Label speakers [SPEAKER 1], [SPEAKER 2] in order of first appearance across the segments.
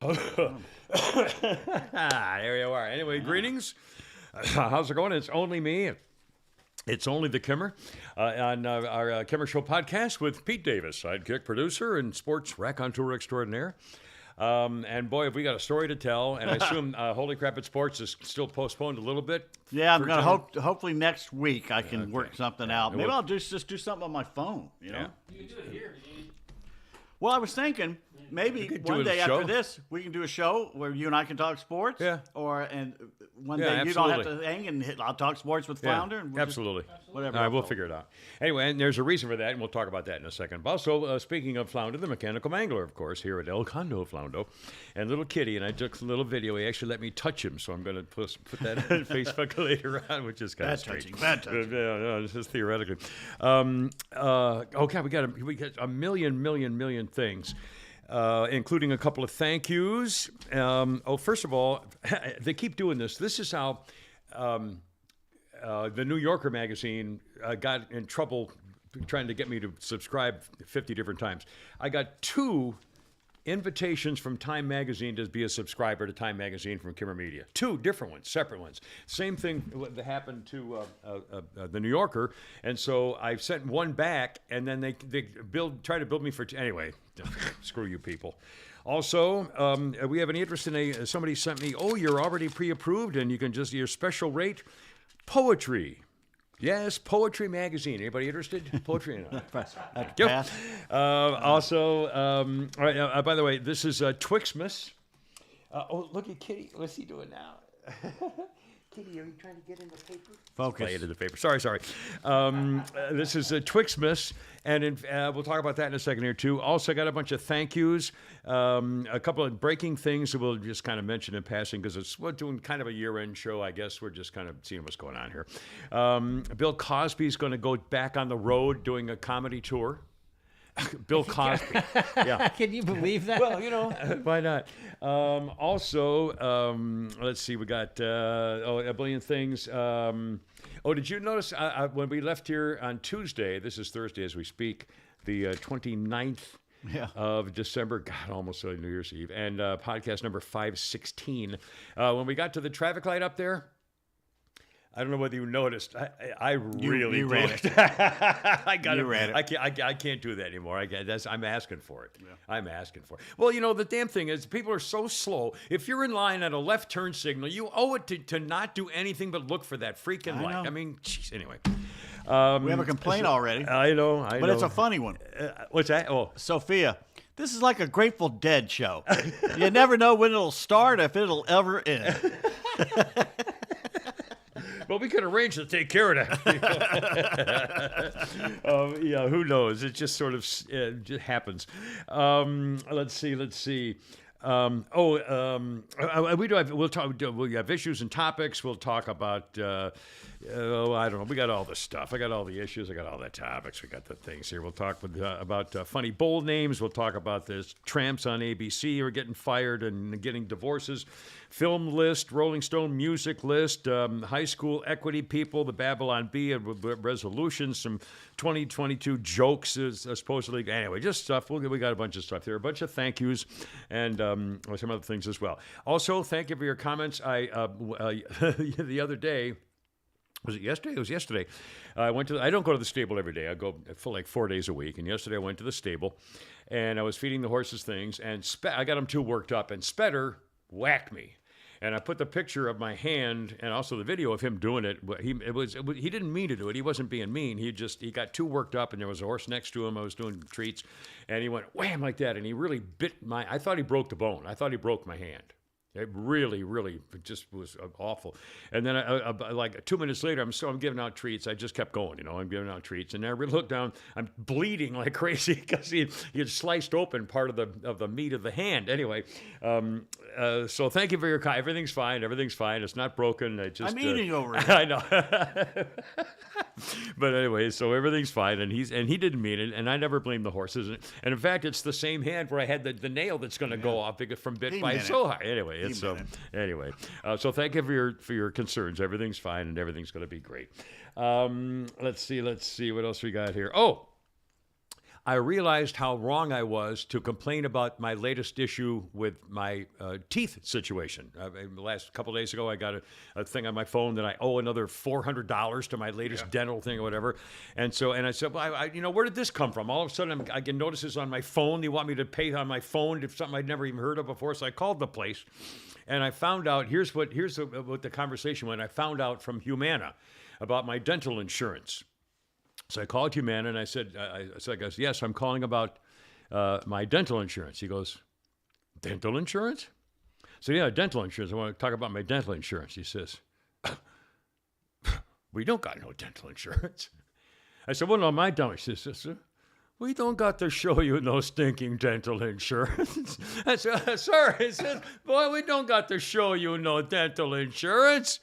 [SPEAKER 1] There you are. Anyway, greetings. How's it going? It's only me. It's only the Kimmer on our Kimmer Show podcast with Pete Davis, sidekick producer and sports raconteur extraordinaire. And boy, have we got a story to tell. And I assume Holy Crap at Sports is still postponed a little bit.
[SPEAKER 2] Yeah, I'm going to hopefully next week I can work something out. Maybe I'll just do something on my phone, you know?
[SPEAKER 1] Yeah.
[SPEAKER 3] You can do it here.
[SPEAKER 2] Well, I was thinking maybe one day after this we can do a show where you and I can talk sports.
[SPEAKER 1] Yeah.
[SPEAKER 2] And one day you don't have to hang and I'll talk sports with Flounder. And we'll
[SPEAKER 1] absolutely.
[SPEAKER 2] Whatever.
[SPEAKER 1] All right, we'll figure it out. Anyway, and there's a reason for that, and we'll talk about that in a second. But also, speaking of Flounder, the mechanical mangler, of course, here at El Condo Floundo, and little kitty, and I took a little video. He actually let me touch him, so I'm going to put that on Facebook later on, which is kind of strange.
[SPEAKER 2] Bad touching.
[SPEAKER 1] No, this is theoretically. Okay, we got a million things. Including a couple of thank yous. First of all, they keep doing this. This is how the New Yorker magazine got in trouble trying to get me to subscribe 50 different times. I got 2 invitations from Time Magazine to be a subscriber to Time Magazine from Kimmer Media. 2 different ones, separate ones. Same thing that happened to the New Yorker, and so I sent one back, and then they try to build me for anyway. Screw you people. Also, we have any interest in somebody sent me, you're already pre-approved, and you can just your special rate poetry. Yes, Poetry Magazine. Anybody interested? Poetry. Also, all right, by the way, this is Twixmas. Look at Kitty. What's he doing now? Kitty, are you trying to get in the paper?
[SPEAKER 2] Focus.
[SPEAKER 1] Play into the paper. Sorry. This is Twixmas, and we'll talk about that in a second here, too. Also, got a bunch of thank yous, a couple of breaking things that we'll just kind of mention in passing because we're doing kind of a year-end show, I guess. We're just kind of seeing what's going on here. Bill Cosby's going to go back on the road doing a comedy tour. Bill Cosby. Yeah.
[SPEAKER 3] Can you believe that?
[SPEAKER 1] Well, why not? Also, let's see. We got a billion things. Did you notice when we left here on Tuesday, this is Thursday as we speak, the 29th of December, God, almost New Year's Eve, and podcast number 516. When we got to the traffic light up there, I don't know whether you noticed. I really
[SPEAKER 2] you ran it.
[SPEAKER 1] You
[SPEAKER 2] ran it.
[SPEAKER 1] I can't do that anymore. I'm asking for it. Yeah. I'm asking for it. Well, the damn thing is people are so slow. If you're in line at a left turn signal, you owe it to not do anything but look for that freaking light. I mean, jeez. Anyway.
[SPEAKER 2] We have a complaint already.
[SPEAKER 1] I know.
[SPEAKER 2] But it's a funny one.
[SPEAKER 1] What's that? Oh.
[SPEAKER 2] Sophia. This is like a Grateful Dead show. You never know when it'll start, if it'll ever end.
[SPEAKER 1] Well, we could arrange to take care of that. Who knows? It just sort of just happens. Let's see. We have issues and topics. We'll talk about. I don't know. We got all the stuff. I got all the issues. I got all the topics. We got the things here. We'll talk about funny bowl names. We'll talk about this tramps on ABC are getting fired and getting divorces. Film list, Rolling Stone music list, high school equity people, the Babylon Bee resolutions, some 2022 jokes supposedly. Anyway, just stuff. We got a bunch of stuff there. A bunch of thank yous and some other things as well. Also, thank you for your comments. The other day, was it yesterday? It was yesterday. I don't go to the stable every day. I go for like 4 days a week. And yesterday I went to the stable, and I was feeding the horses things, and I got them too worked up, and Spetter whacked me. And I put the picture of my hand and also the video of him doing it. He didn't mean to do it. He wasn't being mean. He got too worked up, and there was a horse next to him. I was doing treats, and he went wham like that, and he really bit I thought he broke the bone. I thought he broke my hand. It really, really just was awful. And then, like 2 minutes later, I'm giving out treats. I just kept going, I'm giving out treats. And I look down, I'm bleeding like crazy because he had sliced open part of the meat of the hand. Anyway, so thank you for your everything's fine. Everything's fine. It's not broken.
[SPEAKER 2] I'm eating over it.
[SPEAKER 1] I know. But anyway, so everything's fine, and he didn't mean it, and I never blame the horses. And in fact, it's the same hand where I had the nail that's going to go off from bit by so high. Anyway. So thank you for your concerns. Everything's fine and everything's going to be great. Let's see what else we got here. I realized how wrong I was to complain about my latest issue with my teeth situation. The last couple of days ago, I got a thing on my phone that I owe another $400 to my latest dental thing or whatever. And I said, well, where did this come from? All of a sudden, I get notices on my phone. They want me to pay on my phone if something I'd never even heard of before. So I called the place, and I found out. Here's what the conversation went. I found out from Humana about my dental insurance. So I called Humana and I said, I goes, yes, I'm calling about my dental insurance. He goes, dental insurance? So yeah, dental insurance. I want to talk about my dental insurance. He says, we don't got no dental insurance. I said, well, no, my dental insurance. We don't got to show you no stinking dental insurance. I said, sir, he says, boy, we don't got to show you no dental insurance.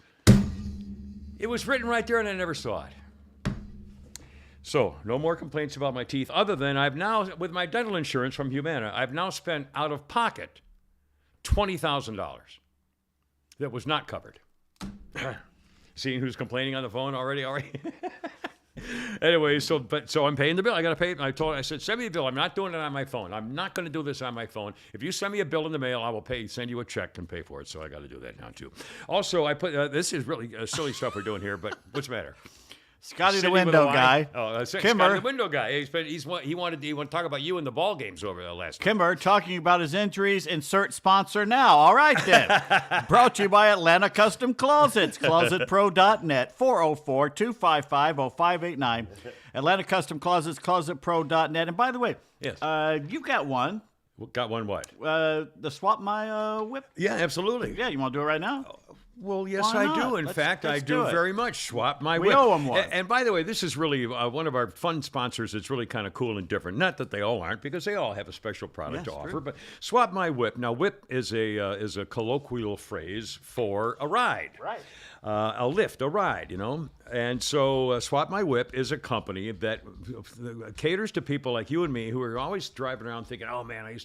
[SPEAKER 1] It was written right there and I never saw it. So, no more complaints about my teeth, other than I've now, with my dental insurance from Humana, I've now spent out of pocket $20,000 that was not covered. Seeing who's complaining on the phone already? Anyway, so I'm paying the bill. I got to pay it. I said, send me a bill. I'm not doing it on my phone. I'm not going to do this on my phone. If you send me a bill in the mail, I will send you a check and pay for it. So I got to do that now, too. Also, I put, this is really silly stuff we're doing here, but what's the matter?
[SPEAKER 2] Scotty the window guy.
[SPEAKER 1] Kimber. Scotty the window guy. He wanted to talk about you in the ball games over the last
[SPEAKER 2] Kimber talking about his injuries. Insert sponsor now. All right, then. Brought to you by Atlanta Custom Closets. ClosetPro.net. 404-255-0589. Atlanta Custom Closets. ClosetPro.net. And by the way,
[SPEAKER 1] yes,
[SPEAKER 2] you got one.
[SPEAKER 1] Got one what?
[SPEAKER 2] The Swap My Whip?
[SPEAKER 1] Yeah, absolutely.
[SPEAKER 2] Yeah, you want to do it right now?
[SPEAKER 1] Well, yes, I do. In fact, I do very much. Swap My Whip.
[SPEAKER 2] We owe him one.
[SPEAKER 1] And by the way, this is really one of our fun sponsors. It's really kind of cool and different. Not that they all aren't, because they all have a special product to offer. But Swap My Whip. Now, whip is a colloquial phrase for a ride.
[SPEAKER 2] Right.
[SPEAKER 1] A lift, a ride, And so Swap My Whip is a company that caters to people like you and me who are always driving around thinking, oh, man, I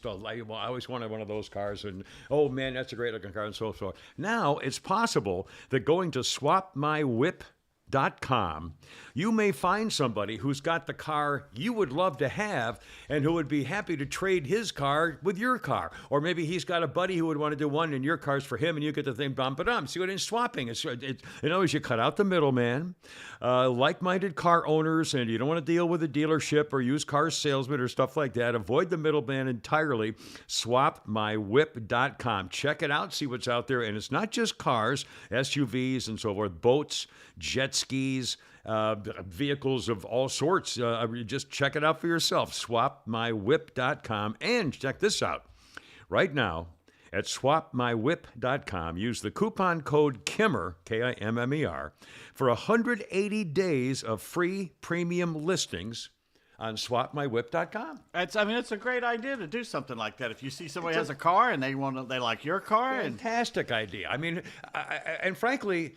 [SPEAKER 1] always wanted one of those cars. And, oh, man, that's a great looking car and so forth. Now it's possible that going to swapmywhip.com, you may find somebody who's got the car you would love to have and who would be happy to trade his car with your car. Or maybe he's got a buddy who would want to do one and your car's for him and you get the thing bum-ba-dum. See what it's swapping. In other words, you cut out the middleman, like-minded car owners, and you don't want to deal with a dealership or used car salesman or stuff like that. Avoid the middleman entirely. Swapmywhip.com. Check it out, see what's out there. And it's not just cars, SUVs and so forth, boats, jet skis, vehicles of all sorts. Just check it out for yourself. Swapmywhip.com. And check this out. Right now, at swapmywhip.com, use the coupon code KIMMER, KIMMER, for 180 days of free premium listings on swapmywhip.com.
[SPEAKER 2] It's a great idea to do something like that. If you see somebody has a car and they like your car.
[SPEAKER 1] Fantastic idea. And frankly,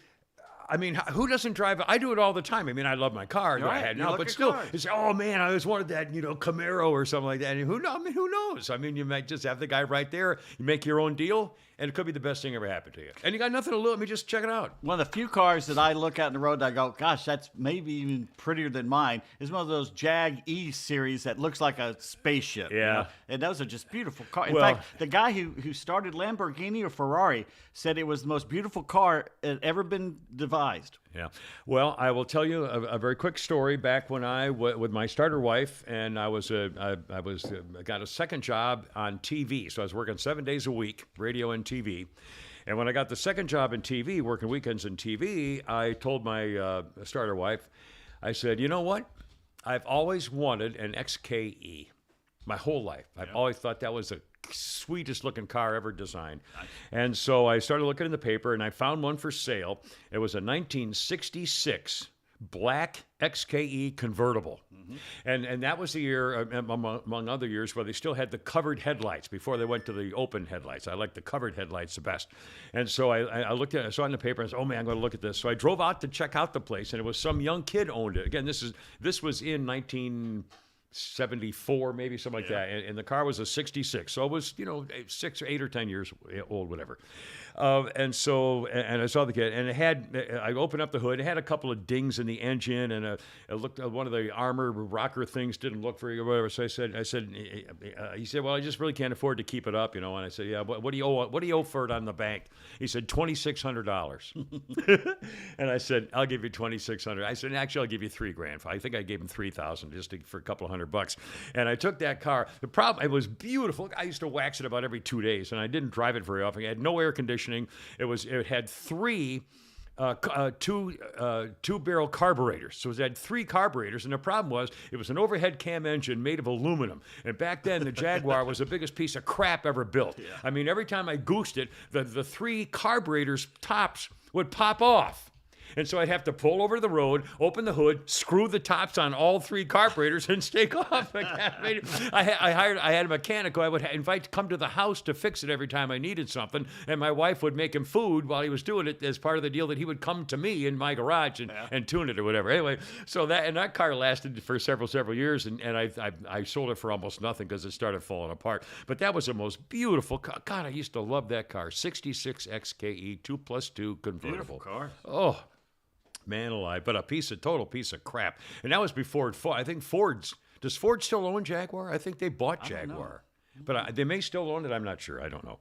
[SPEAKER 1] who doesn't drive? I do it all the time. I love my car that I had now, but still, it's, oh man, I always wanted that, Camaro or something like that. And who knows? You might just have the guy right there. You make your own deal, and it could be the best thing ever happened to you. And you got nothing to lose. Just check it out.
[SPEAKER 2] One of the few cars that I look out in the road that I go, gosh, that's maybe even prettier than mine, is one of those Jag E series that looks like a spaceship.
[SPEAKER 1] Yeah.
[SPEAKER 2] And those are just beautiful cars. In fact, the guy who started Lamborghini or Ferrari said it was the most beautiful car that ever been devised.
[SPEAKER 1] Yeah. Well, I will tell you a very quick story. Back when I with my starter wife, and I got a second job on TV. So I was working 7 days a week, radio and TV. And when I got the second job in TV, working weekends in TV, I told my starter wife, I said, you know what? I've always wanted an XKE my whole life. I've always thought that was the sweetest looking car ever designed. Nice. And so I started looking in the paper and I found one for sale. It was a 1966 black XKE convertible. Mm-hmm. And that was the year, among other years, where they still had the covered headlights before they went to the open headlights. I like the covered headlights the best. And so I looked at it, I saw it in the paper and I said, oh man, I'm going to look at this. So I drove out to check out the place, and it was some young kid owned it. Again, this was in 74, maybe something like that, and the car was a 66, so it was 6 or 8 or 10 years old, whatever. And I saw the kid, and it had. I opened up the hood. It had a couple of dings in the engine, and it looked one of the armor rocker things didn't look very good, whatever. So I said, he said, well, I just really can't afford to keep it up, And I said, yeah, what do you owe? What do you owe for it on the bank? He said $2,600, and I said, I'll give you $2,600. I said, actually, I'll give you $3,000. I think I gave him $3,000 just for a couple of $100. And I took that car. The problem, it was beautiful. I used to wax it about every 2 days, and I didn't drive it very often. It had no air conditioning. It had two barrel carburetors. So it had 3 carburetors, and the problem was it was an overhead cam engine made of aluminum. And back then, the Jaguar was the biggest piece of crap ever built. Yeah. I mean, every time I goosed it, the 3 carburetors tops would pop off. And so I'd have to pull over the road, open the hood, screw the tops on all 3 carburetors, and take off. I had a mechanic who I would invite to come to the house to fix it every time I needed something, and my wife would make him food while he was doing it as part of the deal that he would come to me in my garage and tune it or whatever. Anyway, so that car lasted for several years, and I sold it for almost nothing because it started falling apart. But that was the most beautiful car. God, I used to love that car. 66 XKE 2+2 convertible.
[SPEAKER 2] Beautiful car.
[SPEAKER 1] Oh. Man alive, but total piece of crap. And that was before I think does Ford still own Jaguar? I think they bought Jaguar. But they may still own it. I'm not sure. I don't know.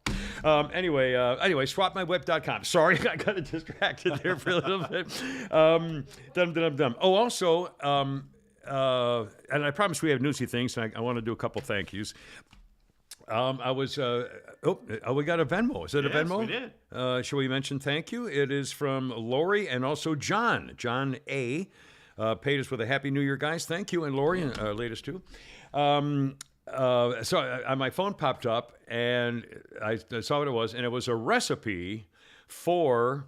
[SPEAKER 1] Anyway, swapmywhip.com. Sorry, I got distracted there for a little bit. Dum. Oh, also, and I promise we have newsy things, and I want to do a couple thank yous. We got a Venmo. Is it a Venmo?
[SPEAKER 2] Yes, we did.
[SPEAKER 1] Shall we mention thank you? It is from Lori and also John. John A. Paid us with a Happy New Year, guys. Thank you. And Lori, latest too. So my phone popped up, and I saw what it was, and it was a recipe for...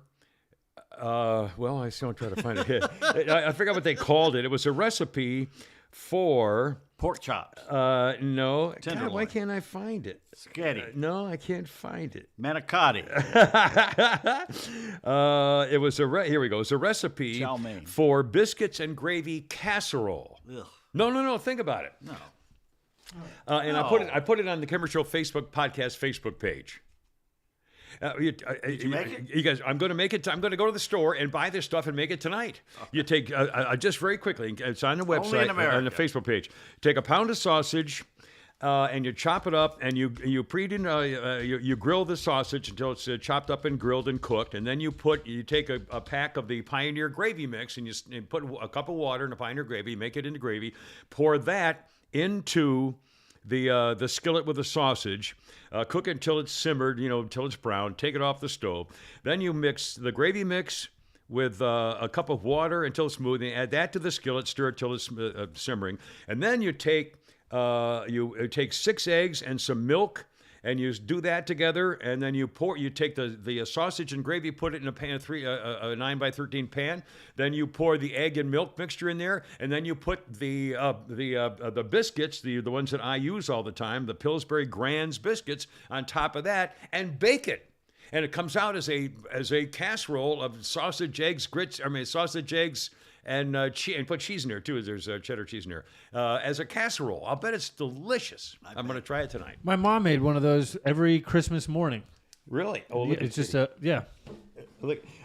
[SPEAKER 1] I still try to find it here. I forgot what they called it. It was a recipe for...
[SPEAKER 2] Pork chops.
[SPEAKER 1] No.
[SPEAKER 2] Tenderloin.
[SPEAKER 1] God, why can't I find it?
[SPEAKER 2] Spaghetti.
[SPEAKER 1] No, I can't find it.
[SPEAKER 2] Manicotti.
[SPEAKER 1] It was here we go. It's a recipe for biscuits and gravy casserole.
[SPEAKER 2] Ugh.
[SPEAKER 1] No. Think about it.
[SPEAKER 2] No.
[SPEAKER 1] And I put it on the Kimmer Show podcast Facebook page.
[SPEAKER 2] Did you make it?
[SPEAKER 1] You guys, I'm going to make it. I'm going to go to the store and buy this stuff and make it tonight. Okay. You take just very quickly. It's on the website, on the Facebook page. Take a pound of sausage, and you chop it up, and you grill the sausage until it's chopped up and grilled and cooked, and then you take a pack of the Pioneer gravy mix, and you put a cup of water in the Pioneer gravy, make it into gravy, pour that into the skillet with the sausage, cook it until it's simmered, until it's brown. Take it off the stove. Then you mix the gravy mix with a cup of water until it's smooth, and add that to the skillet. Stir it till it's simmering, and then you take 6 eggs and some milk. And you do that together, and then you take the sausage and gravy, put it in a pan, a 9x13 pan. Then you pour the egg and milk mixture in there, and then you put the biscuits, the ones that I use all the time, the Pillsbury Grands biscuits, on top of that, and bake it. And it comes out as a casserole of sausage, eggs, and put cheese in there too. There's cheddar cheese in there as a casserole. I'll bet it's delicious. I'm going to try it tonight.
[SPEAKER 3] My mom made one of those every Christmas morning.
[SPEAKER 1] Really? Oh, look!
[SPEAKER 3] It's just
[SPEAKER 1] Look,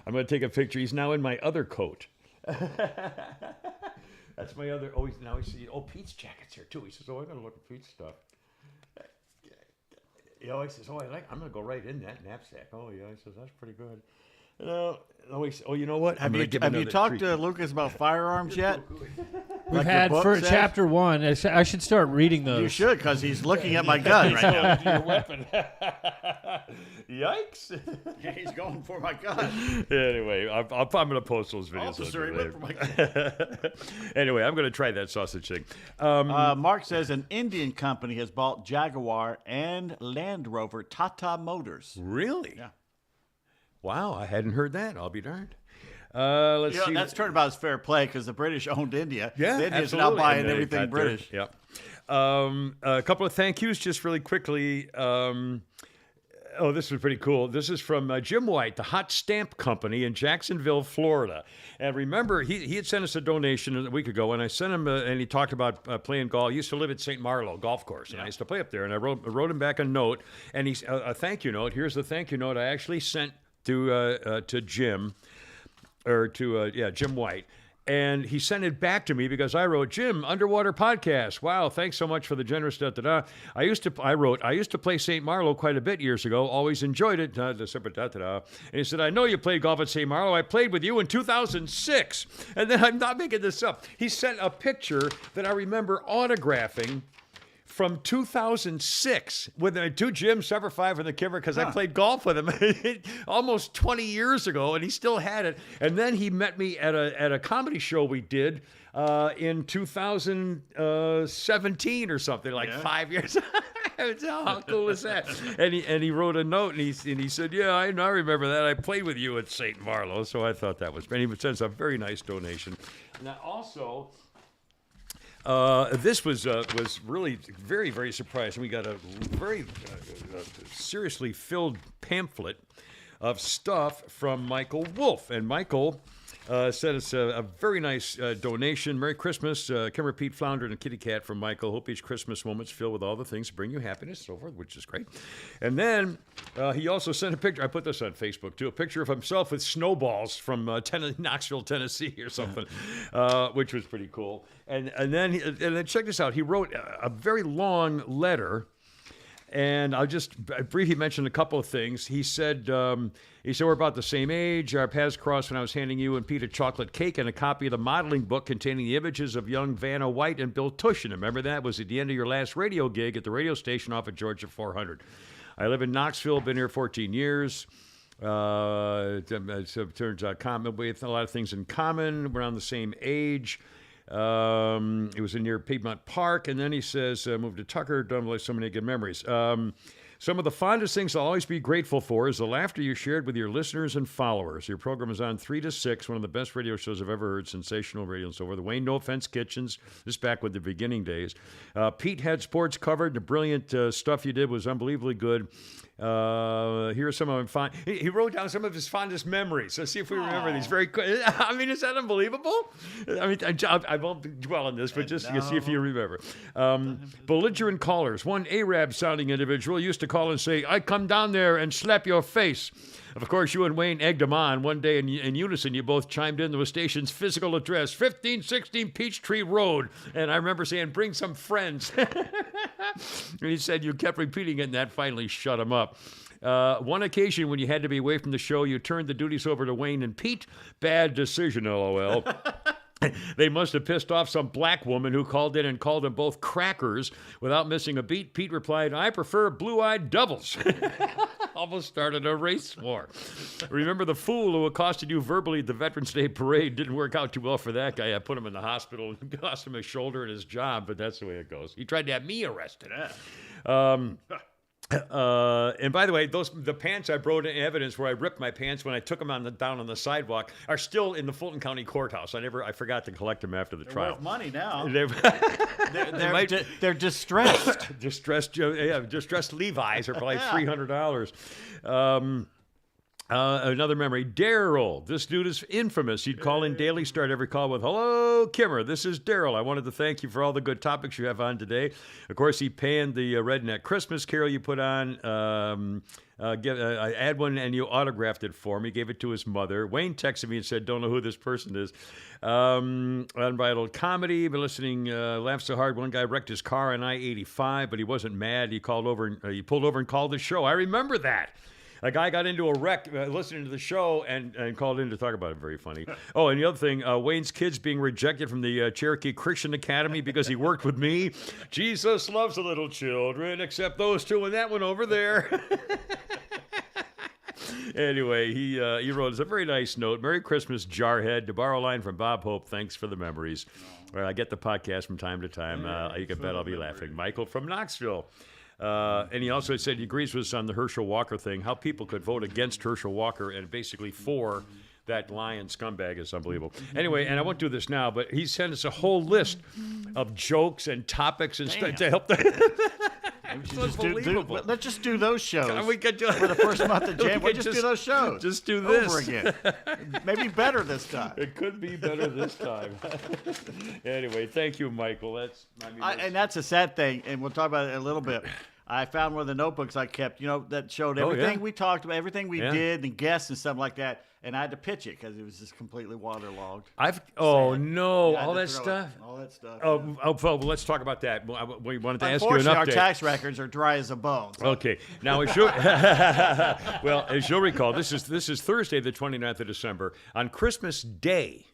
[SPEAKER 1] I'm going to take a picture. He's now in my other coat. That's my other. Oh, Pete's jacket's here too. He says, "Oh, I'm going to look at Pete's stuff." He says, "Oh, I'm going to go right in that knapsack." Oh, yeah. He says, "That's pretty good." You know what?
[SPEAKER 2] Have you talked to Lucas about firearms yet?
[SPEAKER 3] We've had for chapter 1. I should start reading those.
[SPEAKER 2] You should, because he's looking at my gun right now.
[SPEAKER 1] Your weapon. Yikes!
[SPEAKER 2] Yeah, he's going for my gun.
[SPEAKER 1] Anyway, I'm going to post those videos.
[SPEAKER 2] Officer, he went for my gun.
[SPEAKER 1] Anyway, I'm going to try that sausage thing.
[SPEAKER 2] Mark says an Indian company has bought Jaguar and Land Rover Tata Motors.
[SPEAKER 1] Really?
[SPEAKER 2] Yeah.
[SPEAKER 1] Wow, I hadn't heard that. I'll be darned. Let's see.
[SPEAKER 2] That's turnabout's fair play because the British owned India.
[SPEAKER 1] Yeah,
[SPEAKER 2] India's now buying everything British.
[SPEAKER 1] Yeah. A couple of thank yous just really quickly. Oh, this was pretty cool. This is from Jim White, the Hot Stamp Company in Jacksonville, Florida. And remember, he had sent us a donation a week ago, and I sent him, and he talked about playing golf. He used to live at St. Marlowe Golf Course, and I used to play up there. And I wrote him back a note, and he's a thank you note. Here's the thank you note I actually sent to Jim, or to Jim White. And he sent it back to me because I wrote, Jim, Underwater Podcast. Wow, thanks so much for the generous da-da-da. I used to play St. Marlowe quite a bit years ago. Always enjoyed it. Da-da-da. And he said, I know you played golf at St. Marlowe. I played with you in 2006. And then I'm not making this up. He sent a picture that I remember autographing from 2006 with to Jim Severfive in the Kimmer because I played golf with him almost 20 years ago, and he still had it. And then he met me at a comedy show we did in 2017 or something, like 5 years. How cool is that? And he wrote a note, and he said, yeah, I remember that. I played with you at St. Marlowe, so I thought that was. And he sends a very nice donation. Now also. This was really very, very surprising. We got a very seriously filled pamphlet of stuff from Michael Wolf. And Michael said it's a very nice donation. Merry Christmas, Kimmer, Pete, Flounder, and a kitty cat from Michael. Hope each Christmas moment's filled with all the things that bring you happiness, so forth, which is great. And then he also sent a picture. I put this on Facebook, too. A picture of himself with snowballs from Knoxville, Tennessee or something, which was pretty cool. And then check this out. He wrote a very long letter. And I'll just briefly mention a couple of things. He said we're about the same age. Our paths crossed when I was handing you and Pete a chocolate cake and a copy of the modeling book containing the images of young Vanna White and Bill Tushin. Remember that? It was at the end of your last radio gig at the radio station off of Georgia 400. I live in Knoxville, been here 14 years. So it turns out we have a lot of things in common. We're on the same age. It was near Piedmont Park, and then he says, moved to Tucker, done with so many good memories. Some of the fondest things I'll always be grateful for is the laughter you shared with your listeners and followers. Your program is on 3 to 6, one of the best radio shows I've ever heard, sensational radio and so forth. The Wayne No Offense Kitchens, this back with the beginning days. Pete had sports covered. The brilliant stuff you did was unbelievably good. Here are some of them. He wrote down some of his fondest memories. Let's see if we remember these. Very quick. I mean, is that unbelievable? I mean, I won't dwell on this, but just to see if you remember. Belligerent callers. One Arab-sounding individual used to call and say, I come down there and slap your face. Of course, you and Wayne egged him on. One day in unison, you both chimed in the station's physical address, 1516 Peachtree Road. And I remember saying, bring some friends. And he said you kept repeating it, and that finally shut him up. One occasion when you had to be away from the show, you turned the duties over to Wayne and Pete. Bad decision, LOL. They must have pissed off some black woman who called in and called them both crackers. Without missing a beat, Pete replied, I prefer blue-eyed devils. Almost started a race war. Remember the fool who accosted you verbally at the Veterans Day Parade? Didn't work out too well for that guy. I put him in the hospital and cost him his shoulder and his job, but that's the way it goes. He tried to have me arrested. And by the way, the pants I brought in evidence where I ripped my pants when I took them down on the sidewalk are still in the Fulton County Courthouse. I forgot to collect them after the trial.
[SPEAKER 2] They're worth money now. They're distressed.
[SPEAKER 1] Distressed Levi's are probably $300. Another memory, Daryl. This dude is infamous. He'd call in daily, start every call with, hello, Kimmer, this is Daryl. I wanted to thank you for all the good topics you have on today. Of course, he panned the Redneck Christmas Carol you put on. I had one, and you autographed it for me, gave it to his mother. Wayne texted me and said, don't know who this person is. Unbridled comedy, been listening, laughed so hard. One guy wrecked his car on I-85, but he wasn't mad. He pulled over and called the show. I remember that. A guy got into a wreck listening to the show and called in to talk about it. Very funny. Oh, and the other thing, Wayne's kids being rejected from the Cherokee Christian Academy because he worked with me. Jesus loves the little children, except those two and that one over there. Anyway, he wrote us a very nice note. Merry Christmas, Jarhead. To borrow a line from Bob Hope, thanks for the memories. I get the podcast from time to time. You can bet I'll be laughing. Michael from Knoxville. And he also said he agrees with us on the Herschel Walker thing, how people could vote against Herschel Walker and basically for that lion scumbag is unbelievable. Anyway, and I won't do this now, but he sent us a whole list of jokes and topics and stuff to help. It's
[SPEAKER 2] Let's just do those shows.
[SPEAKER 1] We could do
[SPEAKER 2] for the first month of January. We'll just do those shows.
[SPEAKER 1] Just do this
[SPEAKER 2] over again. Maybe better this time.
[SPEAKER 1] It could be better this time. Anyway, thank you, Michael.
[SPEAKER 2] And that's a sad thing, and we'll talk about it in a little bit. I found one of the notebooks I kept, that showed everything we talked about, everything we did, and guests and stuff like that. And I had to pitch it because it was just completely waterlogged.
[SPEAKER 1] All that stuff.
[SPEAKER 2] All that stuff.
[SPEAKER 1] Well, let's talk about that. We wanted to ask you an
[SPEAKER 2] Unfortunately, our
[SPEAKER 1] update.
[SPEAKER 2] tax records are dry as a bone. So.
[SPEAKER 1] Okay. Now, as you'll recall, this is Thursday, the 29th of December. On Christmas Day,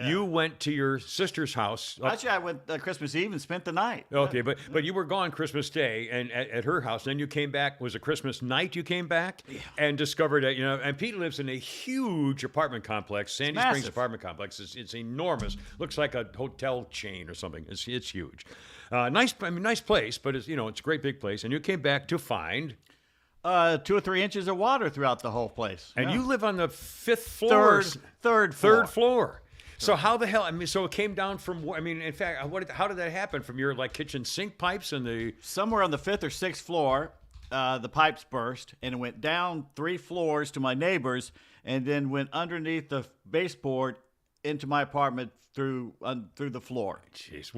[SPEAKER 1] you went to your sister's house.
[SPEAKER 2] Actually, I went Christmas Eve and spent the night.
[SPEAKER 1] Okay, but you were gone Christmas Day and at her house. Then you came back. Was it Christmas night you came back? Yeah. And discovered that, and Pete lives in a huge apartment complex, Sandy Springs apartment complex. It's enormous. Looks like a hotel chain or something. It's huge. Nice place, but it's a great big place. And you came back to find
[SPEAKER 2] 2 or 3 inches of water throughout the whole place.
[SPEAKER 1] And you live on the 5th floor.
[SPEAKER 2] Third
[SPEAKER 1] floor. So how the hell? So it came down from. In fact, how did that happen? From your kitchen sink pipes and the
[SPEAKER 2] somewhere on the 5th or 6th floor, the pipes burst and it went down 3 floors to my neighbors, and then went underneath the baseboard into my apartment through the floor.
[SPEAKER 1] Jeez,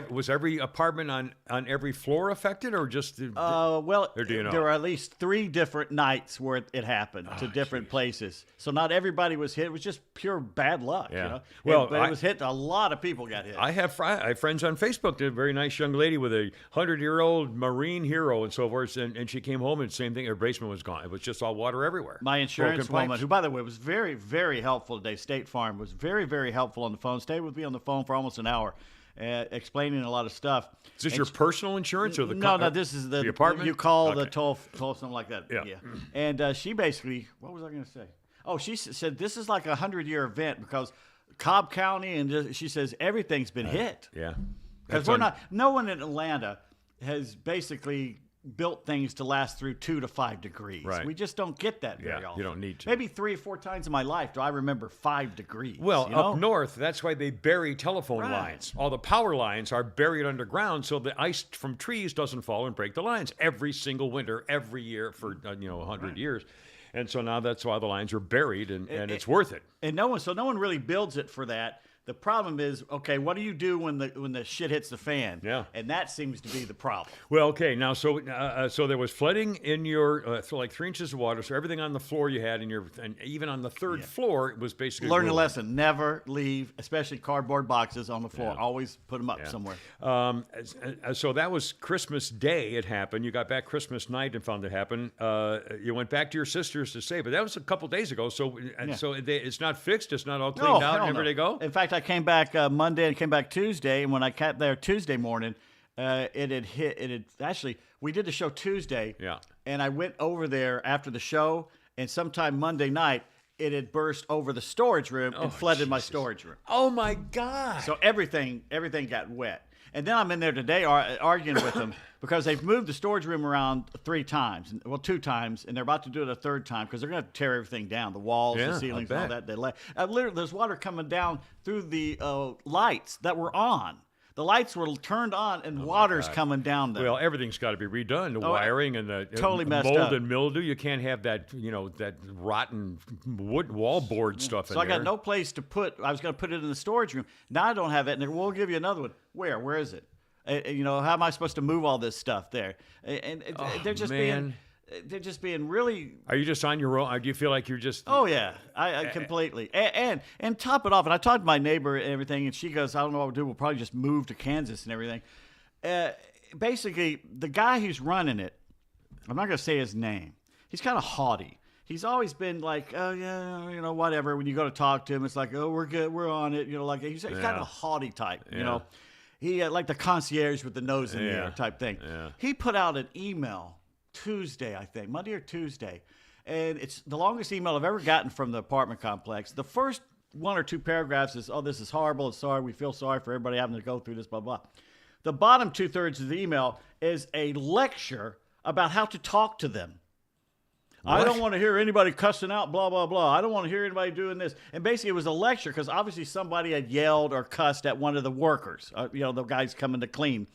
[SPEAKER 1] was every apartment on every floor affected, or just?
[SPEAKER 2] Well,
[SPEAKER 1] or do you know?
[SPEAKER 2] There were at least 3 different nights where it happened to different places. So not everybody was hit. It was just pure bad luck.
[SPEAKER 1] Yeah.
[SPEAKER 2] Well, but it was hit. A lot of people got hit.
[SPEAKER 1] I have friends on Facebook. A very nice young lady with a 100-year-old Marine hero and so forth, and she came home and same thing. Her basement was gone. It was just all water everywhere.
[SPEAKER 2] My insurance woman, who by the way was very, very helpful today, State Farm, was very, very helpful on the phone. Stayed with me on the phone for almost an hour, explaining a lot was stuff.
[SPEAKER 1] Is this your personal insurance or the
[SPEAKER 2] no? This is the
[SPEAKER 1] apartment.
[SPEAKER 2] You call the toll something like that.
[SPEAKER 1] Yeah.
[SPEAKER 2] And she basically, what was I going to say? Oh, she said this is like a 100-year event because Cobb County, and she says everything's been hit.
[SPEAKER 1] Yeah.
[SPEAKER 2] Because no one in Atlanta has basically built things to last through 2 to 5 degrees.
[SPEAKER 1] Right.
[SPEAKER 2] We just don't get that very often.
[SPEAKER 1] You don't need to.
[SPEAKER 2] Maybe 3 or 4 times in my life do I remember 5 degrees.
[SPEAKER 1] Well, up north, that's why they bury telephone lines. All the power lines are buried underground so the ice from trees doesn't fall and break the lines every single winter, every year for 100 years. And so now that's why the lines are buried, and it's worth it.
[SPEAKER 2] And no one really builds it for that. The problem is, okay, what do you do when the shit hits the fan?
[SPEAKER 1] Yeah.
[SPEAKER 2] And that seems to be the problem.
[SPEAKER 1] Well, okay, now so there was flooding in your like 3 inches of water. So everything on the floor you had and even on the 3rd floor, it was basically
[SPEAKER 2] learn a lesson. Never leave, especially cardboard boxes on the floor.
[SPEAKER 1] Yeah.
[SPEAKER 2] Always put them up somewhere.
[SPEAKER 1] So that was Christmas Day. It happened. You got back Christmas night and found it happen. You went back to your sister's to say, but that was a couple days ago. So it's not fixed. It's not all cleaned out. And everything go.
[SPEAKER 2] In fact, I came back Monday and came back Tuesday, and when I got there Tuesday morning, actually, we did the show Tuesday, and I went over there after the show, and sometime Monday night, it had burst over the storage room and flooded my storage room.
[SPEAKER 1] Oh my God!
[SPEAKER 2] So everything got wet. And then I'm in there today arguing with them because they've moved the storage room around 3 times. Well, 2 times, and they're about to do it a 3rd time because they're going to tear everything down, the walls, the ceilings, and all that. Literally, there's water coming down through the lights that were on. The lights were turned on, and water's coming down there.
[SPEAKER 1] Well, everything's got to be redone. The wiring and the
[SPEAKER 2] totally messed
[SPEAKER 1] mold
[SPEAKER 2] up.
[SPEAKER 1] And mildew. You can't have that, that rotten wood wallboard stuff in there.
[SPEAKER 2] So I got no place to put. I was going to put it in the storage room. Now I don't have it, and we'll give you another one. Where is it? How am I supposed to move all this stuff there? And they're just being really.
[SPEAKER 1] Are you just on your own? Do you feel like you're just?
[SPEAKER 2] Oh yeah, I completely. And top it off. And I talked to my neighbor and everything, and she goes, "I don't know what we'll do. We'll probably just move to Kansas and everything." Basically, the guy who's running it, I'm not going to say his name. He's kind of haughty. He's always been like, oh yeah, whatever. When you go to talk to him, it's like, oh, we're good, we're on it. Like he's kind of a haughty type. He like the concierge with the nose in the air type thing.
[SPEAKER 1] Yeah.
[SPEAKER 2] He put out an email Tuesday, I think, Monday or Tuesday, and it's the longest email I've ever gotten from the apartment complex. The first 1 or 2 paragraphs is, "Oh, this is horrible. It's sorry. We feel sorry for everybody having to go through this." Blah blah. The bottom 2/3 of the email is a lecture about how to talk to them. What? I don't want to hear anybody cussing out, blah, blah, blah. I don't want to hear anybody doing this. And basically it was a lecture because obviously somebody had yelled or cussed at one of the workers, the guys coming to clean.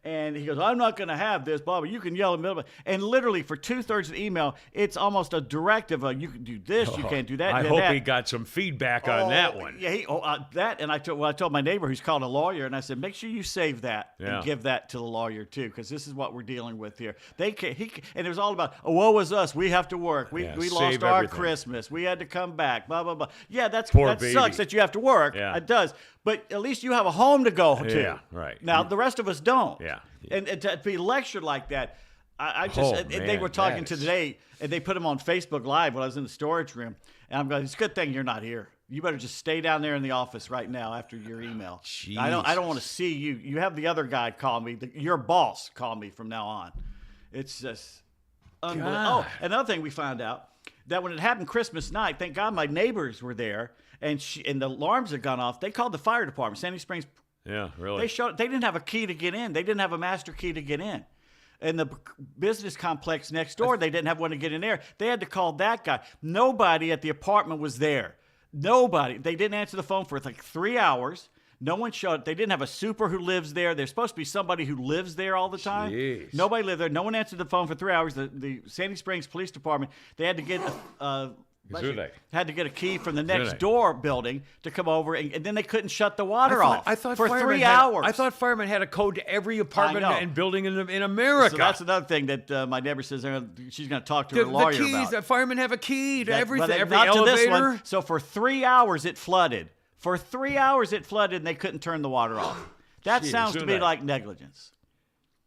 [SPEAKER 2] And he goes, I'm not going to have this, blah, blah. You can yell in the middle of it. And literally for 2/3 of the email, it's almost a directive of you can do this, you can't do that.
[SPEAKER 1] I
[SPEAKER 2] and
[SPEAKER 1] hope
[SPEAKER 2] that.
[SPEAKER 1] he got some feedback on that one.
[SPEAKER 2] Yeah, that. And I told my neighbor who's called a lawyer, and I said, make sure you save that and give that to the lawyer too, because this is what we're dealing with here. And it was all about, woe is us. We have to work. We lost our Christmas. We had to come back. Blah blah blah. Yeah, that sucks that you have to work. Yeah. It does. But at least you have a home to go to.
[SPEAKER 1] Yeah, right.
[SPEAKER 2] Now the rest of us don't.
[SPEAKER 1] Yeah.
[SPEAKER 2] And to be lectured like that, they were talking today, and they put them on Facebook Live when I was in the storage room. And I'm going, it's a good thing you're not here. You better just stay down there in the office right now after your email.
[SPEAKER 1] Jeez.
[SPEAKER 2] I don't want to see you. You have the other guy call me. Your boss call me from now on. It's just unbelievable. Oh, another thing we found out, that when it happened Christmas night, thank God my neighbors were there, and the alarms had gone off. They called the fire department, Sandy Springs.
[SPEAKER 1] Yeah, really.
[SPEAKER 2] They didn't have a key to get in. They didn't have a master key to get in. And the business complex next door, they didn't have one to get in there. They had to call that guy. Nobody at the apartment was there. Nobody. They didn't answer the phone for like 3 hours. No one showed up. They didn't have a super who lives there. There's supposed to be somebody who lives there all the time.
[SPEAKER 1] Jeez.
[SPEAKER 2] Nobody lived there. No one answered the phone for 3 hours. The Sandy Springs Police Department, they had to get a key from the next door building to come over, and then they couldn't shut the water off for 3 hours.
[SPEAKER 1] I thought firemen had a code to every apartment and building in America.
[SPEAKER 2] So that's another thing that my neighbor says she's going to talk to her lawyer
[SPEAKER 1] about. The keys,
[SPEAKER 2] about.
[SPEAKER 1] The firemen have a key to everything, every
[SPEAKER 2] not
[SPEAKER 1] elevator.
[SPEAKER 2] To this one. So for 3 hours it flooded. For 3 hours it flooded, and they couldn't turn the water off. That sounds to me like negligence.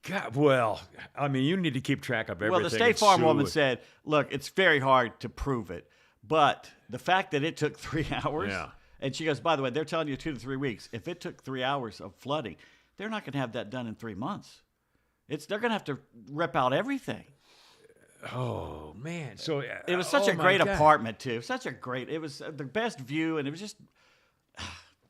[SPEAKER 1] God, well, I mean, you need to keep track of everything.
[SPEAKER 2] Well, the State Farm woman said, look, it's very hard to prove it. But the fact that it took 3 hours, and she goes, by the way, they're telling you 2 to 3 weeks. If it took 3 hours of flooding, they're not going to have that done in 3 months. They're going to have to rip out everything.
[SPEAKER 1] Oh, man. So
[SPEAKER 2] it was such a great apartment, too. It was the best view, and it was just,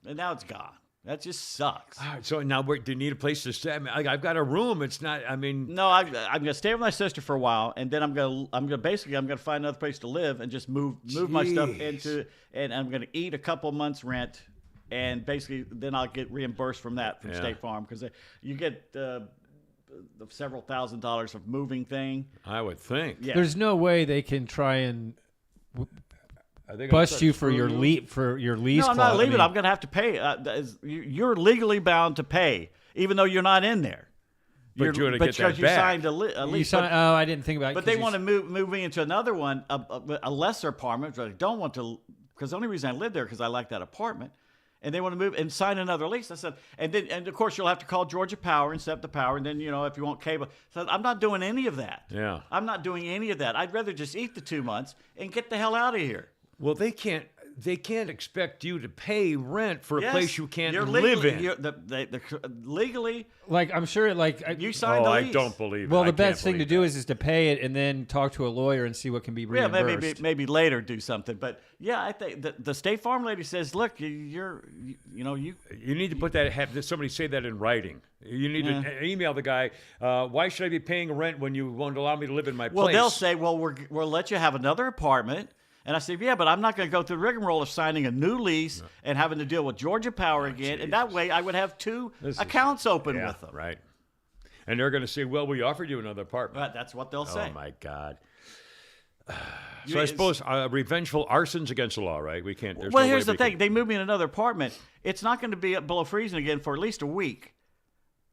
[SPEAKER 2] and now it's gone. That just sucks.
[SPEAKER 1] All right, so now do you need a place to stay? I mean, I've got a room. It's not. I mean,
[SPEAKER 2] no. I'm going to stay with my sister for a while, and then I'm going to find another place to live and just move my stuff into, and I'm going to eat a couple months rent, and basically then I'll get reimbursed from that from State Farm, because you get the several $1,000s of moving thing.
[SPEAKER 1] I would think.
[SPEAKER 2] Yeah.
[SPEAKER 3] There's no way they can try and bust you for your lease.
[SPEAKER 2] No, I'm not leaving. I'm going to have to pay. You're legally bound to pay, even though you're not in there.
[SPEAKER 1] But you're going to get that back.
[SPEAKER 2] You signed a lease.
[SPEAKER 3] I didn't think about it.
[SPEAKER 2] But they want to move me into another one, a lesser apartment. But I don't want to, because the only reason I live there because I like that apartment. And they want to move and sign another lease. I said, and of course you'll have to call Georgia Power and set up the power. And then, if you want cable. So I'm not doing any of that.
[SPEAKER 1] Yeah.
[SPEAKER 2] I'm not doing any of that. I'd rather just eat the 2 months and get the hell out of here.
[SPEAKER 1] Well, they can't expect you to pay rent for a place you can't live in.
[SPEAKER 2] Legally,
[SPEAKER 3] like I'm sure,
[SPEAKER 2] you signed the lease.
[SPEAKER 1] I don't believe it.
[SPEAKER 3] Well, the best thing to do is to pay it and then talk to a lawyer and see what can be reimbursed.
[SPEAKER 2] Yeah, maybe later do something. But yeah, I think the State Farm lady says, look, you
[SPEAKER 1] need to put that. Have somebody say that in writing. You need to email the guy. Why should I be paying rent when you won't allow me to live in my place?
[SPEAKER 2] Well, they'll say, well, we'll let you have another apartment. And I said, yeah, but I'm not going to go through the rigmarole of signing a new lease and having to deal with Georgia Power again.
[SPEAKER 1] Jesus.
[SPEAKER 2] And that way I would have two accounts open with them.
[SPEAKER 1] Right. And they're going to say, well, we offered you another apartment.
[SPEAKER 2] Right, that's what they'll say.
[SPEAKER 1] Oh, my God. So I suppose revengeful arson's against the law, right? We can't.
[SPEAKER 2] Well, here's the thing. They moved me in another apartment. It's not going to be below freezing again for at least a week.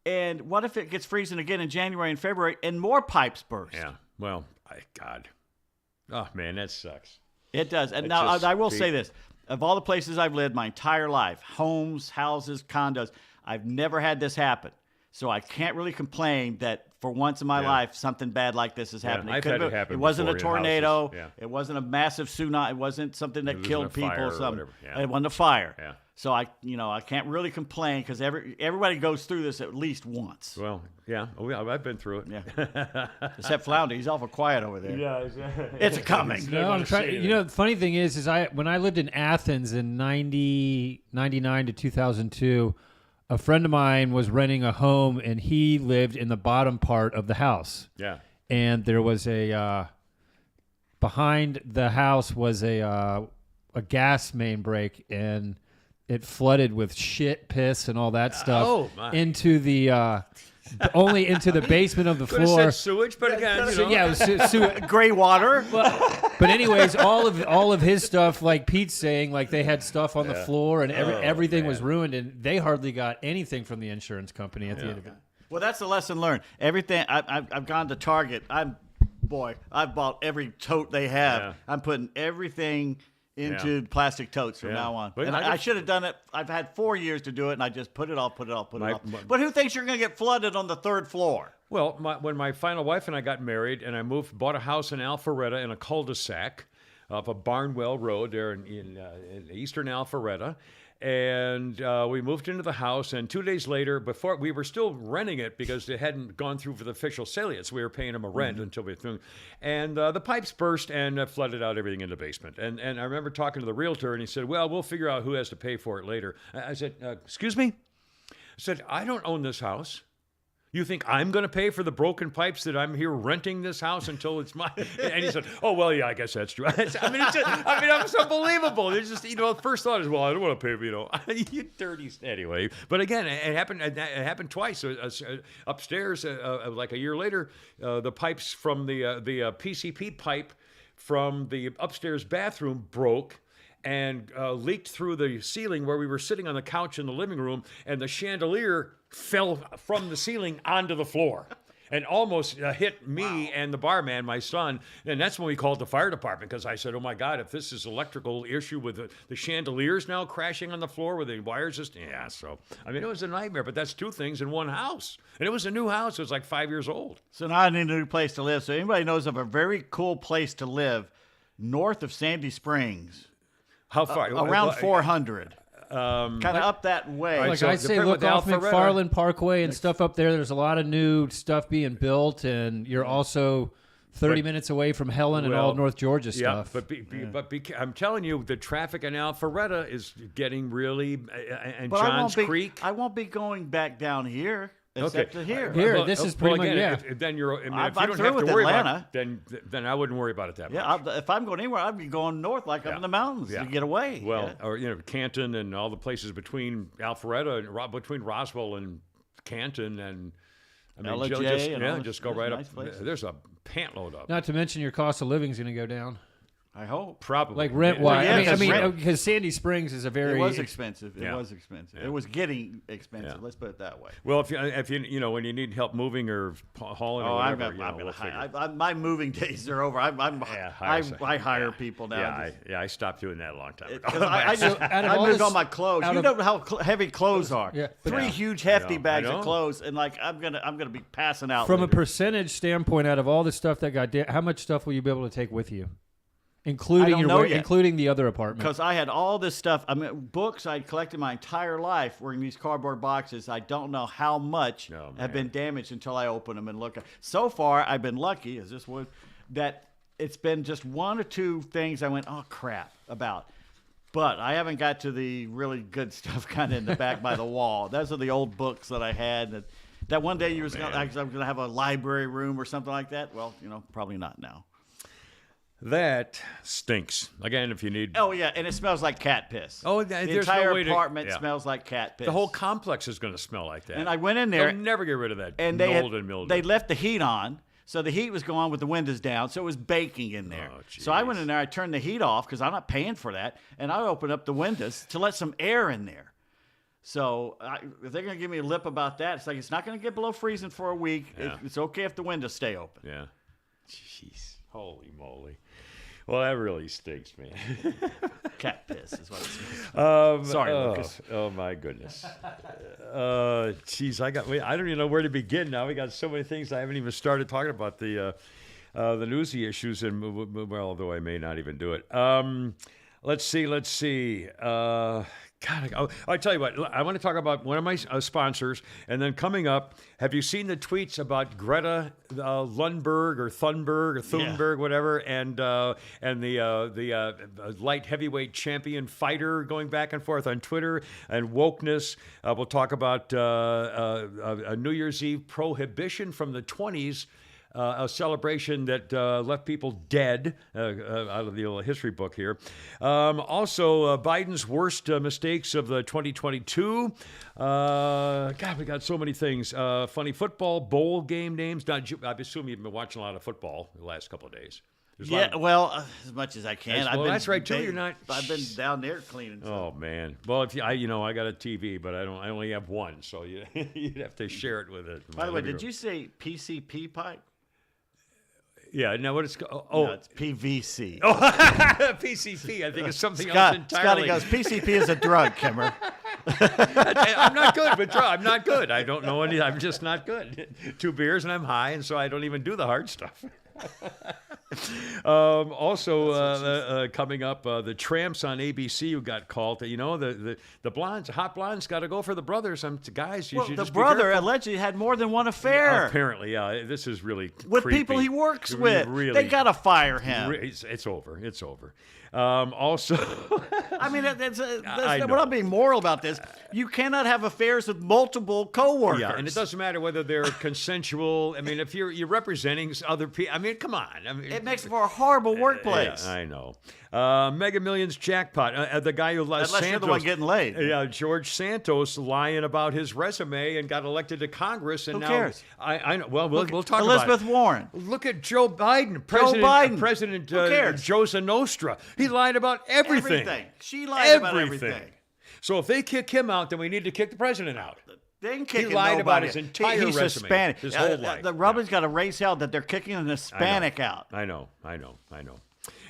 [SPEAKER 2] And what if it gets freezing again in January and February and more pipes burst?
[SPEAKER 1] Yeah. Well, God. Oh, man, that sucks.
[SPEAKER 2] It does. And now I will say this. Of all the places I've lived my entire life, homes, houses, condos, I've never had this happen. So I can't really complain that for once in my life, something bad like this is happening.
[SPEAKER 1] I've had it happen.
[SPEAKER 2] It wasn't a tornado.
[SPEAKER 1] Yeah.
[SPEAKER 2] It wasn't a massive tsunami. It wasn't something that killed people.
[SPEAKER 1] Or something. Yeah.
[SPEAKER 2] It wasn't a fire.
[SPEAKER 1] Yeah.
[SPEAKER 2] So I can't really complain because everybody goes through this at least once.
[SPEAKER 1] Well, yeah. I've been through it.
[SPEAKER 2] Yeah. Except Flounder, he's awful quiet over there.
[SPEAKER 1] Yeah.
[SPEAKER 2] It's coming.
[SPEAKER 3] No, I'm trying. The funny thing is when I lived in Athens in 99 to 2002, a friend of mine was renting a home and he lived in the bottom part of the house.
[SPEAKER 1] Yeah.
[SPEAKER 3] And there was behind the house was a gas main break, and it flooded with shit, piss, and all that stuff into the only into the basement of the
[SPEAKER 1] Could have
[SPEAKER 3] floor.
[SPEAKER 1] said sewage, but again, you
[SPEAKER 3] So,
[SPEAKER 1] know.
[SPEAKER 3] yeah, it was
[SPEAKER 2] Gray water.
[SPEAKER 3] but anyways, all of his stuff, like Pete's saying, like they had stuff on the floor and everything was ruined, and they hardly got anything from the insurance company at the end of it.
[SPEAKER 2] Well, that's the lesson learned. Everything I've gone to Target. I've bought every tote they have.
[SPEAKER 1] Yeah.
[SPEAKER 2] I'm putting everything into plastic totes from now on.
[SPEAKER 1] But
[SPEAKER 2] And
[SPEAKER 1] I
[SPEAKER 2] I
[SPEAKER 1] just-
[SPEAKER 2] should have done it. I've had 4 years to do it, and I just put it off.
[SPEAKER 1] My-
[SPEAKER 2] But who thinks you're going to get flooded on the 3rd floor?
[SPEAKER 1] Well, when my final wife and I got married, and I bought a house in Alpharetta in a cul-de-sac off of Barnwell Road there in eastern Alpharetta. And we moved into the house, and 2 days later, before we were still renting it because it hadn't gone through for the official sale yet, so we were paying them a rent until we threw. And the pipes burst and flooded out everything in the basement. And I remember talking to the realtor, and he said, "Well, we'll figure out who has to pay for it later." I said, "Excuse me?" I said, "I don't own this house. You think I'm going to pay for the broken pipes that I'm here renting this house until it's mine?" And he said, "Oh, well, yeah, I guess that's true." It's unbelievable. It's just, the first thought is, well, I don't want to pay, you dirty. Anyway, but again, it happened twice. Upstairs, like a year later, the pipes from the PCP pipe from the upstairs bathroom broke and leaked through the ceiling where we were sitting on the couch in the living room, and the chandelier fell from the ceiling onto the floor and almost hit me and the barman, my son. And that's when we called the fire department, because I said, "Oh my God, if this is electrical issue with the chandeliers now crashing on the floor with the wires just," so, it was a nightmare, but that's 2 things in one house. And it was a new house. It was like 5 years old.
[SPEAKER 2] So now I need a new place to live. So anybody knows of a very cool place to live north of Sandy Springs,
[SPEAKER 1] How far?
[SPEAKER 2] around 400. Kind of up that way.
[SPEAKER 1] Right,
[SPEAKER 3] Like
[SPEAKER 1] so
[SPEAKER 3] I say,
[SPEAKER 1] depending
[SPEAKER 3] look
[SPEAKER 1] with
[SPEAKER 3] off
[SPEAKER 1] Alpharetta-
[SPEAKER 3] McFarland Parkway and stuff up there. There's a lot of new stuff being built, and you're also 30 minutes away from Helen and all
[SPEAKER 1] Well,
[SPEAKER 3] North Georgia
[SPEAKER 1] Yeah,
[SPEAKER 3] stuff.
[SPEAKER 1] but I'm telling you, the traffic in Alpharetta is getting really, and
[SPEAKER 2] But
[SPEAKER 1] Johns Creek.
[SPEAKER 2] I won't be going back down here except to here.
[SPEAKER 3] Here, this is pretty much,
[SPEAKER 1] again,
[SPEAKER 3] yeah.
[SPEAKER 1] if then you're. If
[SPEAKER 2] I'm
[SPEAKER 1] you don't
[SPEAKER 2] through
[SPEAKER 1] have to
[SPEAKER 2] with
[SPEAKER 1] worry
[SPEAKER 2] Atlanta.
[SPEAKER 1] about it, then I wouldn't worry about it that
[SPEAKER 2] Yeah,
[SPEAKER 1] much.
[SPEAKER 2] if I'm going anywhere, I'd be going north, like up in the mountains,
[SPEAKER 1] Yeah.
[SPEAKER 2] to get away.
[SPEAKER 1] Well,
[SPEAKER 2] Yeah.
[SPEAKER 1] or Canton and all the places between Alpharetta and between Roswell and Canton, and
[SPEAKER 2] LJ and all this-
[SPEAKER 1] just go
[SPEAKER 2] those
[SPEAKER 1] right
[SPEAKER 2] nice
[SPEAKER 1] up.
[SPEAKER 2] places.
[SPEAKER 1] There's a pantload of.
[SPEAKER 3] Not to mention your cost of living is going to go down.
[SPEAKER 2] I hope.
[SPEAKER 1] Probably
[SPEAKER 3] Like rent
[SPEAKER 2] Well,
[SPEAKER 3] wise.
[SPEAKER 2] yeah,
[SPEAKER 3] I mean,
[SPEAKER 2] rent-
[SPEAKER 3] because Sandy Springs is a very.
[SPEAKER 2] It was expensive. It
[SPEAKER 1] Yeah.
[SPEAKER 2] was expensive. It was getting expensive.
[SPEAKER 1] Yeah.
[SPEAKER 2] Let's put it that way.
[SPEAKER 1] Well, if you when you need help moving or hauling or whatever, we'll figure.
[SPEAKER 2] my moving days are over. I hire people now.
[SPEAKER 1] I stopped doing that a long time ago.
[SPEAKER 2] Because I just
[SPEAKER 3] out of
[SPEAKER 2] I
[SPEAKER 3] all
[SPEAKER 2] moved
[SPEAKER 3] this-
[SPEAKER 2] all my clothes.
[SPEAKER 3] out
[SPEAKER 2] You
[SPEAKER 3] of-
[SPEAKER 2] know how heavy clothes are.
[SPEAKER 3] Yeah.
[SPEAKER 2] 3
[SPEAKER 1] Yeah.
[SPEAKER 2] huge hefty
[SPEAKER 1] I
[SPEAKER 2] bags
[SPEAKER 1] know.
[SPEAKER 2] of clothes, and I'm gonna be passing out.
[SPEAKER 3] From a
[SPEAKER 2] later.
[SPEAKER 3] percentage standpoint, out of all the stuff that got how much stuff will you be able to take with you? Including
[SPEAKER 2] I don't know yet.
[SPEAKER 3] including the other apartment.
[SPEAKER 2] Because I had all this stuff. Books I'd collected my entire life were in these cardboard boxes. I don't know how much
[SPEAKER 1] Oh,
[SPEAKER 2] have been
[SPEAKER 1] man.
[SPEAKER 2] damaged until I open them and look. So far, I've been lucky, as this would, that it's been just 1 or 2 things I went, oh, crap, about. But I haven't got to the really good stuff kind of in the back by the wall. Those are the old books that I had. That one day I was going to have a library room or something like that. Well, probably not now.
[SPEAKER 1] That stinks. Again, if you need.
[SPEAKER 2] Oh yeah, and it smells like cat piss.
[SPEAKER 1] Oh,
[SPEAKER 2] the
[SPEAKER 1] there's
[SPEAKER 2] entire
[SPEAKER 1] no way to-
[SPEAKER 2] apartment
[SPEAKER 1] yeah.
[SPEAKER 2] smells like cat piss.
[SPEAKER 1] The whole complex is going to smell like that.
[SPEAKER 2] And I went in there,
[SPEAKER 1] They'll never get rid of that
[SPEAKER 2] and
[SPEAKER 1] mold and mildew.
[SPEAKER 2] they left the heat on, so the heat was going on with the windows down, so it was baking in there.
[SPEAKER 1] Oh,
[SPEAKER 2] So I
[SPEAKER 1] jeez.
[SPEAKER 2] went in there, I turned the heat off because I'm not paying for that, and I opened up the windows to let some air in there. So if they're going to give me a lip about that, it's like it's not going to get below freezing for a week.
[SPEAKER 1] Yeah.
[SPEAKER 2] It's okay if the windows stay open.
[SPEAKER 1] Yeah. Jeez. Holy moly. Well, that really stinks, man.
[SPEAKER 2] Cat piss is what it smells. Sorry,
[SPEAKER 1] oh,
[SPEAKER 2] Lucas.
[SPEAKER 1] Oh my goodness. Geez, I don't even know where to begin now. We got so many things. I haven't even started talking about the newsy issues, and well, although I may not even do it. Let's see. God, I tell you what, I want to talk about one of my sponsors, and then coming up, have you seen the tweets about Greta Lundberg or Thunberg or Thunberg, whatever, and the light heavyweight champion fighter going back and forth on Twitter and wokeness? We'll talk about a New Year's Eve prohibition from the 20s. a celebration that left people dead, out of the old history book here. Also, Biden's worst mistakes of the 2022. God, we got so many things. Funny football, bowl game names. I assume you've been watching a lot of football the last couple of days.
[SPEAKER 2] Yeah, well, as much as I can.
[SPEAKER 1] Well, that's right, too. You're not.
[SPEAKER 2] I've been down there cleaning.
[SPEAKER 1] Oh man. Well, if I got a TV, but I only have one, so you'd have to share it with it.
[SPEAKER 2] By the way, did you say PCP pipe?
[SPEAKER 1] Yeah. Now what it's called?
[SPEAKER 2] No, it's PVC.
[SPEAKER 1] Oh, PCP. I think it's something else entirely.
[SPEAKER 2] Scotty goes, PCP is a drug, Kimmer.
[SPEAKER 1] I'm not good with drugs. I'm not good. I don't know any. I'm just not good. 2 beers and I'm high, and so I don't even do the hard stuff. Also, coming up, the Tramps on ABC who got called. The blondes, hot blondes, got to go for the brothers. Guys, you should
[SPEAKER 2] the
[SPEAKER 1] just
[SPEAKER 2] brother
[SPEAKER 1] be careful.
[SPEAKER 2] allegedly had more than one affair.
[SPEAKER 1] Apparently, yeah. This is really
[SPEAKER 2] with
[SPEAKER 1] creepy.
[SPEAKER 2] people he works with.
[SPEAKER 1] Really,
[SPEAKER 2] they got to fire him.
[SPEAKER 1] It's over. It's over. Also,
[SPEAKER 2] I mean,
[SPEAKER 1] I
[SPEAKER 2] we're
[SPEAKER 1] know.
[SPEAKER 2] not being moral about this. You cannot have affairs with multiple coworkers.
[SPEAKER 1] Yeah, and it doesn't matter whether they're consensual. I mean, if you're representing other people, I mean, come on. I mean,
[SPEAKER 2] it makes for a horrible workplace.
[SPEAKER 1] Yeah, I know. Mega Millions jackpot. The guy who
[SPEAKER 2] Unless
[SPEAKER 1] Santos,
[SPEAKER 2] you're the one getting laid.
[SPEAKER 1] Yeah, George Santos lying about his resume and got elected to Congress, and
[SPEAKER 2] Who
[SPEAKER 1] now
[SPEAKER 2] cares?
[SPEAKER 1] I know. Well, we'll talk
[SPEAKER 2] Elizabeth
[SPEAKER 1] about it.
[SPEAKER 2] Warren.
[SPEAKER 1] Look at Joe Biden, President
[SPEAKER 2] Who cares?
[SPEAKER 1] Josa Nostra. He lied about everything.
[SPEAKER 2] She lied about everything.
[SPEAKER 1] So if they kick him out, then we need to kick the president out.
[SPEAKER 2] They ain't kicking
[SPEAKER 1] He lied about
[SPEAKER 2] nobody.
[SPEAKER 1] his entire
[SPEAKER 2] He's
[SPEAKER 1] resume,
[SPEAKER 2] Hispanic.
[SPEAKER 1] his whole life.
[SPEAKER 2] The Republicans got to raise hell that they're kicking an Hispanic out.
[SPEAKER 1] I know.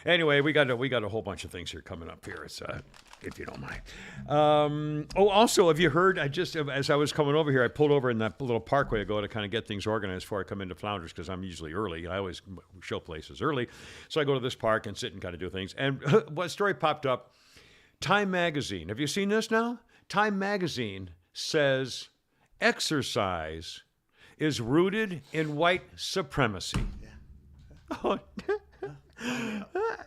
[SPEAKER 1] Anyway, we got a whole bunch of things here coming up here. It's, if you don't mind. Also, have you heard? As I was coming over here, I pulled over in that little parkway I go to kind of get things organized before I come into Flounders because I'm usually early. I always show places early, so I go to this park and sit and kind of do things. And what story popped up? Time Magazine. Have you seen this now? Time Magazine says exercise is rooted in white supremacy. Oh.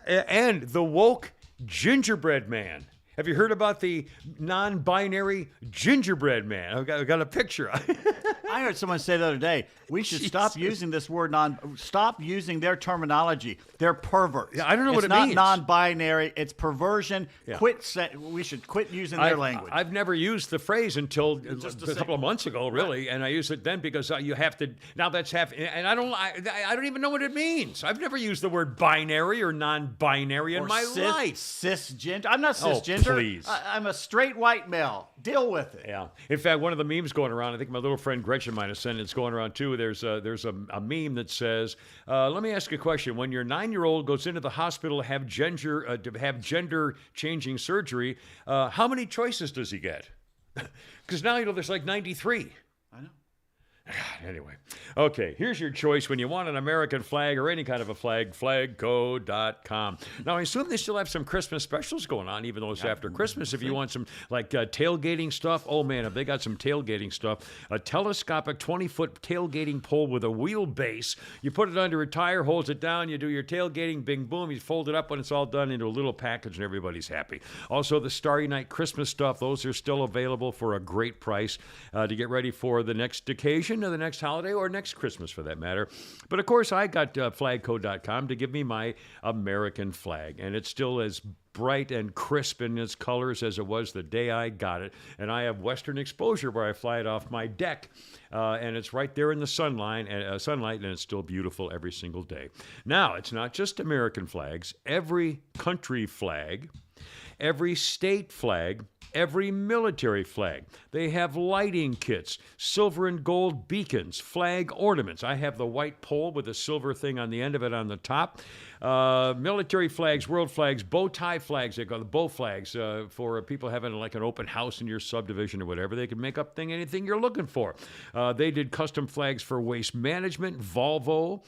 [SPEAKER 1] And the woke gingerbread man. Have you heard about the non-binary gingerbread man? I've got a picture.
[SPEAKER 2] I heard someone say the other day, we should stop using this word stop using their terminology. They're perverts.
[SPEAKER 1] Yeah, I don't know what it
[SPEAKER 2] means.
[SPEAKER 1] means.
[SPEAKER 2] It's not non-binary. It's perversion.
[SPEAKER 1] Yeah.
[SPEAKER 2] We should quit using their language.
[SPEAKER 1] I've never used the phrase until a couple of months ago, really, and I used it then because you have to. Now that's and I don't even know what it means. I've never used the word binary or non-binary in my life.
[SPEAKER 2] Cisgender. I'm not
[SPEAKER 1] Oh,
[SPEAKER 2] cisgender.
[SPEAKER 1] please.
[SPEAKER 2] I'm a straight white male. Deal with it.
[SPEAKER 1] Yeah. In fact, one of the memes going around, I think my little friend Gretchen might have sent it. It's going around too. There's a meme that says, "Let me ask you a question. When your 9-year-old goes into the hospital to have gender changing surgery, how many choices does he get? Because now there's like 93."
[SPEAKER 2] I know.
[SPEAKER 1] Anyway, okay, here's your choice when you want an American flag or any kind of a flag, flagco.com. Now, I assume they still have some Christmas specials going on, even though it's after Christmas. If you want some, like, tailgating stuff, oh, man, have they got some tailgating stuff. A telescopic 20-foot tailgating pole with a wheelbase. You put it under a tire, holds it down, you do your tailgating, bing, boom, you fold it up when it's all done into a little package, and everybody's happy. Also, the Starry Night Christmas stuff, those are still available for a great price to get ready for the next occasion, or the next holiday, or next Christmas for that matter. But of course, I got flagco.com to give me my American flag, and it's still as bright and crisp in its colors as it was the day I got it. And I have western exposure where I fly it off my deck, and it's right there in the sunlight, and it's still beautiful every single day. Now, it's not just American flags. Every country flag, every state flag, every military flag. They have lighting kits, silver and gold beacons, flag ornaments. I have the white pole with a silver thing on the end of it on the top. Military flags, world flags, bow tie flags. They call the bow flags for people having like an open house in your subdivision or whatever. They can make up anything you're looking for. They did custom flags for waste management, Volvo.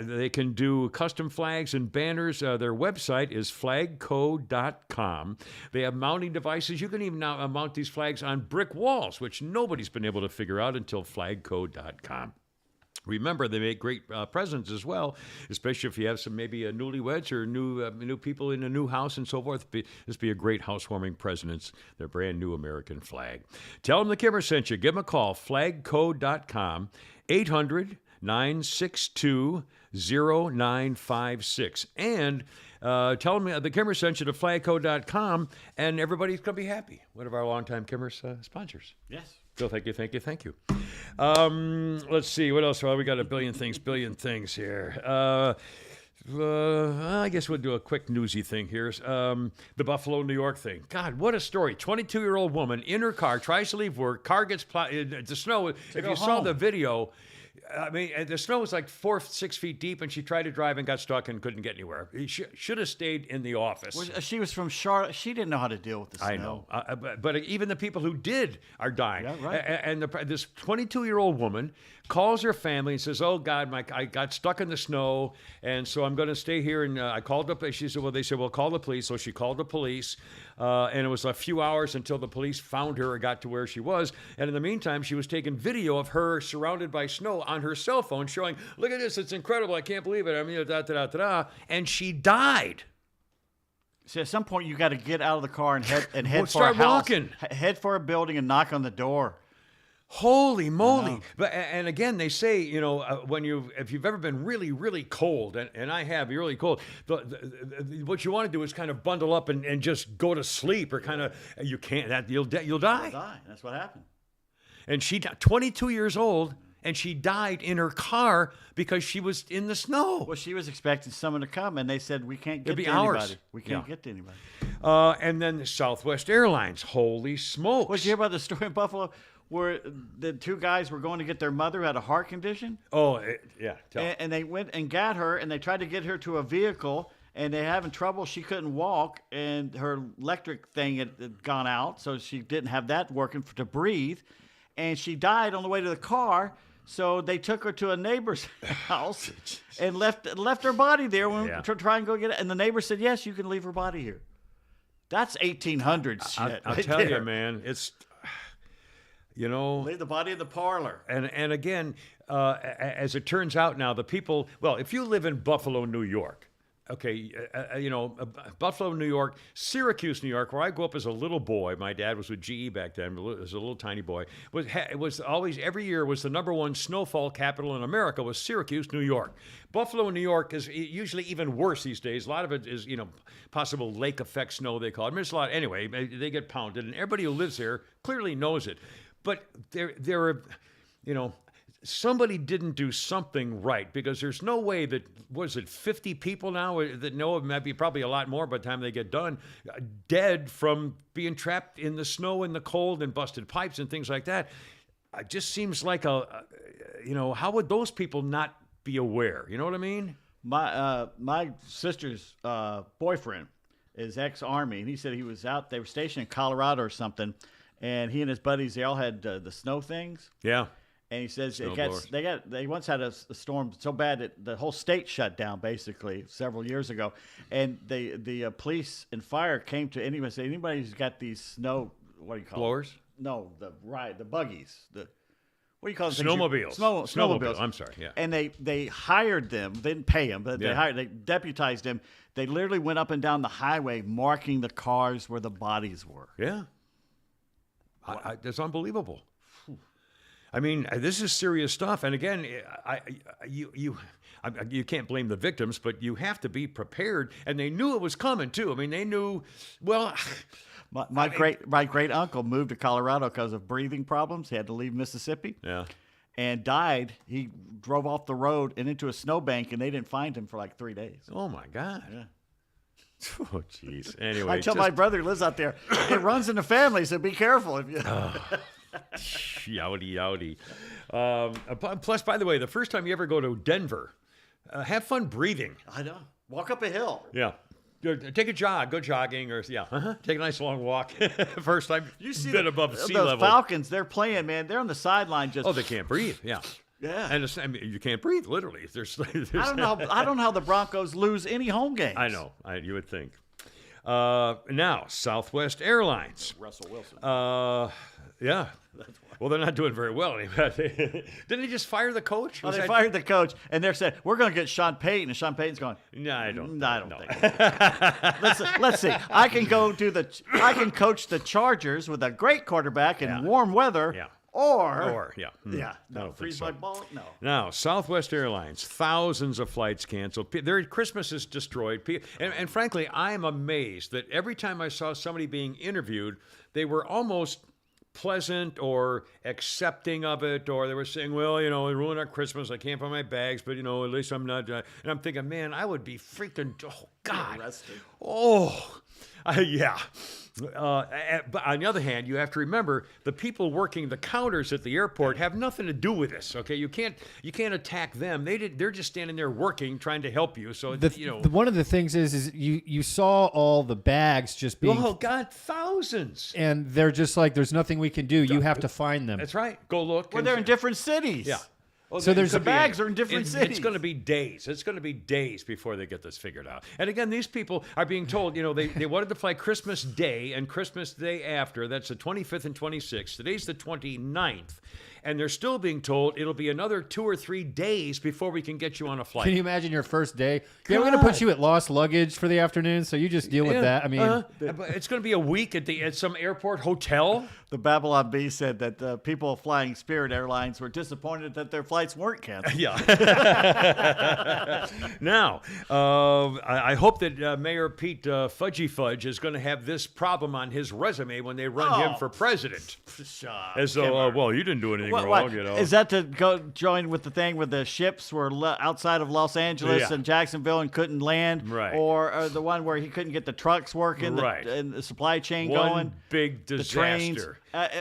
[SPEAKER 1] They can do custom flags and banners. Their website is flagco.com. They have mounting devices. You can even now mount these flags on brick walls, which nobody's been able to figure out until flagco.com. Remember, they make great presents as well, especially if you have some maybe newlyweds or new people in a new house and so forth. This be a great housewarming present. It's their brand new American flag. Tell them the Kimmer sent you. Give them a call, flagco.com, 800 962-0956. And tell them the Kimmer sent you to flagco.com, and everybody's going to be happy. One of our longtime Kimmer sponsors.
[SPEAKER 2] Yes.
[SPEAKER 1] So thank you. Let's see. What else? Well, we got a billion things here. I guess we'll do a quick newsy thing here. The Buffalo, New York thing. God, what a story. 22-year-old woman in her car, tries to leave work, car gets the snow. If you saw the video, I mean, the snow was like 6 feet deep, and she tried to drive and got stuck and couldn't get anywhere. She should have stayed in the office.
[SPEAKER 2] Well, she was from Charlotte. She didn't know how to deal with the snow.
[SPEAKER 1] I know. But even the people who did are dying.
[SPEAKER 2] Yeah, right.
[SPEAKER 1] And this 22-year-old woman calls her family and says, "Oh, God, I got stuck in the snow, and so I'm going to stay here." And I called up. She said, they said, "Well, call the police." So she called the police, and it was a few hours until the police found her or got to where she was. And in the meantime, she was taking video of her surrounded by snow on her cell phone, showing, "Look at this, it's incredible, I can't believe it." I mean, and she died.
[SPEAKER 2] See, at some point you got to get out of the car and head
[SPEAKER 1] Well,
[SPEAKER 2] for a
[SPEAKER 1] start
[SPEAKER 2] house,
[SPEAKER 1] walking.
[SPEAKER 2] Head for a building and knock on the door.
[SPEAKER 1] Holy moly! But and again, they say, if you've ever been really, really cold, and I have, really cold. What you want to do is kind of bundle up and just go to sleep, or kind of you can't. You'll die.
[SPEAKER 2] You'll die. That's what happened.
[SPEAKER 1] And she, 22 years old, and she died in her car because she was in the snow.
[SPEAKER 2] Well, she was expecting someone to come, and they said, "We can't get
[SPEAKER 1] It'd be
[SPEAKER 2] to
[SPEAKER 1] hours.
[SPEAKER 2] anybody. We can't get to anybody."
[SPEAKER 1] And then Southwest Airlines. Holy smokes!
[SPEAKER 2] Did you hear about the story in Buffalo where the two guys were going to get their mother who had a heart condition?
[SPEAKER 1] Oh, yeah.
[SPEAKER 2] And they went and got her, and they tried to get her to a vehicle, and they're having trouble. She couldn't walk, and her electric thing had gone out, so she didn't have that working to breathe. And she died on the way to the car, so they took her to a neighbor's house and left her body there to try and go get it. And the neighbor said, "Yes, you can leave her body here." That's 1800s shit.
[SPEAKER 1] I'll tell you, man, it's...
[SPEAKER 2] leave the body in the parlor.
[SPEAKER 1] And again, as it turns out now, the people, well, if you live in Buffalo, New York, okay, Buffalo, New York, Syracuse, New York, where I grew up as a little boy. My dad was with GE back then, as a little tiny boy. It was always, every year, was the #1 snowfall capital in America was Syracuse, New York. Buffalo, New York is usually even worse these days. A lot of it is, possible lake effect snow, they call it. I mean, it's a lot. Anyway, they get pounded, and everybody who lives there clearly knows it. But there are, somebody didn't do something right, because there's no way that, 50 people now that know of, maybe probably a lot more by the time they get done, dead from being trapped in the snow and the cold and busted pipes and things like that. It just seems like how would those people not be aware? You know what I mean?
[SPEAKER 2] My sister's boyfriend is ex-Army, and he said he was out, they were stationed in Colorado or something, and he and his buddies, they all had the snow things.
[SPEAKER 1] Yeah.
[SPEAKER 2] And he says they once had a storm so bad that the whole state shut down basically several years ago, and the police and fire came to anybody who's got these snow, what do you call
[SPEAKER 1] blowers?
[SPEAKER 2] No, the buggies, what do you call them?
[SPEAKER 1] Snowmobiles.
[SPEAKER 2] Snowmobiles.
[SPEAKER 1] I'm sorry. Yeah.
[SPEAKER 2] And they hired them. They didn't pay them, but they deputized them. They literally went up and down the highway marking the cars where the bodies were.
[SPEAKER 1] Yeah. That's unbelievable. I mean, this is serious stuff. And again, you can't blame the victims, but you have to be prepared. And they knew it was coming too. I mean, they knew. Well,
[SPEAKER 2] my great uncle moved to Colorado because of breathing problems. He had to leave Mississippi.
[SPEAKER 1] Yeah.
[SPEAKER 2] And died. He drove off the road and into a snowbank, and they didn't find him for like 3 days.
[SPEAKER 1] Oh my God.
[SPEAKER 2] Yeah.
[SPEAKER 1] Oh, jeez. Anyway,
[SPEAKER 2] I tell my brother who lives out there, it runs in the family, so be careful. If you.
[SPEAKER 1] Yowdy. Plus, by the way, the first time you ever go to Denver, have fun breathing.
[SPEAKER 2] I know. Walk up a hill.
[SPEAKER 1] Yeah. Take a jog. Go jogging, or take a nice long walk. First time
[SPEAKER 2] you see
[SPEAKER 1] been above sea
[SPEAKER 2] those
[SPEAKER 1] level.
[SPEAKER 2] Falcons, they're playing, man. They're on the sideline just.
[SPEAKER 1] Oh, they can't breathe. Yeah.
[SPEAKER 2] Yeah.
[SPEAKER 1] And you can't breathe, literally. There's
[SPEAKER 2] I don't know how the Broncos lose any home games.
[SPEAKER 1] I know. You would think. Now, Southwest Airlines.
[SPEAKER 2] Russell Wilson.
[SPEAKER 1] Yeah. Well, they're not doing very well anymore. Didn't they just fire the coach?
[SPEAKER 2] They fired the coach, and they're saying, we're going to get Sean Payton, and Sean Payton's going,
[SPEAKER 1] No, I don't.
[SPEAKER 2] I don't think. Let's see. I can coach the Chargers with a great quarterback in warm weather.
[SPEAKER 1] Yeah.
[SPEAKER 2] Or
[SPEAKER 1] yeah.
[SPEAKER 2] yeah,
[SPEAKER 1] I
[SPEAKER 2] no,
[SPEAKER 1] don't think
[SPEAKER 2] freeze
[SPEAKER 1] so.
[SPEAKER 2] my ball. No.
[SPEAKER 1] Now, Southwest Airlines, thousands of flights canceled. Their Christmas is destroyed. And frankly, I am amazed that every time I saw somebody being interviewed, they were almost pleasant or accepting of it, or they were saying, well, it ruined our Christmas. I can't find my bags, but, at least I'm not. And I'm thinking, man, I would be freaking, oh, God.
[SPEAKER 2] Arrested.
[SPEAKER 1] Oh, yeah. But on the other hand, you have to remember the people working the counters at the airport have nothing to do with this. Okay, you can't attack them. They're just standing there working, trying to help you. So
[SPEAKER 3] one of the things is you saw all the bags just being.
[SPEAKER 1] Oh God, thousands.
[SPEAKER 3] And they're just like, there's nothing we can do. You have to find them.
[SPEAKER 1] That's right. Go look.
[SPEAKER 2] Well, they're in different cities.
[SPEAKER 1] Yeah. Well,
[SPEAKER 3] So there's
[SPEAKER 2] the bags are in different cities.
[SPEAKER 1] It's going to be days. It's going to be days before they get this figured out. And again, these people are being told, they wanted to fly Christmas Day and Christmas Day after. That's the 25th and 26th. Today's the 29th. And they're still being told it'll be another 2 or 3 days before we can get you on a flight.
[SPEAKER 3] Can you imagine your first day? Yeah, we're going to put you at lost luggage for the afternoon, so you just deal with that. I mean,
[SPEAKER 1] but it's going to be a week at some airport hotel.
[SPEAKER 2] The Babylon Bee said that people flying Spirit Airlines were disappointed that their flights weren't canceled.
[SPEAKER 1] Yeah. Now, I hope that Mayor Pete Fudgy Fudge is going to have this problem on his resume when they run him for president. As though, well, you didn't do anything wrong,
[SPEAKER 2] Is that to go join with the thing where the ships were outside of Los Angeles and Jacksonville and couldn't land?
[SPEAKER 1] Right.
[SPEAKER 2] Or the one where he couldn't get the trucks working
[SPEAKER 1] Right.
[SPEAKER 2] and the supply chain
[SPEAKER 1] One
[SPEAKER 2] going?
[SPEAKER 1] big
[SPEAKER 2] The
[SPEAKER 1] disaster.
[SPEAKER 2] trains.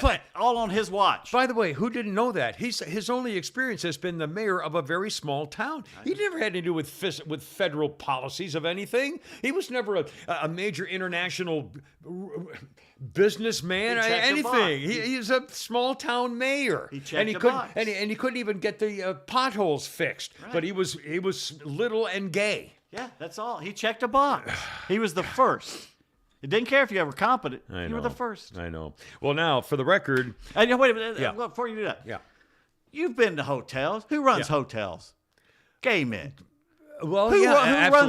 [SPEAKER 1] But
[SPEAKER 2] all on his watch.
[SPEAKER 1] by the way, who didn't know that? His only experience has been the mayor of a very small town. He never had to do with federal policies of anything. He was never a major international businessman or
[SPEAKER 2] He checked the
[SPEAKER 1] anything.
[SPEAKER 2] box.
[SPEAKER 1] He's a small town mayor.
[SPEAKER 2] He checked
[SPEAKER 1] and he
[SPEAKER 2] the
[SPEAKER 1] couldn't
[SPEAKER 2] box.
[SPEAKER 1] and he couldn't even get the potholes fixed.
[SPEAKER 2] Right.
[SPEAKER 1] But he was little and gay.
[SPEAKER 2] Yeah, that's all. He checked a box. He was the first. It didn't care if you were competent. You were the first.
[SPEAKER 1] I know. Well, now for the record,
[SPEAKER 2] And wait a minute.
[SPEAKER 1] Yeah.
[SPEAKER 2] Before you do that.
[SPEAKER 1] yeah.
[SPEAKER 2] You've been to hotels. Who runs
[SPEAKER 1] Yeah.
[SPEAKER 2] hotels? Gay men.
[SPEAKER 1] Well,
[SPEAKER 2] Who
[SPEAKER 1] yeah,
[SPEAKER 2] runs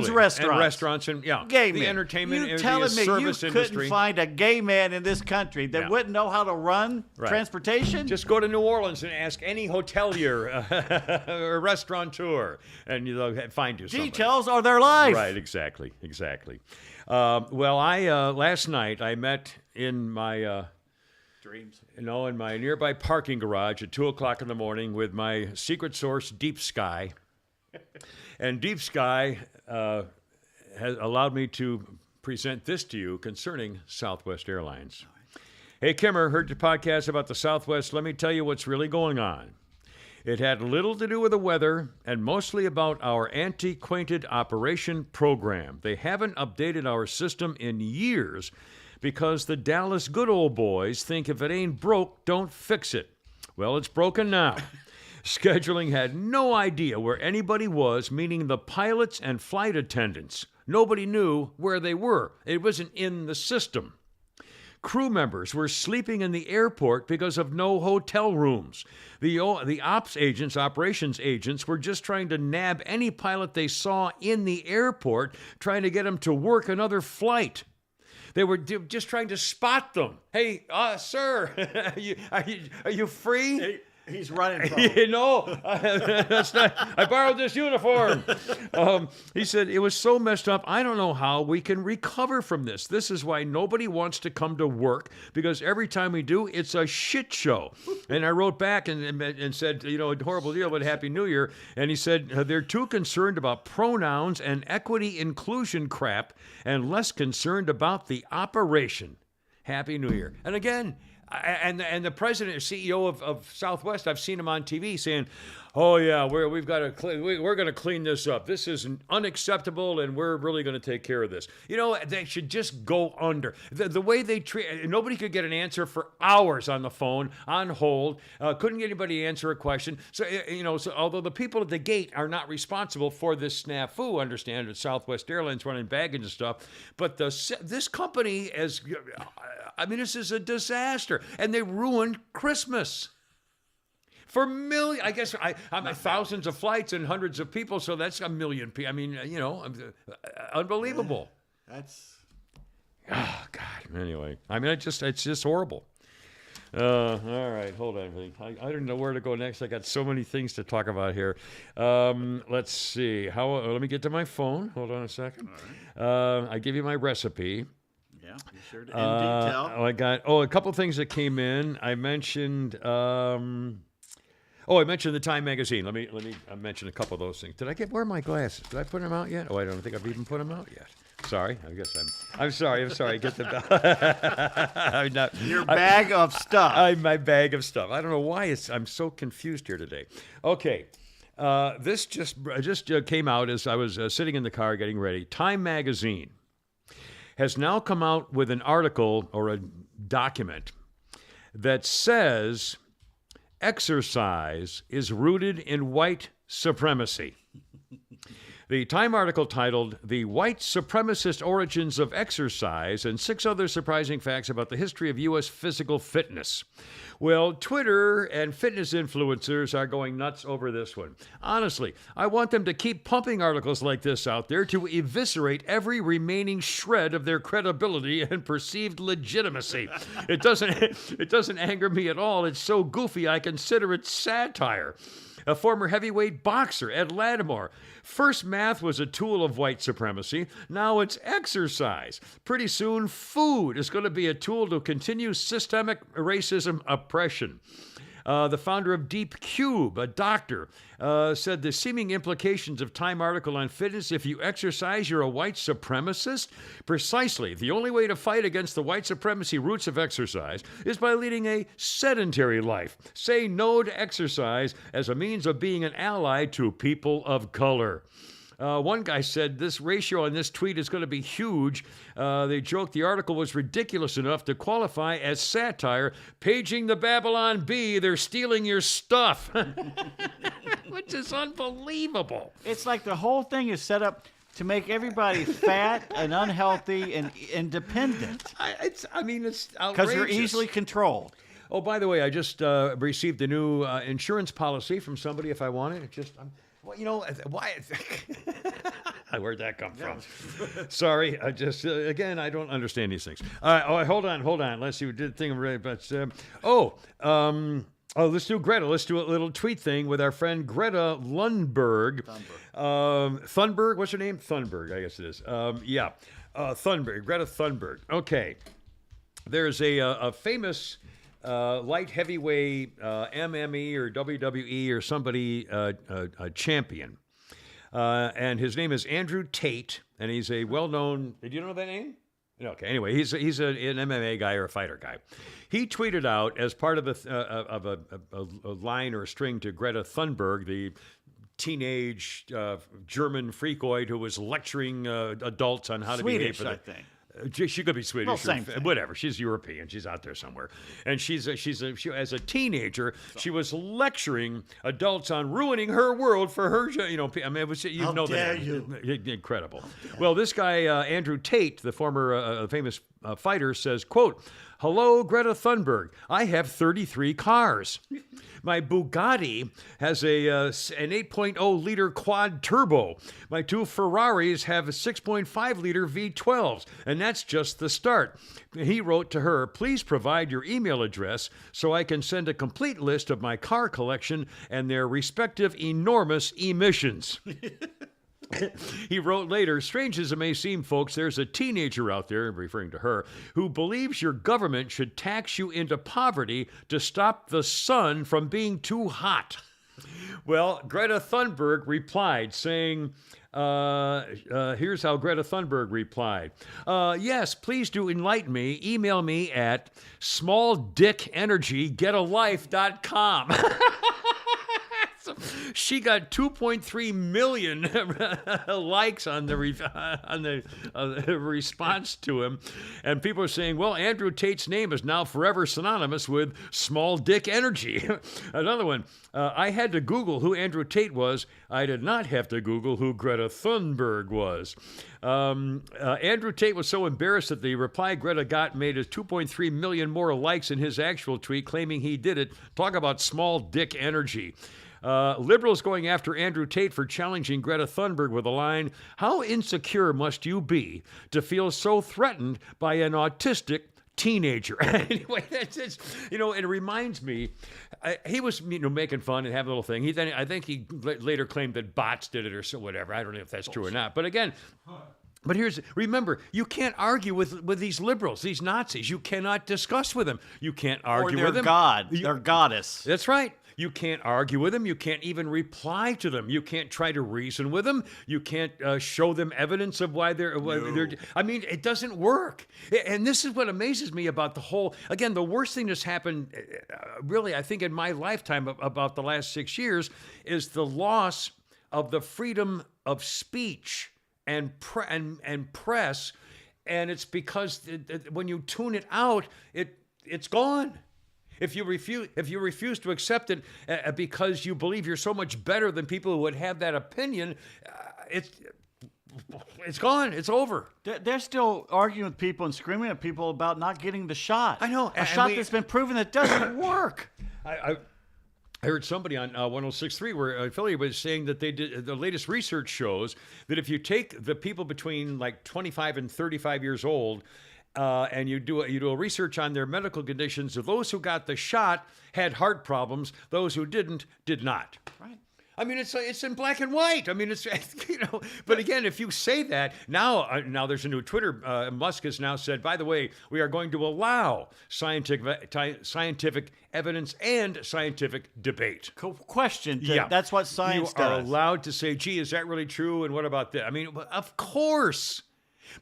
[SPEAKER 1] absolutely.
[SPEAKER 2] restaurants?
[SPEAKER 1] And restaurants and
[SPEAKER 2] Gay
[SPEAKER 1] the
[SPEAKER 2] men.
[SPEAKER 1] entertainment
[SPEAKER 2] You
[SPEAKER 1] and
[SPEAKER 2] telling
[SPEAKER 1] the
[SPEAKER 2] me
[SPEAKER 1] service
[SPEAKER 2] you
[SPEAKER 1] industry.
[SPEAKER 2] couldn't find a gay man in this country that
[SPEAKER 1] Yeah.
[SPEAKER 2] wouldn't know how to run
[SPEAKER 1] Right.
[SPEAKER 2] transportation?
[SPEAKER 1] Just go to New Orleans and ask any hotelier or restaurateur, and they'll find you somebody.
[SPEAKER 2] Details are their life.
[SPEAKER 1] Right, exactly. Well, I last night I met in my
[SPEAKER 2] Dreams.
[SPEAKER 1] in my nearby parking garage at 2:00 in the morning with my secret source, Deep Sky, and Deep Sky has allowed me to present this to you concerning Southwest Airlines. Hey, Kimmer, heard your podcast about the Southwest. Let me tell you what's really going on. It had little to do with the weather and mostly about our antiquated operation program. They haven't updated our system in years because the Dallas good old boys think if it ain't broke, don't fix it. Well, it's broken now. Scheduling had no idea where anybody was, meaning the pilots and flight attendants. Nobody knew where they were. It wasn't in the system. Crew members were sleeping in the airport because of no hotel rooms. The operations agents were just trying to nab any pilot they saw in the airport, trying to get them to work another flight. They were just trying to spot them. Hey, sir, are you free?
[SPEAKER 2] He's running from
[SPEAKER 1] That's not. I borrowed this uniform. He said it was so messed up. I don't know how we can recover from this. This is why nobody wants to come to work, because every time we do, it's a shit show. And I wrote back and said, a horrible deal, but Happy New Year. And he said they're too concerned about pronouns and equity inclusion crap, and less concerned about the operation. Happy New Year. And again. And the president or CEO of Southwest, I've seen him on TV saying, "Oh yeah, we're going to clean this up. This is unacceptable, and we're really going to take care of this." They should just go under. The way they treat, nobody could get an answer for hours on the phone, on hold. Couldn't get anybody to answer a question. So so although the people at the gate are not responsible for this snafu, understand it, Southwest Airlines running baggage and stuff, but this company this is a disaster, and they ruined Christmas. For millions, I guess I'm thousands of flights and hundreds of people, so that's a million people. All right, hold on. I don't know where to go next. I got so many things to talk about here. Let's see. Let me get to my phone. Hold on a second. I give you my recipe.
[SPEAKER 2] Yeah, you sure did. In detail.
[SPEAKER 1] I got a couple things that came in. I mentioned. I mentioned the Time magazine. Let me mention a couple of those things. Where are my glasses? Did I put them out yet? Oh, I don't think I've even put them out yet. Sorry, I guess I'm sorry. Get the
[SPEAKER 2] Your bag of stuff.
[SPEAKER 1] My bag of stuff. I don't know why I'm so confused here today. Okay, this just came out as I was sitting in the car getting ready. Time magazine has now come out with an article or a document that says exercise is rooted in white supremacy. The Time article titled The White Supremacist Origins of Exercise and 6 Other Surprising Facts About the History of U.S. Physical Fitness. Well, Twitter and fitness influencers are going nuts over this one. Honestly, I want them to keep pumping articles like this out there to eviscerate every remaining shred of their credibility and perceived legitimacy. It doesn't anger me at all. It's so goofy I consider it satire. A former heavyweight boxer, Ed Lattimore. First, math was a tool of white supremacy. Now it's exercise. Pretty soon, food is going to be a tool to continue systemic racism oppression. The founder of Deep Cube, a doctor, said the seeming implications of Time article on fitness: if you exercise, you're a white supremacist? Precisely. The only way to fight against the white supremacy roots of exercise is by leading a sedentary life. Say no to exercise as a means of being an ally to people of color. One guy said this ratio on this tweet is going to be huge. They joked the article was ridiculous enough to qualify as satire. Paging the Babylon Bee, they're stealing your stuff. Which is unbelievable.
[SPEAKER 2] It's like the whole thing is set up to make everybody fat and unhealthy and independent.
[SPEAKER 1] It's outrageous.
[SPEAKER 2] Because they're easily controlled.
[SPEAKER 1] Oh, by the way, I just received a new insurance policy from somebody if I want it. Why? Where'd that come from? Sorry, I just, again, I don't understand these things. Hold on. Let's see, we did the thing already, but, let's do Greta. Let's do a little tweet thing with our friend Greta Thunberg. Thunberg, what's her name? Thunberg, I guess it is. Thunberg, Greta Thunberg. Okay. There's a famous light heavyweight MMA or WWE or somebody a champion. And his name is Andrew Tate, and he's a well-known... Did you know that name? Okay, anyway, he's an MMA guy or a fighter guy. He tweeted out as part of a line or a string to Greta Thunberg, the teenage German freakoid who was lecturing adults on how to behave for
[SPEAKER 2] I think.
[SPEAKER 1] She could be Swedish,
[SPEAKER 2] well, same thing.
[SPEAKER 1] Whatever. She's European. She's out there somewhere. And she as a teenager, she was lecturing adults on ruining her world for her. It was
[SPEAKER 2] How dare you?
[SPEAKER 1] Incredible. Well, this guy Andrew Tate, the former famous fighter, says, quote, "Hello, Greta Thunberg. I have 33 cars. My Bugatti has an 8.0 liter quad turbo. My 2 Ferraris have a 6.5 liter V12s, and that's just the start." He wrote to her, "Please provide your email address so I can send a complete list of my car collection and their respective enormous emissions." He wrote later, "Strange as it may seem, folks, there's a teenager out there," referring to her, "who believes your government should tax you into poverty to stop the sun from being too hot." Well, Greta Thunberg replied saying, here's how Greta Thunberg replied. "Yes, please do enlighten me. Email me at smalldickenergygetalife.com. She got 2.3 million likes on the response to him, and people are saying, "Well, Andrew Tate's name is now forever synonymous with small dick energy." Another one, "I had to Google who Andrew Tate was. I did not have to Google who Greta Thunberg was." Andrew Tate was so embarrassed that the reply Greta got made his 2.3 million more likes in his actual tweet, claiming he did it. Talk about small dick energy. Liberals going after Andrew Tate for challenging Greta Thunberg with a line, "How insecure must you be to feel so threatened by an autistic teenager. Anyway, it's and it reminds me, he was making fun and having a little thing. I think he later claimed that bots did it or so whatever. I don't know if that's true or not. But again. But remember, you can't argue with these liberals, these Nazis. You cannot discuss with them. You can't argue with them.
[SPEAKER 2] Their goddess.
[SPEAKER 1] That's right. You can't argue with them. You can't even reply to them. You can't try to reason with them. You can't show them evidence of why they're. I mean, it doesn't work. And this is what amazes me about the whole. Again, the worst thing that's happened, really, I think, in my lifetime about the last 6 years, is the loss of the freedom of speech and press, and it's because when you tune it out, it's gone. If you refuse to accept it because you believe you're so much better than people who would have that opinion, it's gone. It's over.
[SPEAKER 2] They're still arguing with people and screaming at people about not getting the shot.
[SPEAKER 1] I know.
[SPEAKER 2] A shot that's been proven that doesn't work.
[SPEAKER 1] I heard somebody on 106.3 where affiliate was saying that they did the latest research shows that if you take the people between like 25 and 35 years old and you do a research on their medical conditions, those who got the shot had heart problems, those who did not.
[SPEAKER 2] Right.
[SPEAKER 1] I mean, it's in black and white. I mean, it's But again, if you say that now there's a new Twitter. Musk has now said, by the way, we are going to allow scientific evidence and scientific debate.
[SPEAKER 2] Question. That's what science does.
[SPEAKER 1] You are allowed to say, gee, is that really true? And what about that? I mean, of course.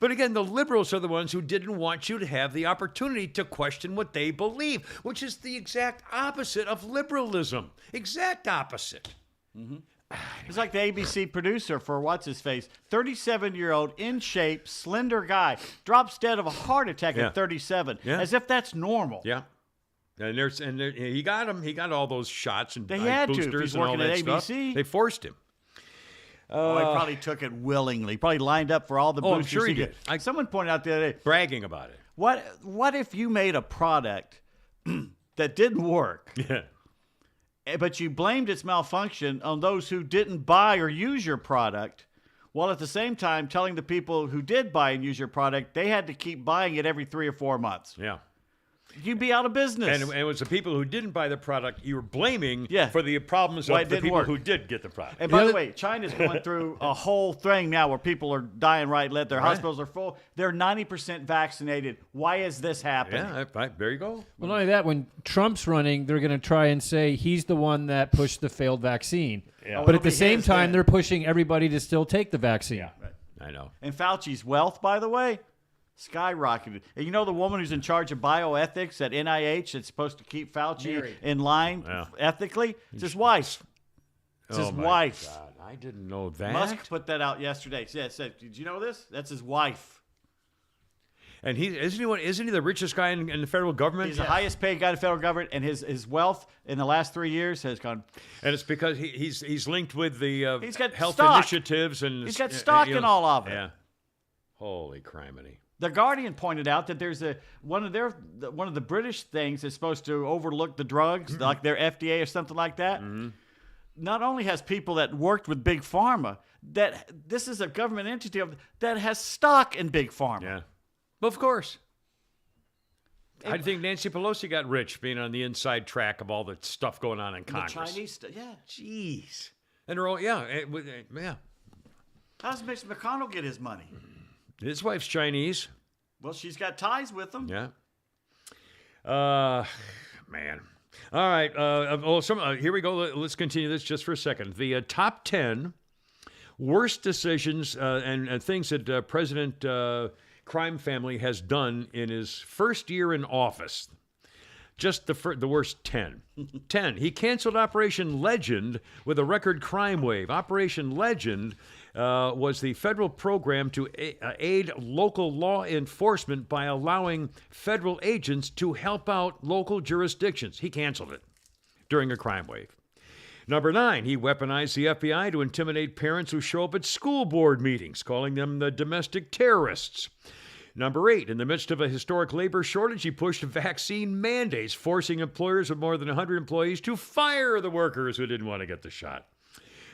[SPEAKER 1] But again, the liberals are the ones who didn't want you to have the opportunity to question what they believe, which is the exact opposite of liberalism. Exact opposite.
[SPEAKER 2] Mm-hmm. It's like the ABC producer for What's His Face, 37-year-old, in shape, slender guy, drops dead of a heart attack at 37, as if that's normal.
[SPEAKER 1] Yeah. And he got him. He got all those shots and
[SPEAKER 2] they had
[SPEAKER 1] boosters
[SPEAKER 2] to. If he's
[SPEAKER 1] and all
[SPEAKER 2] working
[SPEAKER 1] that
[SPEAKER 2] at
[SPEAKER 1] stuff.
[SPEAKER 2] ABC.
[SPEAKER 1] They forced him.
[SPEAKER 2] He probably took it willingly. He probably lined up for all the boosters.
[SPEAKER 1] I'm sure he did.
[SPEAKER 2] Someone pointed out the other day,
[SPEAKER 1] bragging about it.
[SPEAKER 2] What if you made a product that didn't work?
[SPEAKER 1] Yeah.
[SPEAKER 2] But you blamed its malfunction on those who didn't buy or use your product, while at the same time telling the people who did buy and use your product they had to keep buying it every 3 or 4 months.
[SPEAKER 1] Yeah.
[SPEAKER 2] You'd be out of business.
[SPEAKER 1] And it was the people who didn't buy the product you were blaming for the problems
[SPEAKER 2] Why
[SPEAKER 1] of the people
[SPEAKER 2] work.
[SPEAKER 1] who did get the product.
[SPEAKER 2] And by the way, China's going through a whole thing now where people are dying right. Their hospitals are full. They're 90% vaccinated. Why is this happening?
[SPEAKER 1] Yeah, there you go.
[SPEAKER 3] Well, not only that, when Trump's running, they're going to try and say he's the one that pushed the failed vaccine.
[SPEAKER 1] Yeah.
[SPEAKER 3] But at the same time, they're pushing everybody to still take the vaccine.
[SPEAKER 1] Yeah, I know.
[SPEAKER 2] And Fauci's wealth, by the way, skyrocketed. And you know the woman who's in charge of bioethics at NIH that's supposed to keep Fauci in line ethically? It's his wife. It's his wife.
[SPEAKER 1] God, I didn't know that.
[SPEAKER 2] Musk put that out yesterday. Yeah, said, did you know this? That's his wife.
[SPEAKER 1] And isn't he the richest guy in the federal government?
[SPEAKER 2] He's the highest paid guy in the federal government, and his wealth in the last 3 years has gone.
[SPEAKER 1] And it's because he's linked with the
[SPEAKER 2] he's got
[SPEAKER 1] health
[SPEAKER 2] stock.
[SPEAKER 1] initiatives and
[SPEAKER 2] he's got stock in all of it.
[SPEAKER 1] Yeah. Holy criminy.
[SPEAKER 2] The Guardian pointed out that there's one of the British things that's supposed to overlook the drugs, like their FDA or something like that. Mm-hmm. Not only has people that worked with Big Pharma, that this is a government entity that has stock in Big Pharma.
[SPEAKER 1] Yeah, well, of course. I think Nancy Pelosi got rich being on the inside track of all the stuff going on in Congress.
[SPEAKER 2] The Chinese stuff, yeah.
[SPEAKER 1] Jeez. And they're all, yeah.
[SPEAKER 2] How does Mitch McConnell get his money?
[SPEAKER 1] His wife's Chinese.
[SPEAKER 2] Well, she's got ties with them.
[SPEAKER 1] Yeah. Man. All right. Here we go. Let's continue this just for a second. The top 10 worst decisions and things that President Crime Family has done in his first year in office. Just the worst 10. 10. He canceled Operation Legend with a record crime wave. Operation Legend was the federal program to aid local law enforcement by allowing federal agents to help out local jurisdictions. He canceled it during a crime wave. Number 9, he weaponized the FBI to intimidate parents who show up at school board meetings, calling them the domestic terrorists. Number 8, in the midst of a historic labor shortage, he pushed vaccine mandates, forcing employers with more than 100 employees to fire the workers who didn't want to get the shot.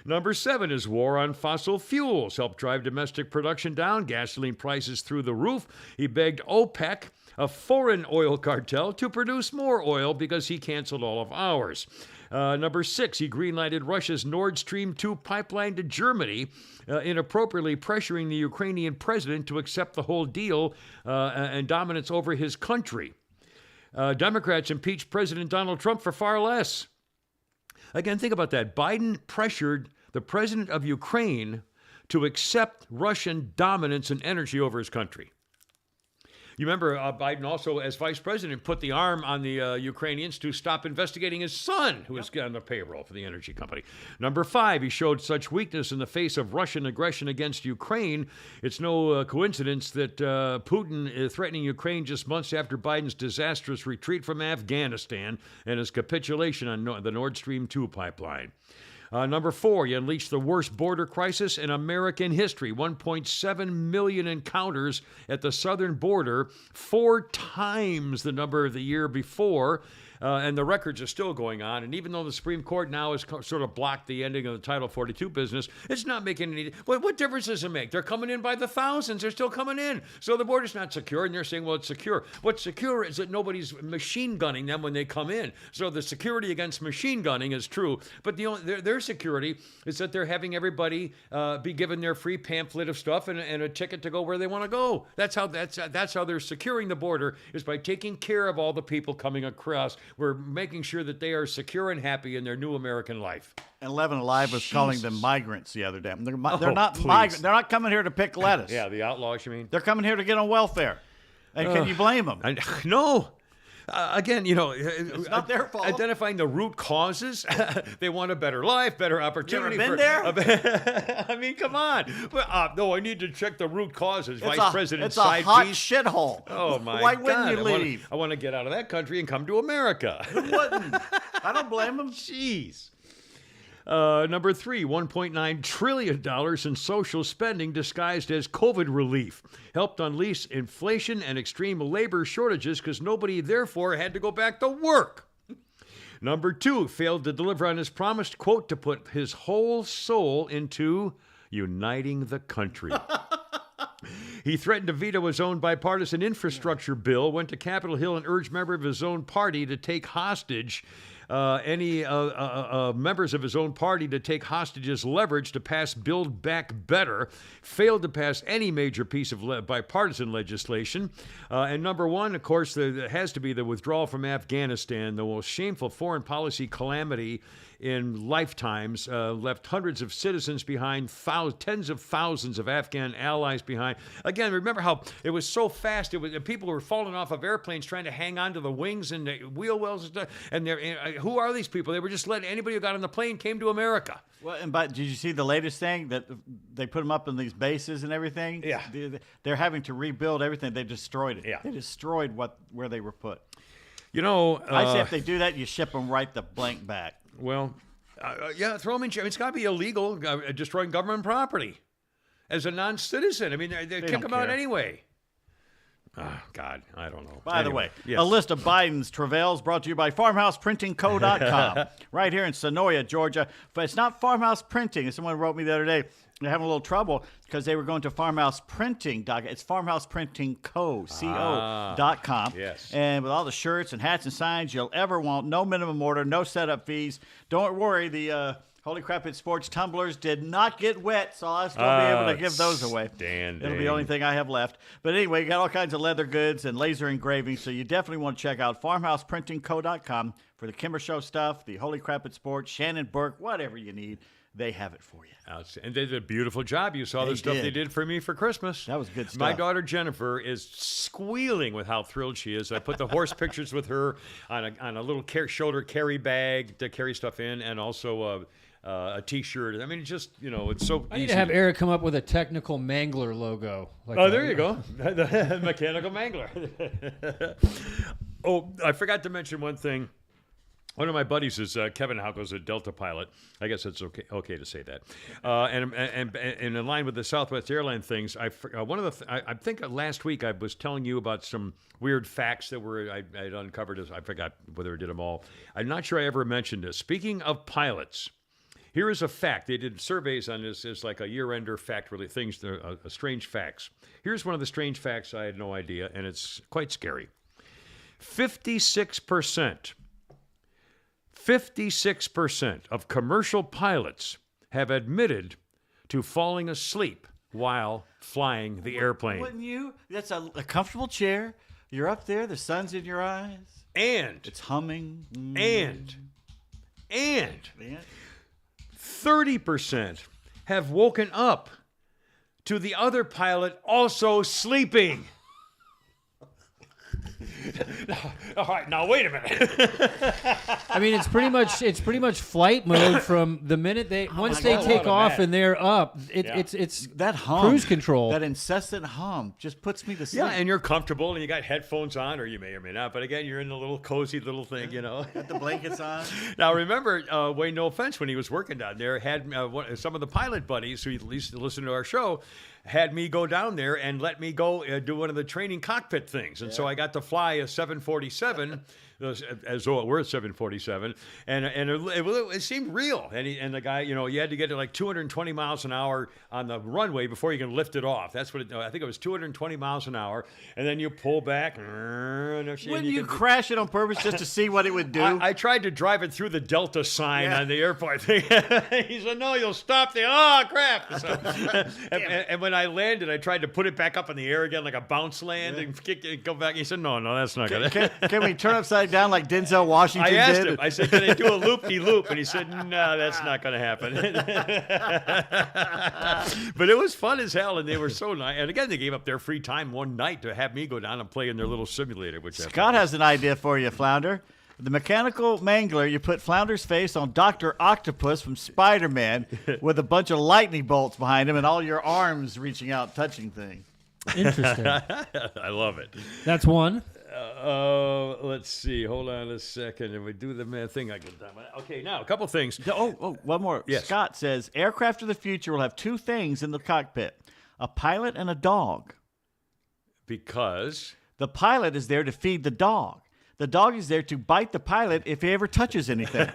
[SPEAKER 1] Number 7 is war on fossil fuels. Helped drive domestic production down, gasoline prices through the roof. He begged OPEC, a foreign oil cartel, to produce more oil because he canceled all of ours. Number 6, he greenlighted Russia's Nord Stream 2 pipeline to Germany, inappropriately pressuring the Ukrainian president to accept the whole deal and dominance over his country. Democrats impeached President Donald Trump for far less. Again, think about that. Biden pressured the president of Ukraine to accept Russian dominance and energy over his country. You remember Biden also, as vice president, put the arm on the Ukrainians to stop investigating his son, who was on the payroll for the energy company. Number 5, he showed such weakness in the face of Russian aggression against Ukraine. It's no coincidence that Putin is threatening Ukraine just months after Biden's disastrous retreat from Afghanistan and his capitulation on the Nord Stream 2 pipeline. Number 4, you unleashed the worst border crisis in American history. 1.7 million encounters at the southern border, 4 times the number of the year before. And the records are still going on. And even though the Supreme Court now has sort of blocked the ending of the Title 42 business, it's not making any... What difference does it make? They're coming in by the thousands. They're still coming in. So the border's not secure, and they're saying, well, it's secure. What's secure is that nobody's machine gunning them when they come in. So the security against machine gunning is true. But their security is that they're having everybody be given their free pamphlet of stuff and a ticket to go where they want to go. That's how they're securing the border, is by taking care of all the people coming across. We're making sure that they are secure and happy in their new American life.
[SPEAKER 2] And 11 Alive was calling them migrants the other day. They're not
[SPEAKER 1] please.
[SPEAKER 2] migrants. They're not coming here to pick lettuce.
[SPEAKER 1] Yeah, the outlaws, you mean?
[SPEAKER 2] They're coming here to get on welfare. And can you blame them?
[SPEAKER 1] No. Again,
[SPEAKER 2] it's not their fault.
[SPEAKER 1] Identifying the root causes. They want a better life, better opportunity.
[SPEAKER 2] You ever been there?
[SPEAKER 1] I mean, come on. No, I need to check the root causes. President's
[SPEAKER 2] it's a hot shithole.
[SPEAKER 1] Oh, my
[SPEAKER 2] Why
[SPEAKER 1] God.
[SPEAKER 2] wouldn't you leave?
[SPEAKER 1] I want to get out of that country and come to America.
[SPEAKER 2] Who wouldn't? I don't blame them.
[SPEAKER 1] Jeez. Number 3, $1.9 trillion in social spending disguised as COVID relief. Helped unleash inflation and extreme labor shortages because nobody, therefore, had to go back to work. Number 2, failed to deliver on his promised, quote, to put his whole soul into uniting the country. He threatened to veto his own bipartisan infrastructure bill, went to Capitol Hill and urged members of his own party to take hostage any members of his own party to take hostage as leverage to pass Build Back Better, failed to pass any major piece of bipartisan legislation. And number 1, of course, has to be the withdrawal from Afghanistan, the most shameful foreign policy calamity in lifetimes, left hundreds of citizens behind, tens of thousands of Afghan allies behind. Again, remember how it was so fast. People were falling off of airplanes trying to hang on to the wings and the wheel wells and stuff. And who are these people? They were just letting anybody who got on the plane came to America.
[SPEAKER 2] Well, but did you see the latest thing that they put them up in these bases and everything?
[SPEAKER 1] Yeah.
[SPEAKER 2] They're having to rebuild everything. They destroyed it.
[SPEAKER 1] Yeah.
[SPEAKER 2] They destroyed where they were put.
[SPEAKER 1] I
[SPEAKER 2] say if they do that, you ship them right the blank back.
[SPEAKER 1] Well, yeah, throw them in jail. It's got to be illegal, destroying government property as a non-citizen. I mean, they kick them out anyway. Oh, God, I don't know.
[SPEAKER 2] By the way,
[SPEAKER 1] yes.
[SPEAKER 2] A list of Biden's travails brought to you by FarmhousePrintingCo.com right here in Sonoya, Georgia. But it's not Farmhouse Printing. Someone wrote me the other day. They're having a little trouble because they were going to FarmhousePrinting.com. It's FarmhousePrintingCo.com.
[SPEAKER 1] Yes.
[SPEAKER 2] And with all the shirts and hats and signs you'll ever want, no minimum order, no setup fees. Don't worry, the Holy Crap It's Sports tumblers did not get wet, so I'll still be able to give those away. It'll be the only thing I have left. But anyway, you got all kinds of leather goods and laser engraving, so you definitely want to check out FarmhousePrintingCo.com for the Kimmer Show stuff, the Holy Crap It's Sports, Shannon Burke, whatever you need. They have it for you.
[SPEAKER 1] And they did a beautiful job. You saw the stuff they did for me for Christmas.
[SPEAKER 2] That was good stuff.
[SPEAKER 1] My daughter Jennifer is squealing with how thrilled she is. I put the horse pictures with her on a little shoulder carry bag to carry stuff in, and also a T-shirt. I mean, it's just, it's so
[SPEAKER 3] I
[SPEAKER 1] easy.
[SPEAKER 3] need to have Eric come up with a technical mangler logo.
[SPEAKER 1] There you go. The mechanical mangler. Oh, I forgot to mention one thing. One of my buddies is Kevin Halko's a Delta pilot. I guess it's okay to say that. And in line with the Southwest Airline things, I think last week I was telling you about some weird facts that I'd uncovered. I forgot whether I did them all. I'm not sure I ever mentioned this. Speaking of pilots, Here is a fact. They did surveys on this. It's like a year-ender fact, really, things, strange facts. Here's one of the strange facts I had no idea, and it's quite scary. 56% of commercial pilots have admitted to falling asleep while flying the airplane.
[SPEAKER 2] Wouldn't you? That's a comfortable chair. You're up there. The sun's in your eyes.
[SPEAKER 1] And
[SPEAKER 2] It's humming.
[SPEAKER 1] and
[SPEAKER 2] Yeah.
[SPEAKER 1] 30% have woken up to the other pilot also sleeping. All right, now wait a minute.
[SPEAKER 3] I mean, it's pretty much flight mode from the minute once they
[SPEAKER 1] God.
[SPEAKER 3] take
[SPEAKER 1] What a
[SPEAKER 3] off
[SPEAKER 1] mess.
[SPEAKER 3] and they're up.
[SPEAKER 1] Yeah.
[SPEAKER 3] It's
[SPEAKER 2] That hum,
[SPEAKER 3] cruise control.
[SPEAKER 2] that incessant hum, just puts me to sleep.
[SPEAKER 1] Yeah, and you're comfortable, and you got headphones on, or you may or may not. But again, you're in the little cozy little thing, you know.
[SPEAKER 2] Got the blankets on.
[SPEAKER 1] Now, remember, Wayne, no offense, when he was working down there, had some of the pilot buddies who used to listen to our show, had me go down there and let me go do one of the training cockpit things. And so I got to fly a 747, as though it were a 747, and it seemed real. And the guy, you know, you had to get to like 220 miles an hour on the runway before you can lift it off. That's what I think it was 220 miles an hour, and then you pull back.
[SPEAKER 2] Wouldn't you crash it on purpose just to see what it would do?
[SPEAKER 1] I tried to drive it through the Delta sign on the airport thing. He said, "No, you'll stop there." Oh, crap. So, and when I landed, I tried to put it back up in the air again, like a bounce land, and kick it and go back. He said, "No, that's not going to."
[SPEAKER 2] Can we turn upside down like Denzel Washington
[SPEAKER 1] I asked
[SPEAKER 2] did?
[SPEAKER 1] him. I said, "Can I do a loop-de-loop?" And he said, "No, that's not going to happen." But it was fun as hell, and they were so nice. And again, they gave up their free time one night to have me go down and play in their little simulator. Which
[SPEAKER 2] Scott has an idea for you, Flounder. The mechanical mangler, you put Flounder's face on Dr. Octopus from Spider-Man with a bunch of lightning bolts behind him and all your arms reaching out, touching things.
[SPEAKER 3] interesting.
[SPEAKER 1] I love it.
[SPEAKER 3] That's one.
[SPEAKER 1] Let's see. Hold on a second. If we do the thing, I can. Okay, now a couple things.
[SPEAKER 2] One more.
[SPEAKER 1] Yes.
[SPEAKER 2] Scott says, aircraft of the future will have two things in the cockpit, a pilot and a dog.
[SPEAKER 1] Because
[SPEAKER 2] The pilot is there to feed the dog. The dog is there to bite the pilot if he ever touches anything.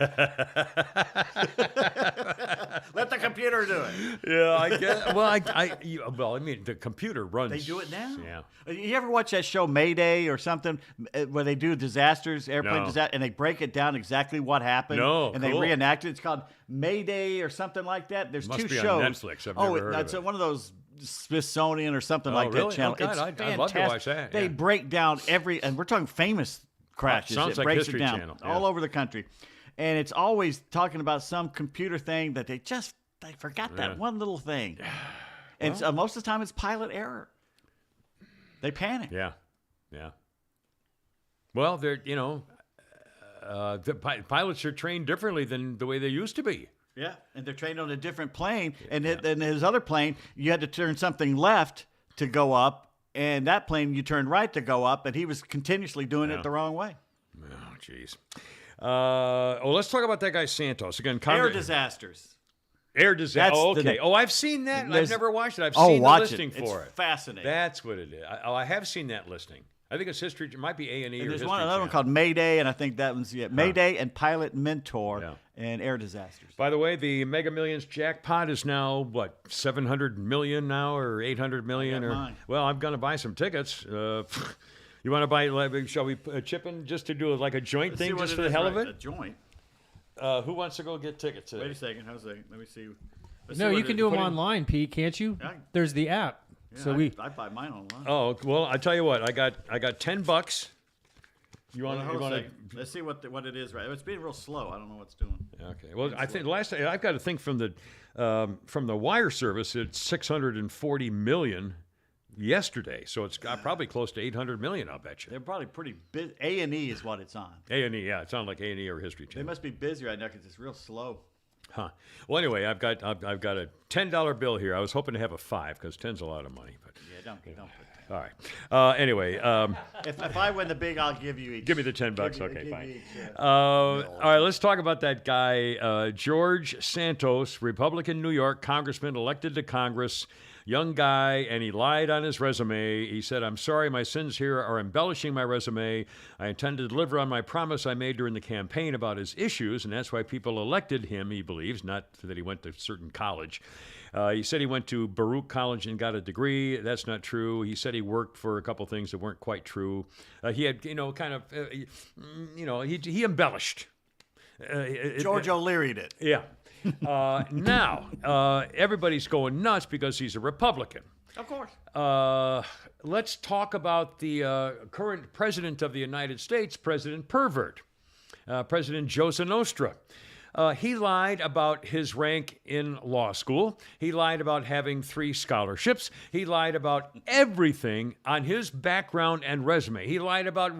[SPEAKER 2] Let the computer do it.
[SPEAKER 1] yeah, I guess. Well, I mean, the computer runs.
[SPEAKER 2] They do it now?
[SPEAKER 1] Yeah.
[SPEAKER 2] You ever watch that show Mayday or something where they do disasters, airplane
[SPEAKER 1] No.
[SPEAKER 2] disaster, and they break it down exactly what happened?
[SPEAKER 1] No,
[SPEAKER 2] And
[SPEAKER 1] cool.
[SPEAKER 2] they reenact it. It's called Mayday or something like that. There's
[SPEAKER 1] Must
[SPEAKER 2] two
[SPEAKER 1] be on
[SPEAKER 2] shows.
[SPEAKER 1] Netflix. I've never heard of
[SPEAKER 2] it's
[SPEAKER 1] it.
[SPEAKER 2] one of those Smithsonian or something
[SPEAKER 1] Oh,
[SPEAKER 2] like
[SPEAKER 1] really?
[SPEAKER 2] that channel.
[SPEAKER 1] Oh, God,
[SPEAKER 2] It's
[SPEAKER 1] I'd
[SPEAKER 2] fantastic.
[SPEAKER 1] love to watch that,
[SPEAKER 2] They
[SPEAKER 1] yeah.
[SPEAKER 2] break down and we're talking famous crashes.
[SPEAKER 1] sounds
[SPEAKER 2] it
[SPEAKER 1] like
[SPEAKER 2] breaks
[SPEAKER 1] History
[SPEAKER 2] it down
[SPEAKER 1] Channel,
[SPEAKER 2] all
[SPEAKER 1] yeah.
[SPEAKER 2] over the country. And it's always talking about some computer thing that they forgot that
[SPEAKER 1] Yeah.
[SPEAKER 2] one little thing. And most of the time it's pilot error. They panic.
[SPEAKER 1] Yeah, yeah. Well, they're the pilots are trained differently than the way they used to be.
[SPEAKER 2] Yeah, and they're trained on a different plane. And in his other plane, you had to turn something left to go up, and that plane you turned right to go up, and he was continuously doing it the wrong way.
[SPEAKER 1] Oh, jeez. Let's talk about that guy Santos again.
[SPEAKER 2] Air disasters.
[SPEAKER 1] Air disaster.
[SPEAKER 2] That's
[SPEAKER 1] Oh,
[SPEAKER 2] the
[SPEAKER 1] okay.
[SPEAKER 2] name.
[SPEAKER 1] Oh, I've seen that. I've
[SPEAKER 2] There's-
[SPEAKER 1] never watched it. I've
[SPEAKER 2] Oh,
[SPEAKER 1] seen the
[SPEAKER 2] watch
[SPEAKER 1] listing
[SPEAKER 2] it.
[SPEAKER 1] for
[SPEAKER 2] It's
[SPEAKER 1] it.
[SPEAKER 2] fascinating.
[SPEAKER 1] That's what it is. I have seen that listing. I think it's history. It might be A&E or
[SPEAKER 2] And
[SPEAKER 1] History
[SPEAKER 2] there's another one
[SPEAKER 1] Channel.
[SPEAKER 2] called Mayday, and I think that one's Mayday and Pilot Mentor
[SPEAKER 1] Yeah.
[SPEAKER 2] and Air Disasters.
[SPEAKER 1] By the way, the Mega Millions jackpot is now what, 700 million now, or 800 million?
[SPEAKER 2] I got
[SPEAKER 1] Or
[SPEAKER 2] mine.
[SPEAKER 1] well, I'm going to buy some tickets. You want to buy? Shall we chip in just to do like a joint
[SPEAKER 2] Let's see
[SPEAKER 1] thing,
[SPEAKER 2] what
[SPEAKER 1] just
[SPEAKER 2] it
[SPEAKER 1] for the
[SPEAKER 2] is,
[SPEAKER 1] hell of
[SPEAKER 2] right,
[SPEAKER 1] it?
[SPEAKER 2] A joint.
[SPEAKER 1] Who wants to go get tickets?
[SPEAKER 2] Wait a second. How's that? Let me see. Let's
[SPEAKER 3] No,
[SPEAKER 2] see
[SPEAKER 3] you
[SPEAKER 2] what
[SPEAKER 3] can
[SPEAKER 2] it-
[SPEAKER 3] do them
[SPEAKER 2] put in-
[SPEAKER 3] online, Pete, can't you?
[SPEAKER 2] Yeah.
[SPEAKER 3] There's the app.
[SPEAKER 2] Yeah,
[SPEAKER 3] So
[SPEAKER 2] I buy mine online.
[SPEAKER 1] Oh well, I tell you what, I got $10. You want
[SPEAKER 2] Hold
[SPEAKER 1] to?
[SPEAKER 2] on a second. Let's see what it is. Right, it's being real slow. I don't know what's doing.
[SPEAKER 1] Okay. Well, I think last I've got to think from the wire service, it's 640 million yesterday, so it's got probably close to 800 million. I'll bet you.
[SPEAKER 2] They're probably pretty busy. A&E is what it's on.
[SPEAKER 1] A&E, yeah, it sounded like A&E or History
[SPEAKER 2] They
[SPEAKER 1] Channel.
[SPEAKER 2] must be busy right now because it's real slow.
[SPEAKER 1] Huh. Well, anyway, I've got a $10 bill here. I was hoping to have a 5 because 10's a lot of money. But
[SPEAKER 2] Yeah, don't put that.
[SPEAKER 1] all right. Anyway,
[SPEAKER 2] If I win the big, I'll give you each.
[SPEAKER 1] give me the $10.
[SPEAKER 2] Give
[SPEAKER 1] Okay,
[SPEAKER 2] you
[SPEAKER 1] fine.
[SPEAKER 2] each, yeah.
[SPEAKER 1] All right, let's talk about that guy, George Santos, Republican New York congressman elected to Congress. young guy, and he lied on his resume. He said, "I'm sorry, my sins here are embellishing my resume. I intend to deliver on my promise I made during the campaign about his issues, and that's why people elected him," he believes, not that he went to a certain college. He said he went to Baruch College and got a degree. That's not true. He said he worked for a couple things that weren't quite true. He had, he embellished.
[SPEAKER 2] George O'Leary did.
[SPEAKER 1] Yeah. Now, everybody's going nuts because he's a Republican.
[SPEAKER 2] Of course.
[SPEAKER 1] Let's talk about the current president of the United States, President Pervert, President Cosa Nostra. He lied about his rank in law school. He lied about having 3 scholarships. He lied about everything on his background and resume. He lied about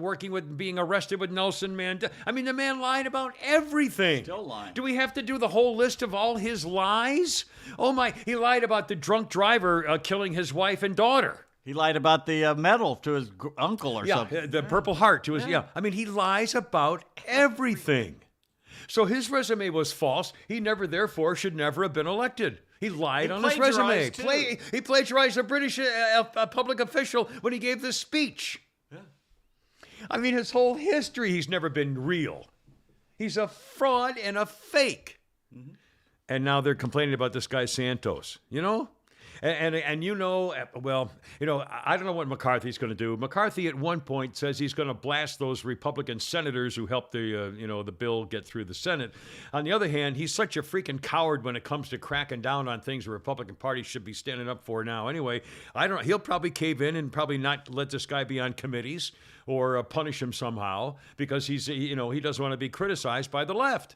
[SPEAKER 1] being arrested with Nelson Mandela. I mean, the man lied about everything.
[SPEAKER 2] Still lying.
[SPEAKER 1] Do we have to do the whole list of all his lies? Oh my, he lied about the drunk driver killing his wife and daughter.
[SPEAKER 2] He lied about the medal to his uncle or something.
[SPEAKER 1] The Purple Heart to his, I mean, he lies about everything. So his resume was false. He therefore should never have been elected. He lied on his resume. He plagiarized a British public official when he gave this speech. Yeah. I mean, his whole history, he's never been real. He's a fraud and a fake. Mm-hmm. And now they're complaining about this guy Santos, you know? And I don't know what McCarthy's going to do. McCarthy at one point says he's going to blast those Republican senators who helped the bill get through the Senate. On the other hand, he's such a freaking coward when it comes to cracking down on things the Republican Party should be standing up for now. Anyway, he'll probably cave in and probably not let this guy be on committees or punish him somehow because he doesn't want to be criticized by the left.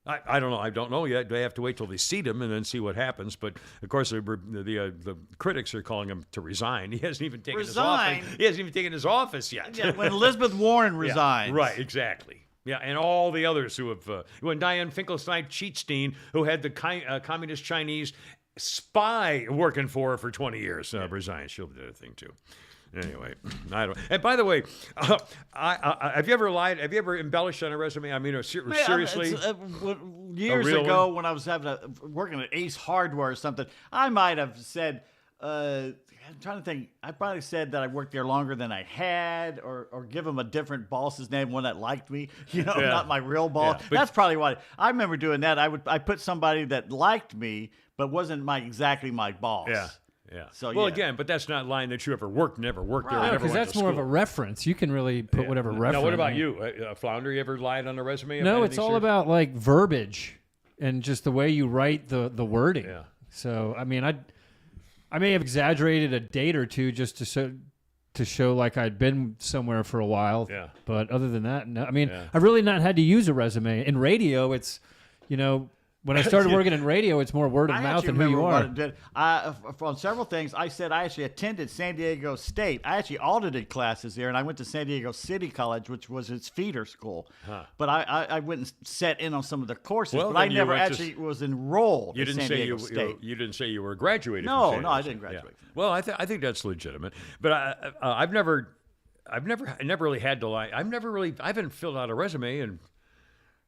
[SPEAKER 1] I don't know. I don't know yet. They have to wait till they seat him and then see what happens. But of course, the critics are calling him to resign. He hasn't even taken his office. He hasn't even taken his office yet.
[SPEAKER 2] Yeah, when Elizabeth Warren resigns,
[SPEAKER 1] right? Exactly. Yeah, and all the others who have when Dianne Finkelstein-Cheatstein, who had the communist Chinese spy working for her for 20 years, resigned. She'll do the thing too. Anyway, I don't. And by the way, have you ever lied? Have you ever embellished on a resume? I mean, seriously.
[SPEAKER 2] Years ago, when I was working at Ace Hardware or something, I might have said. I'm trying to think. I probably said that I worked there longer than I had, or give them a different boss's name, one that liked me. Not my real boss. Yeah, that's probably why I remember doing that. I put somebody that liked me, but wasn't exactly my boss.
[SPEAKER 1] Yeah. Yeah.
[SPEAKER 2] So,
[SPEAKER 1] again, but that's not lying that you ever worked, never worked there.
[SPEAKER 3] Because that's more of a reference. You can really put whatever reference.
[SPEAKER 1] Now, what about you, Flounder? You ever lied on a resume?
[SPEAKER 3] No, it's all about like verbiage and just the way you write the wording.
[SPEAKER 1] Yeah.
[SPEAKER 3] So, I mean, I may have exaggerated a date or two just to show like I'd been somewhere for a while.
[SPEAKER 1] Yeah.
[SPEAKER 3] But other than that, no. I mean, I've really not had to use a resume. In radio, it's, when I started working in radio, it's more word of mouth and who you are.
[SPEAKER 2] On several things, I said I actually attended San Diego State. I actually audited classes there, and I went to San Diego City College, which was its feeder school. Huh. But I went and sat in on some of the courses, but I never actually was enrolled at San Diego State.
[SPEAKER 1] You didn't say you were graduated from
[SPEAKER 2] No,
[SPEAKER 1] San
[SPEAKER 2] I didn't graduate.
[SPEAKER 1] Yeah. Well, I think that's legitimate. But I've never really had to lie. I haven't filled out a resume and.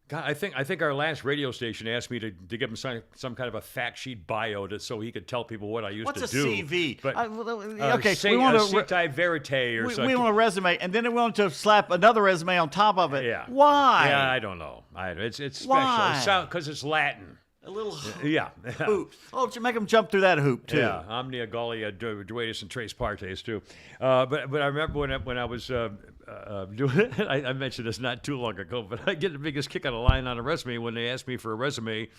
[SPEAKER 1] God, I think our last radio station asked me to give him some kind of a fact sheet bio so he could tell people what I used to do.
[SPEAKER 2] What's a CV?
[SPEAKER 1] But,
[SPEAKER 2] okay,
[SPEAKER 1] we want a verite or something.
[SPEAKER 2] We want a resume, and then they want to slap another resume on top of it.
[SPEAKER 1] Yeah.
[SPEAKER 2] Why?
[SPEAKER 1] Yeah, I don't know. It's special.
[SPEAKER 2] Why?
[SPEAKER 1] Because it's Latin.
[SPEAKER 2] A little
[SPEAKER 1] hoop.
[SPEAKER 2] Oh, make them jump through that hoop too.
[SPEAKER 1] Yeah, omnia Gallia duetus and tres partes too. But I remember when I was doing it, I mentioned this not too long ago, but I get the biggest kick out of lying on a resume when they asked me for a resume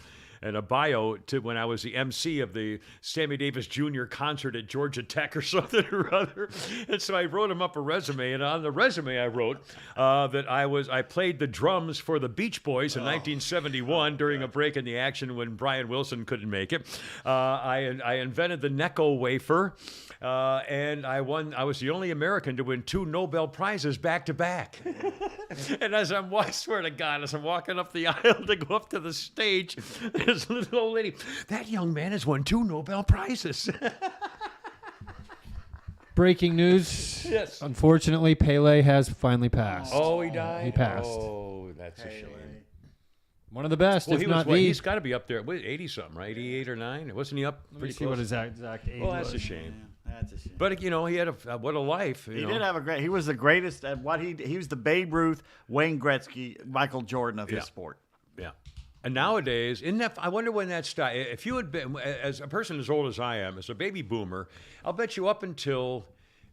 [SPEAKER 1] and a bio to when I was the MC of the Sammy Davis Jr. concert at Georgia Tech or something or other. And so I wrote him up a resume, and on the resume I wrote that I played the drums for the Beach Boys in 1971 during a break in the action when Brian Wilson couldn't make it. I invented the Necco wafer, and I was the only American to win 2 Nobel Prizes back to back. And I swear to God, as I'm walking up the aisle to go up to the stage, this little old lady, that young man has won 2 Nobel Prizes.
[SPEAKER 3] Breaking news.
[SPEAKER 1] Yes.
[SPEAKER 3] Unfortunately, Pele has finally passed.
[SPEAKER 1] Oh, he died?
[SPEAKER 3] He passed.
[SPEAKER 1] Oh, that's a shame.
[SPEAKER 3] One of the best,
[SPEAKER 1] Well,
[SPEAKER 3] if
[SPEAKER 1] he
[SPEAKER 3] not
[SPEAKER 1] was.
[SPEAKER 3] the.
[SPEAKER 1] He's got to be up there. 80-something, right? 88 or 9. Wasn't he up
[SPEAKER 3] Let me
[SPEAKER 1] pretty
[SPEAKER 3] see
[SPEAKER 1] close?
[SPEAKER 3] what his exact age
[SPEAKER 1] Well, that's
[SPEAKER 3] was.
[SPEAKER 1] a shame.
[SPEAKER 2] Yeah, that's a shame.
[SPEAKER 1] But he had what a life.
[SPEAKER 2] He did have a great. He was the greatest at what he was the Babe Ruth, Wayne Gretzky, Michael Jordan of his sport.
[SPEAKER 1] Yeah. And nowadays, I wonder when that started. If you had been, as a person as old as I am, as a baby boomer, I'll bet you up until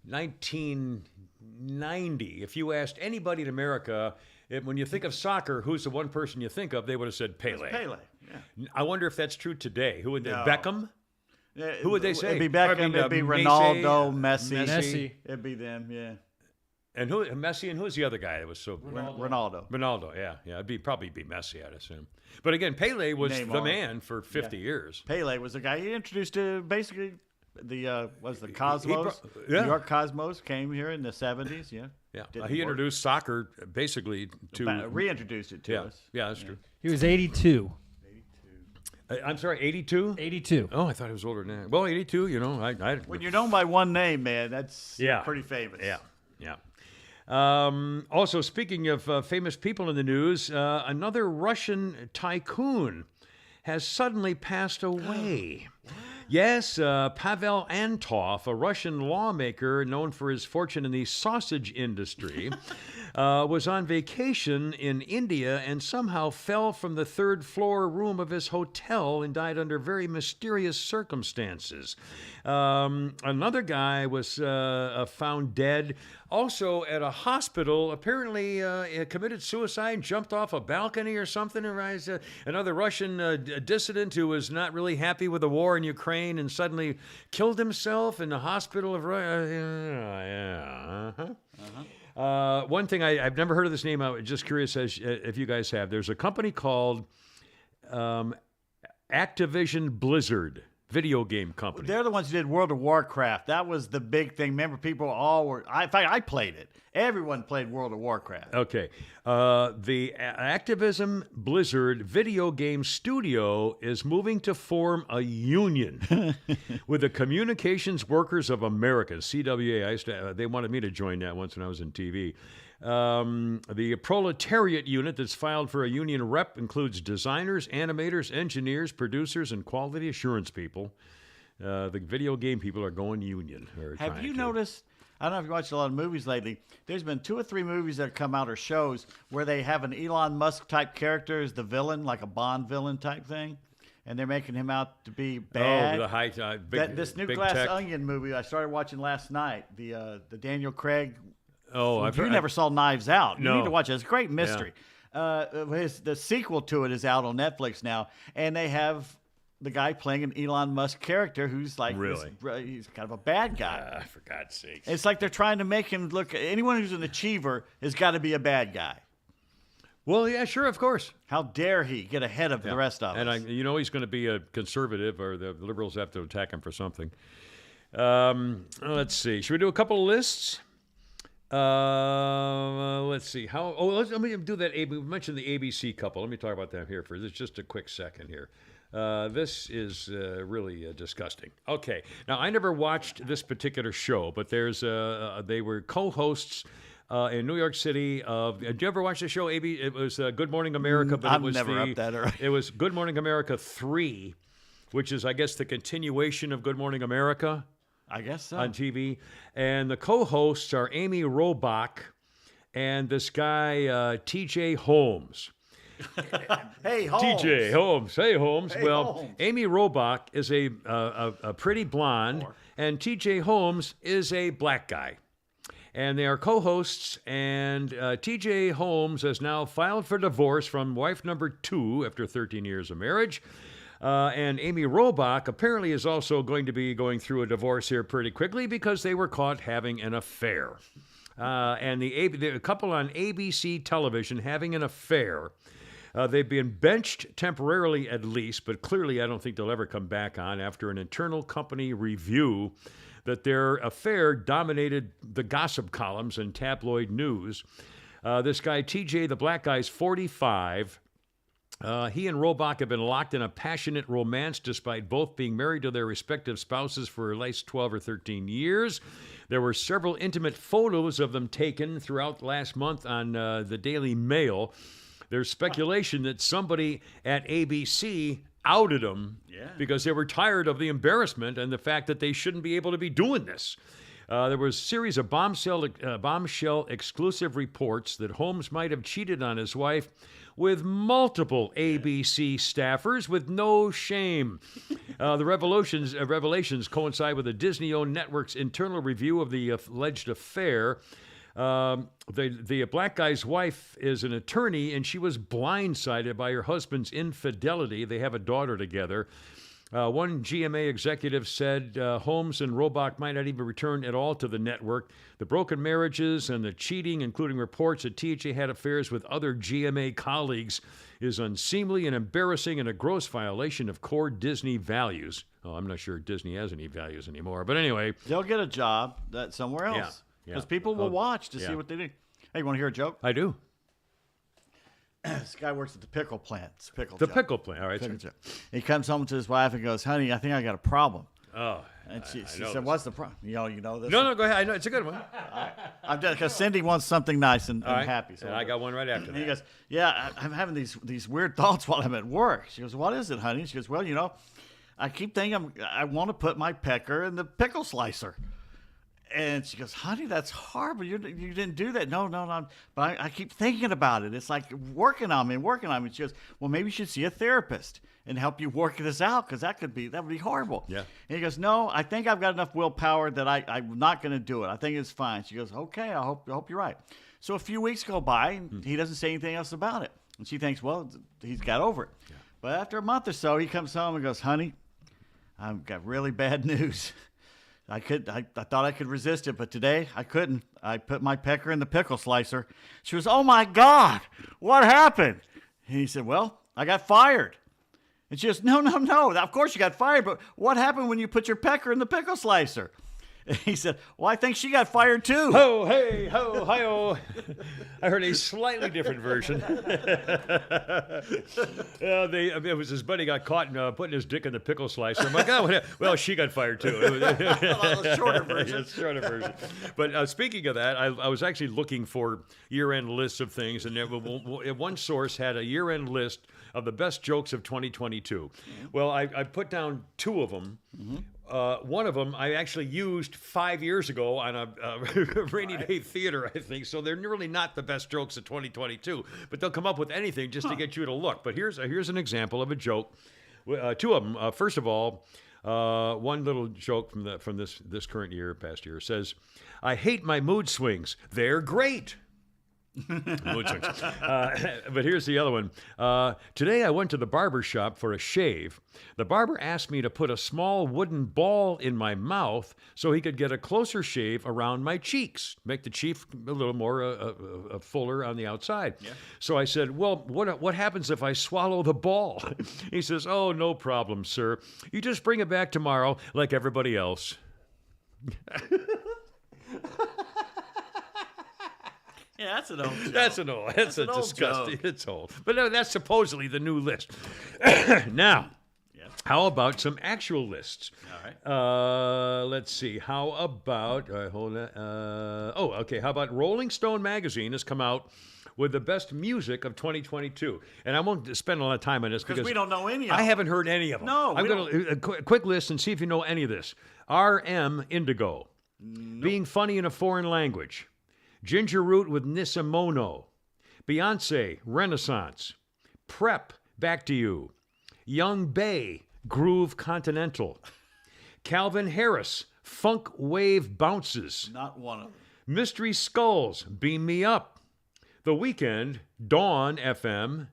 [SPEAKER 1] 1990, if you asked anybody in America, when you think of soccer, who's the one person you think of, they would have said Pele.
[SPEAKER 2] Pele. Yeah.
[SPEAKER 1] I wonder if that's true today. Who would they?
[SPEAKER 2] No.
[SPEAKER 1] Beckham? Who would they say?
[SPEAKER 2] It'd be Beckham.
[SPEAKER 1] I mean,
[SPEAKER 2] it'd be
[SPEAKER 1] Messi,
[SPEAKER 2] Ronaldo, Messi.
[SPEAKER 3] Messi.
[SPEAKER 2] It'd be them. Yeah.
[SPEAKER 1] And who? Messi, and who's the other guy that was so?
[SPEAKER 2] Ronaldo.
[SPEAKER 1] Ronaldo. Yeah. It'd probably be Messi, I'd assume. But again, Pele was the
[SPEAKER 2] Neymar.
[SPEAKER 1] man for 50 years.
[SPEAKER 2] Pele was the guy he introduced to basically the Cosmos.
[SPEAKER 1] yeah.
[SPEAKER 2] New York Cosmos came here in the 70s. Yeah.
[SPEAKER 1] Yeah,
[SPEAKER 2] Didn't
[SPEAKER 1] he
[SPEAKER 2] work.
[SPEAKER 1] introduced soccer basically to.
[SPEAKER 2] Reintroduced it to
[SPEAKER 1] Yeah,
[SPEAKER 2] us.
[SPEAKER 1] yeah, that's true.
[SPEAKER 3] He was 82.
[SPEAKER 1] I'm sorry, 82.
[SPEAKER 3] 82.
[SPEAKER 1] Oh, I thought he was older than that. Well, 82.
[SPEAKER 2] When you're known by one name, man, that's
[SPEAKER 1] Yeah.
[SPEAKER 2] pretty famous.
[SPEAKER 1] Yeah. Also, speaking of famous people in the news, another Russian tycoon has suddenly passed away. Yes, Pavel Antov, a Russian lawmaker known for his fortune in the sausage industry, was on vacation in India and somehow fell from the third-floor room of his hotel and died under very mysterious circumstances. Another guy was found dead, also at a hospital, apparently committed suicide, jumped off a balcony or something. Another Russian dissident who was not really happy with the war in Ukraine and suddenly killed himself in the hospital of one thing I've never heard of this name. I'm just curious if you guys have. There's a company called Activision Blizzard, video game company.
[SPEAKER 2] They're the ones who did World of Warcraft. That was the big thing. Remember, people all were. In fact, I played it. Everyone played World of Warcraft.
[SPEAKER 1] Okay. The Activision Blizzard video game studio is moving to form a union with the Communications Workers of America, CWA. They wanted me to join that once when I was in TV. The proletariat unit that's filed for a union rep includes designers, animators, engineers, producers, and quality assurance people. The video game people are going union.
[SPEAKER 2] Have you noticed? I don't know if you watched a lot of movies lately. There's been 2 or 3 movies that have come out or shows where they have an Elon Musk type character as the villain, like a Bond villain type thing, and they're making him out to be bad.
[SPEAKER 1] Oh, the high big,
[SPEAKER 2] this new
[SPEAKER 1] big
[SPEAKER 2] Glass
[SPEAKER 1] tech.
[SPEAKER 2] Onion movie I started watching last night. The Daniel Craig.
[SPEAKER 1] Oh,
[SPEAKER 2] If you never saw Knives Out,
[SPEAKER 1] No.
[SPEAKER 2] you need to watch it. It's a great mystery. The sequel to it is out on Netflix now, and they have the guy playing an Elon Musk character who's like
[SPEAKER 1] Really?
[SPEAKER 2] he's kind of a bad guy.
[SPEAKER 1] For God's sake.
[SPEAKER 2] It's like they're trying to make him look. Anyone who's an achiever has got to be a bad guy.
[SPEAKER 1] Well, yeah, sure, of course.
[SPEAKER 2] How dare he get ahead of the rest of us?
[SPEAKER 1] And he's going to be a conservative, or the liberals have to attack him for something. Let's see. Should we do a couple of lists? Let's see. Let me do that. We mentioned the ABC couple. Let me talk about them here for just a quick second here. This is really disgusting. Okay. Now, I never watched this particular show, but they were co-hosts in New York City. Did you ever watch the show? It was Good Morning America, but
[SPEAKER 2] I'm
[SPEAKER 1] it was
[SPEAKER 2] never up that early.
[SPEAKER 1] It was Good Morning America 3, which is, I guess, the continuation of Good Morning America.
[SPEAKER 2] I guess so.
[SPEAKER 1] On TV. And the co-hosts are Amy Robach and this guy, T.J. Holmes.
[SPEAKER 2] Hey, Holmes.
[SPEAKER 1] T.J. Holmes. Hey, Holmes.
[SPEAKER 2] Hey,
[SPEAKER 1] well,
[SPEAKER 2] Holmes.
[SPEAKER 1] Amy Robach is a pretty blonde, and T.J. Holmes is a black guy. And they are co-hosts, and T.J. Holmes has now filed for divorce from wife number 2 after 13 years of marriage. And Amy Robach apparently is also going to be going through a divorce here pretty quickly because they were caught having an affair. And the couple on ABC television having an affair. They've been benched temporarily at least, but clearly I don't think they'll ever come back on after an internal company review that their affair dominated the gossip columns and tabloid news. This guy, TJ, the black guy's 45. He and Robach have been locked in a passionate romance despite both being married to their respective spouses for at least 12 or 13 years. There were several intimate photos of them taken throughout last month on the Daily Mail. there's speculation that somebody at ABC outed them because they were tired of the embarrassment and the fact that they shouldn't be able to be doing this. There was a series of bombshell exclusive reports that Holmes might have cheated on his wife with multiple ABC staffers with no shame. The revelations coincide with the Disney-owned network's internal review of the alleged affair. The black guy's wife is an attorney, and she was blindsided by her husband's infidelity. They have a daughter together. One GMA executive said Holmes and Robach might not even return at all to the network. The broken marriages and the cheating, including reports that TJ had affairs with other GMA colleagues, is unseemly and embarrassing and a gross violation of core Disney values. Oh, I'm not sure Disney has any values anymore. But anyway.
[SPEAKER 2] They'll get a job somewhere else. Because people will watch to see what they do. Hey, you want to hear a joke?
[SPEAKER 1] I do.
[SPEAKER 2] This guy works at the pickle plant. It's a pickle
[SPEAKER 1] The
[SPEAKER 2] joke.
[SPEAKER 1] pickle plant. All right.
[SPEAKER 2] Pickle joke. He comes home to his wife and goes, "Honey, I think I got a problem."
[SPEAKER 1] Oh.
[SPEAKER 2] And she
[SPEAKER 1] I
[SPEAKER 2] said,
[SPEAKER 1] know
[SPEAKER 2] "What's the problem?" You know this?
[SPEAKER 1] No, go ahead. I know it's a good one.
[SPEAKER 2] I'm just because Cindy wants something nice and
[SPEAKER 1] All right.
[SPEAKER 2] happy. So
[SPEAKER 1] and I got one right after
[SPEAKER 2] And
[SPEAKER 1] that.
[SPEAKER 2] he goes, "Yeah, I'm having these weird thoughts while I'm at work." She goes, "What is it, honey?" She goes, "Well, I keep thinking I want to put my pecker in the pickle slicer." And she goes, "Honey, that's horrible. You didn't do that." No. But I keep thinking about it. It's like working on me. She goes, "Well, maybe you should see a therapist and help you work this out because that would be horrible."
[SPEAKER 1] Yeah.
[SPEAKER 2] And he goes, "No, I think I've got enough willpower that I'm not going to do it. I think it's fine." She goes, "Okay, I hope you're right." So a few weeks go by, and he doesn't say anything else about it. And she thinks, well, he's got over it. Yeah. But after a month or so, he comes home and goes, "Honey, I've got really bad news. I thought I could resist it, but today I couldn't. I put my pecker in the pickle slicer." She was, "Oh my God, what happened?" And he said, "Well, I got fired." And she goes, No. Of course you got fired, but what happened when you put your pecker in the pickle slicer?" And he said, "Well, I think she got fired too."
[SPEAKER 1] Ho, hey, ho, hi-oh. I heard a slightly different version. It was his buddy got caught putting his dick in the pickle slicer. I'm like, "Oh, well, she got fired too."
[SPEAKER 2] A shorter version.
[SPEAKER 1] Shorter version. But speaking of that, I was actually looking for year-end lists of things, and one source had a year-end list of the best jokes of 2022. Well, I put down two of them. One of them I actually used 5 years ago on a rainy day theater, I think. So they're really not the best jokes of 2022, but they'll come up with anything just to get you to look. But here's an example of a joke. Two of them. First of all, one little joke from this past year says, "I hate my mood swings. They're great." Mood swings. But here's the other one. "Today I went to the barber shop for a shave. The barber asked me to put a small wooden ball in my mouth so he could get a closer shave around my cheeks, make the cheek a little more fuller on the outside." Yeah. So I said, "Well, what happens if I swallow the ball?" He says, "Oh, no problem, sir. You just bring it back tomorrow like everybody else."
[SPEAKER 2] Yeah, that's an old joke.
[SPEAKER 1] That's a
[SPEAKER 2] old
[SPEAKER 1] disgusting.
[SPEAKER 2] joke.
[SPEAKER 1] It's old. But no, that's supposedly the new list. Now, how about some actual lists?
[SPEAKER 2] All right.
[SPEAKER 1] Let's see. How about How about Rolling Stone magazine has come out with the best music of 2022, and I won't spend a lot of time on this because
[SPEAKER 2] we don't know any of them.
[SPEAKER 1] I haven't heard any of them.
[SPEAKER 2] No,
[SPEAKER 1] I'm going to quick list and see if you know any of this. R.M. Indigo, Being Funny in a Foreign Language. Ginger Root with Nisimono. Beyonce, Renaissance. Prep, Back to You. Young Bay, Groove Continental. Calvin Harris, Funk Wave Bounces.
[SPEAKER 2] Not one of them.
[SPEAKER 1] Mystery Skulls, Beam Me Up. The Weeknd, Dawn FM.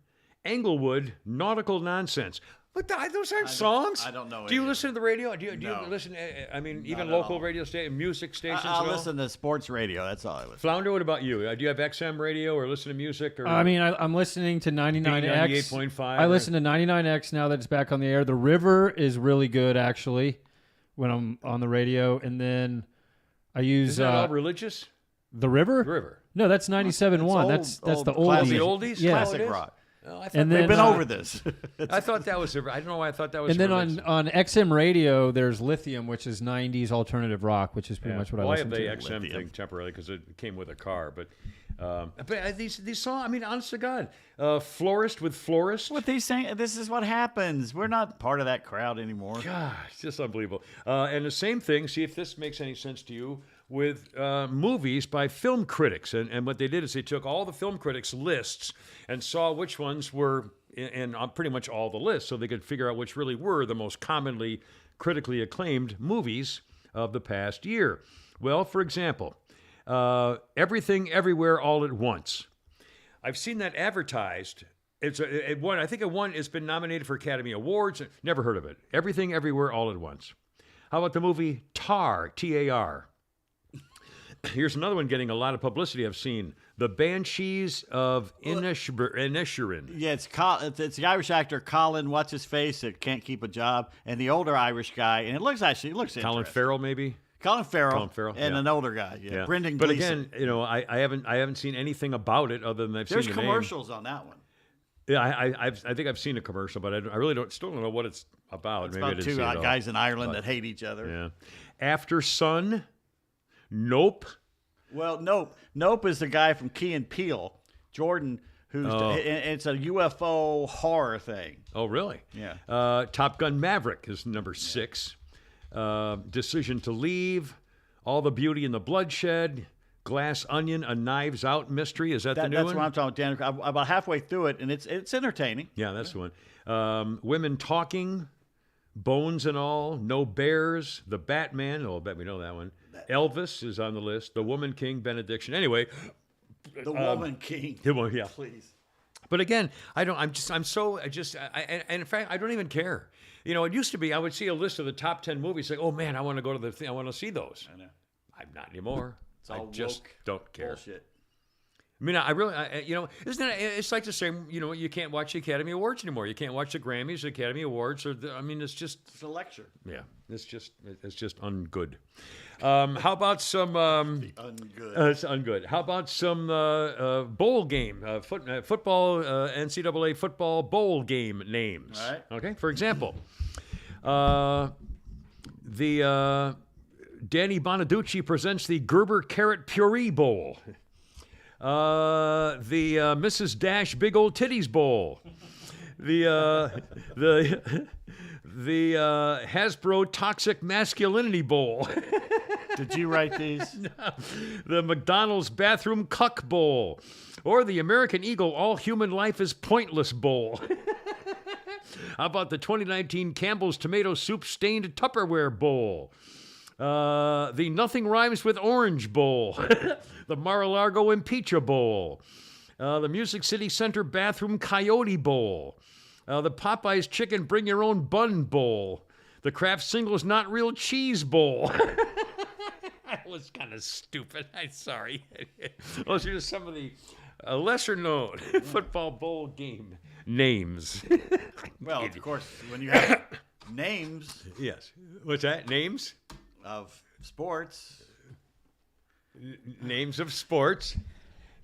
[SPEAKER 1] Englewood, Nautical Nonsense. But those aren't songs.
[SPEAKER 2] I don't know
[SPEAKER 1] Do you
[SPEAKER 2] any of
[SPEAKER 1] listen to the radio? Do you
[SPEAKER 2] No.
[SPEAKER 1] listen? Even
[SPEAKER 2] at
[SPEAKER 1] local
[SPEAKER 2] all.
[SPEAKER 1] radio station, music stations.
[SPEAKER 2] I'll
[SPEAKER 1] at all?
[SPEAKER 2] listen to sports radio. That's all I listen.
[SPEAKER 1] Flounder, what about you? Do you have XM radio or listen to music? Or
[SPEAKER 3] I mean, I'm listening to 99X.
[SPEAKER 1] 98.5.
[SPEAKER 3] I listen to 99X now that it's back on the air. The River is really good, actually, when I'm on the radio. And then I use
[SPEAKER 1] Is that all religious?
[SPEAKER 3] the River.
[SPEAKER 1] River.
[SPEAKER 3] No, that's 97.1. That's the
[SPEAKER 2] old
[SPEAKER 3] old
[SPEAKER 1] Classic
[SPEAKER 3] music.
[SPEAKER 1] oldies?
[SPEAKER 3] Yeah.
[SPEAKER 1] Classic
[SPEAKER 2] Classic
[SPEAKER 1] is?
[SPEAKER 2] rock.
[SPEAKER 1] Oh, I thought
[SPEAKER 3] And
[SPEAKER 1] that-
[SPEAKER 3] then
[SPEAKER 2] We've been
[SPEAKER 3] uh,
[SPEAKER 2] over this.
[SPEAKER 1] I thought that was. I don't know why I thought that was.
[SPEAKER 3] And then
[SPEAKER 1] religious.
[SPEAKER 3] on XM radio, there's Lithium, which is 90s alternative rock, which is pretty much what I
[SPEAKER 1] well, I
[SPEAKER 3] listen
[SPEAKER 1] have the
[SPEAKER 3] to.
[SPEAKER 1] XM
[SPEAKER 2] Lithium.
[SPEAKER 1] thing temporarily because it came with a car. But But these songs, I mean, honest to God, florist with florist.
[SPEAKER 2] What they saying? This is what happens. We're not part of that crowd anymore.
[SPEAKER 1] God, it's just unbelievable. And the same thing, see if this makes any sense to you, with movies by film critics. And what they did is they took all the film critics' lists and saw which ones were in pretty much all the lists, so they could figure out which really were the most commonly critically acclaimed movies of the past year. Well, for example, Everything Everywhere All at Once. I've seen that advertised. It won. I think it won. It's been nominated for Academy Awards. Never heard of it. Everything Everywhere All at Once. How about the movie Tar? T-A-R. Here's another one getting a lot of publicity I've seen. The Banshees of Inisherin.
[SPEAKER 2] Yeah, it's the Irish actor Colin, what's his face, that can't keep a job, and the older Irish guy, and it looks
[SPEAKER 1] Colin
[SPEAKER 2] interesting.
[SPEAKER 1] Farrell, maybe.
[SPEAKER 2] Colin Farrell, and
[SPEAKER 1] yeah.
[SPEAKER 2] An older guy, Brendan
[SPEAKER 1] But
[SPEAKER 2] Gleeson.
[SPEAKER 1] again, I haven't seen anything about it other than
[SPEAKER 2] There's
[SPEAKER 1] seen the
[SPEAKER 2] commercials on that one.
[SPEAKER 1] name. Yeah, I think I've seen a commercial, but I really still don't know what it's about.
[SPEAKER 2] It's
[SPEAKER 1] Maybe I
[SPEAKER 2] about
[SPEAKER 1] didn't
[SPEAKER 2] two
[SPEAKER 1] see it all.
[SPEAKER 2] guys in Ireland that hate each other.
[SPEAKER 1] Yeah. After Sun. Nope.
[SPEAKER 2] Well, Nope is the guy from Key and Peele, Jordan, who's it's a UFO horror thing.
[SPEAKER 1] Oh, really?
[SPEAKER 2] Yeah.
[SPEAKER 1] Top Gun Maverick is number 6. Decision to Leave. All the Beauty and the Bloodshed. Glass Onion, A Knives Out Mystery. Is that the new
[SPEAKER 2] that's
[SPEAKER 1] one?
[SPEAKER 2] what I'm talking about, Dan. I'm about halfway through it, and it's entertaining.
[SPEAKER 1] Yeah, that's the one. Women Talking. Bones and All, No Bears, The Batman. Oh, I bet we know that one. Elvis is on the list. The Woman King, Benediction. Anyway,
[SPEAKER 2] The Woman King.
[SPEAKER 1] yeah.
[SPEAKER 2] Please.
[SPEAKER 1] But again, and in fact, I don't even care. You know, it used to be I would see a list of the top 10 movies, like, oh man, I want to go to the thing. I want to see those.
[SPEAKER 2] I know.
[SPEAKER 1] I'm not anymore.
[SPEAKER 2] It's all
[SPEAKER 1] I just
[SPEAKER 2] woke
[SPEAKER 1] don't care.
[SPEAKER 2] bullshit.
[SPEAKER 1] I mean, isn't it? It's like the same. You know, you can't watch the Academy Awards anymore. You can't watch the Grammys, the Academy Awards, it's just.
[SPEAKER 2] It's a lecture.
[SPEAKER 1] Yeah, it's just ungood. How about some?
[SPEAKER 2] Ungood.
[SPEAKER 1] It's ungood. How about some bowl game? Football, NCAA football bowl game names.
[SPEAKER 2] All right.
[SPEAKER 1] Okay. For example, the Danny Bonaducci presents the Gerber Carrot Puree Bowl. The Mrs. Dash Big Old Titties Bowl. The Hasbro Toxic Masculinity Bowl.
[SPEAKER 2] Did you write these?
[SPEAKER 1] The McDonald's Bathroom Cuck Bowl. Or the American Eagle All Human Life is Pointless Bowl. How about the 2019 Campbell's Tomato Soup Stained Tupperware Bowl? The Nothing Rhymes with Orange Bowl. The Mar-a-Lago Impeach Bowl. The Music City Center Bathroom Coyote Bowl. The Popeyes Chicken Bring Your Own Bun Bowl. The Kraft Singles Not Real Cheese Bowl. That was kind of stupid. I'm sorry. Those are just some of the lesser known football bowl game names.
[SPEAKER 2] Well, of course, when you have names
[SPEAKER 1] Yes. What's that? Names?
[SPEAKER 2] of sports,
[SPEAKER 1] Names of sports.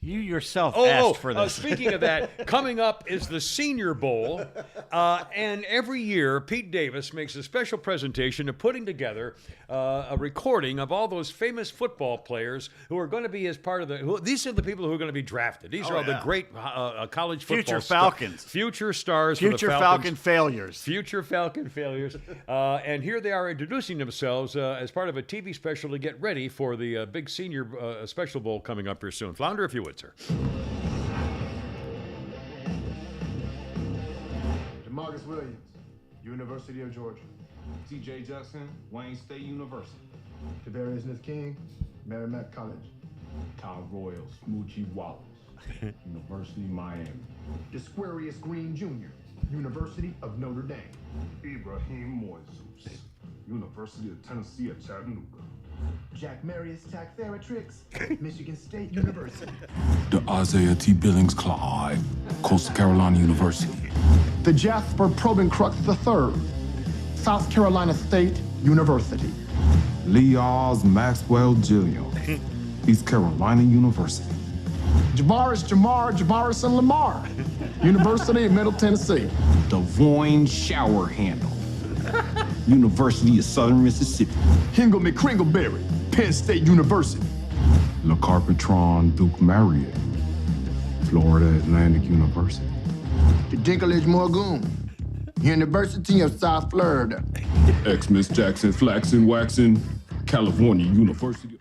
[SPEAKER 2] you yourself asked for this.
[SPEAKER 1] Speaking of that, coming up is the Senior Bowl. And every year, Pete Davis makes a special presentation of putting together a recording of all those famous football players who are going to be as part of these are the people who are going to be drafted. These are all the great college football
[SPEAKER 2] Future Falcons.
[SPEAKER 1] Future stars for the
[SPEAKER 2] Future
[SPEAKER 1] Falcons.
[SPEAKER 2] Falcon failures.
[SPEAKER 1] Future Falcon failures. And here they are introducing themselves as part of a TV special to get ready for the big Senior Special Bowl coming up here soon. Flounder, if you would, sir.
[SPEAKER 4] DeMarcus Williams, University of Georgia.
[SPEAKER 5] T.J. Jackson, Wayne State University.
[SPEAKER 4] Tavarius Smith King, Merrimack College.
[SPEAKER 5] Todd Royal, Smoochie Wallace, University of Miami.
[SPEAKER 4] Desquarius Green Jr., University of Notre Dame.
[SPEAKER 5] Ibrahim Moises, University of Tennessee at Chattanooga.
[SPEAKER 4] Jack Marius Taxaratrix, Michigan State University.
[SPEAKER 5] The Isaiah T. Billings Clyde, Coastal Carolina University.
[SPEAKER 4] The Jasper Probencrux III, South Carolina State University.
[SPEAKER 5] Lee Oz Maxwell Jr., East Carolina University.
[SPEAKER 4] Javaris and Lamar, University of Middle Tennessee.
[SPEAKER 5] Devoyne Shower Handle, University of Southern Mississippi.
[SPEAKER 4] Hingle McCringleberry, Penn State University.
[SPEAKER 5] Le Carpetron Duke Marriott, Florida Atlantic University.
[SPEAKER 4] The Dinklage Morgoon, University of South Florida.
[SPEAKER 5] Xmas Jackson Flaxen Waxen, California University.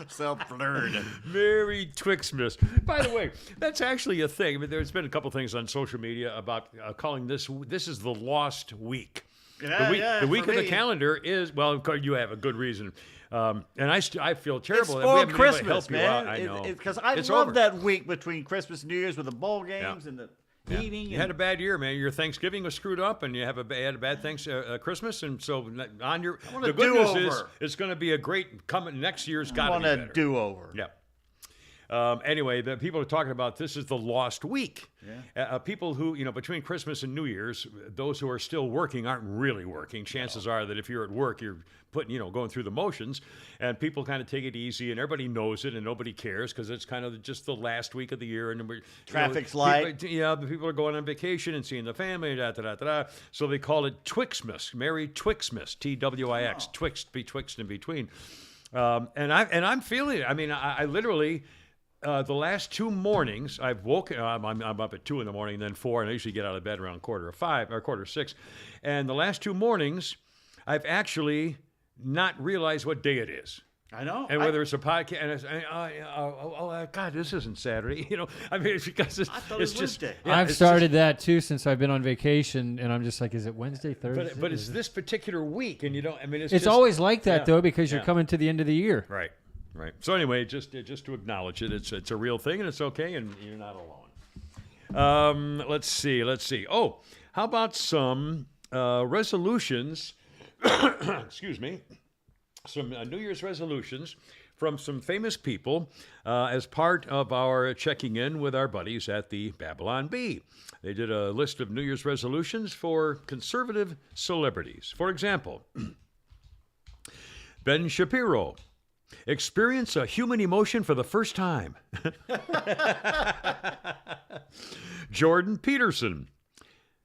[SPEAKER 2] Self-blurred.
[SPEAKER 1] Merry Twixmas. By the way, that's actually a thing. I mean, there's been a couple things on social media about calling this is the lost week. The week of the calendar is, well, of course, you have a good reason. And I feel terrible.
[SPEAKER 2] It's
[SPEAKER 1] that we
[SPEAKER 2] for
[SPEAKER 1] haven't been able to
[SPEAKER 2] Christmas,
[SPEAKER 1] help you
[SPEAKER 2] man.
[SPEAKER 1] out. I know.
[SPEAKER 2] Because I
[SPEAKER 1] It's
[SPEAKER 2] love
[SPEAKER 1] over.
[SPEAKER 2] that week between Christmas and New Year's with the bowl games and the eating.
[SPEAKER 1] You had a bad year, man. Your Thanksgiving was screwed up, and you had a bad Christmas, and so on your
[SPEAKER 2] want a
[SPEAKER 1] the good news is
[SPEAKER 2] do-over.
[SPEAKER 1] it's going to be a great coming next year's got to
[SPEAKER 2] want
[SPEAKER 1] be
[SPEAKER 2] a
[SPEAKER 1] better.
[SPEAKER 2] do-over.
[SPEAKER 1] Yeah. Anyway, the people are talking about this is the lost week. Yeah. People who, between Christmas and New Year's, those who are still working aren't really working. Chances are that if you're at work, you're going through the motions, and people kind of take it easy, and everybody knows it, and nobody cares because it's kind of just the last week of the year, and
[SPEAKER 2] Traffic's light.
[SPEAKER 1] The people are going on vacation and seeing the family, so they call it Twixmas, Merry Twixmas, Twix, twixt, betwixt and between. And I'm feeling it. I mean, I literally. The last 2 mornings, I've woken. I'm up at 2 in the morning, then 4, and I usually get out of bed around 4:45 or 4:45. And the last 2 mornings, I've actually not realized what day it is.
[SPEAKER 2] I know.
[SPEAKER 1] And whether it's a podcast, and God, this isn't Saturday. I mean, it's because
[SPEAKER 2] I thought it was
[SPEAKER 1] just.
[SPEAKER 2] Wednesday.
[SPEAKER 1] Yeah,
[SPEAKER 3] I've
[SPEAKER 1] it's
[SPEAKER 3] started that too since I've been on vacation, and I'm just like, is it Wednesday, Thursday?
[SPEAKER 1] but it's this particular week, and you don't. I mean, it's
[SPEAKER 3] It's
[SPEAKER 1] just,
[SPEAKER 3] always like that
[SPEAKER 1] yeah,
[SPEAKER 3] though, because you're
[SPEAKER 1] yeah.
[SPEAKER 3] coming to the end of the year.
[SPEAKER 1] Right. So anyway, just to acknowledge it, it's a real thing, and it's okay, and you're not alone. Let's see. Oh, how about some resolutions? Excuse me. Some New Year's resolutions from some famous people as part of our checking in with our buddies at the Babylon Bee. They did a list of New Year's resolutions for conservative celebrities. For example, Ben Shapiro. Experience a human emotion for the first time. Jordan Peterson.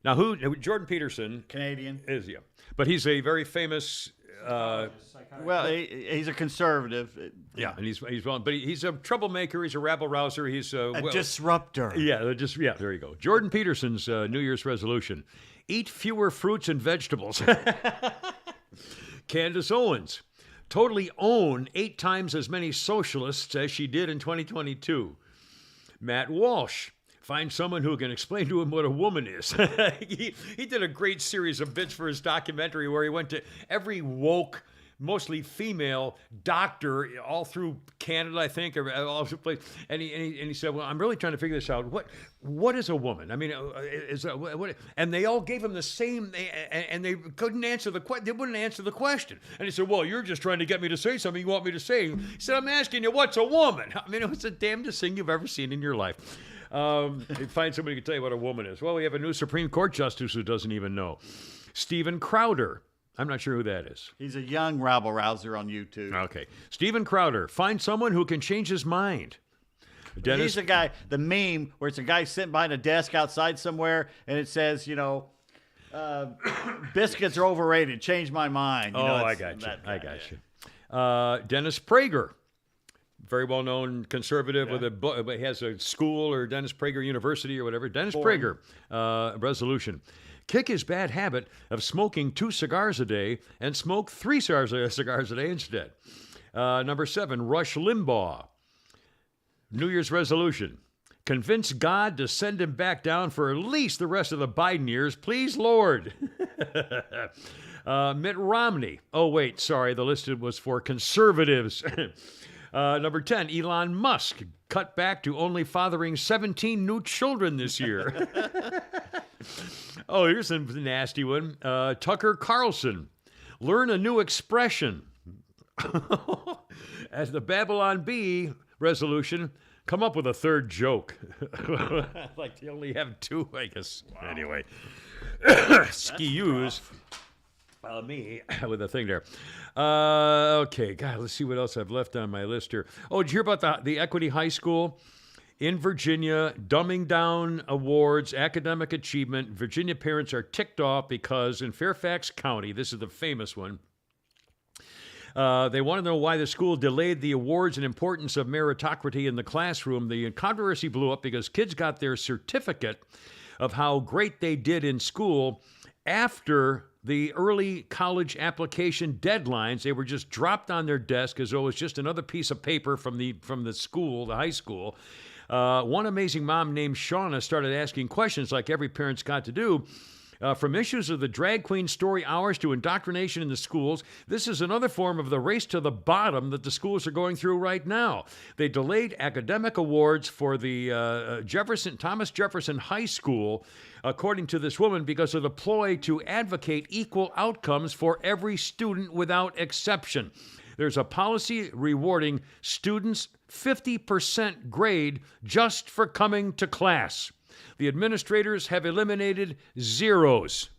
[SPEAKER 1] Now, Jordan Peterson
[SPEAKER 2] Canadian.
[SPEAKER 1] is, yeah. But he's a very famous,
[SPEAKER 2] Well, he's a conservative.
[SPEAKER 1] yeah, and he's well, but he's a troublemaker. He's a rabble rouser. He's
[SPEAKER 2] A disruptor.
[SPEAKER 1] yeah, there you go. Jordan Peterson's New Year's resolution: eat fewer fruits and vegetables. Candace Owens. Totally own 8 times as many socialists as she did in 2022. Matt Walsh. Find someone who can explain to him what a woman is. He did a great series of bits for his documentary where he went to every woke, mostly female doctor all through Canada, I think, or all over the place. And he said, well, I'm really trying to figure this out. What is a woman? I mean, what? And they all gave him the same, and they couldn't answer the question. They wouldn't answer the question. And he said, well, you're just trying to get me to say something you want me to say. He said, I'm asking you, what's a woman? I mean, it was the damnedest thing you've ever seen in your life. Find somebody who can tell you what a woman is. Well, we have a new Supreme Court justice who doesn't even know. Stephen Crowder. I'm not sure who that is.
[SPEAKER 2] He's a young rabble rouser on YouTube.
[SPEAKER 1] Okay. Stephen Crowder. Find someone who can change his mind. Dennis.
[SPEAKER 2] He's the guy, the meme where it's a guy sitting behind a desk outside somewhere, and it says, biscuits are overrated. Change my mind.
[SPEAKER 1] I got you. Dennis Prager. Very well-known conservative with he has a school or Dennis Prager University or whatever. Dennis Prager resolution. Kick his bad habit of smoking 2 cigars a day and smoke 3 cigars a day instead. Number 7, Rush Limbaugh. New Year's resolution. Convince God to send him back down for at least the rest of the Biden years. Please, Lord. Mitt Romney. Oh, wait, sorry. The list was for conservatives. Number 10, Elon Musk. Cut back to only fathering 17 new children this year. Oh, here's a nasty one. Tucker Carlson. Learn a new expression. As the Babylon Bee resolution, come up with a 3rd joke. Like they only have 2, I guess. Wow. Anyway. Ski-use. Me with a thing there. Okay, God, let's see what else I've left on my list here. Oh, did you hear about the Equity High School in Virginia, dumbing down awards, academic achievement? Virginia parents are ticked off because in Fairfax County, this is the famous one, They want to know why the school delayed the awards and importance of meritocracy in the classroom. The controversy blew up because kids got their certificate of how great they did in school after the early college application deadlines. They were just dropped on their desk as though it was just another piece of paper from the school, the high school. One amazing mom named Shauna started asking questions like every parent's got to do. From issues of the drag queen story hours to indoctrination in the schools, this is another form of the race to the bottom that the schools are going through right now. They delayed academic awards for the Thomas Jefferson High School, according to this woman, because of the ploy to advocate equal outcomes for every student without exception. There's a policy rewarding students 50% grade just for coming to class. The administrators have eliminated zeros.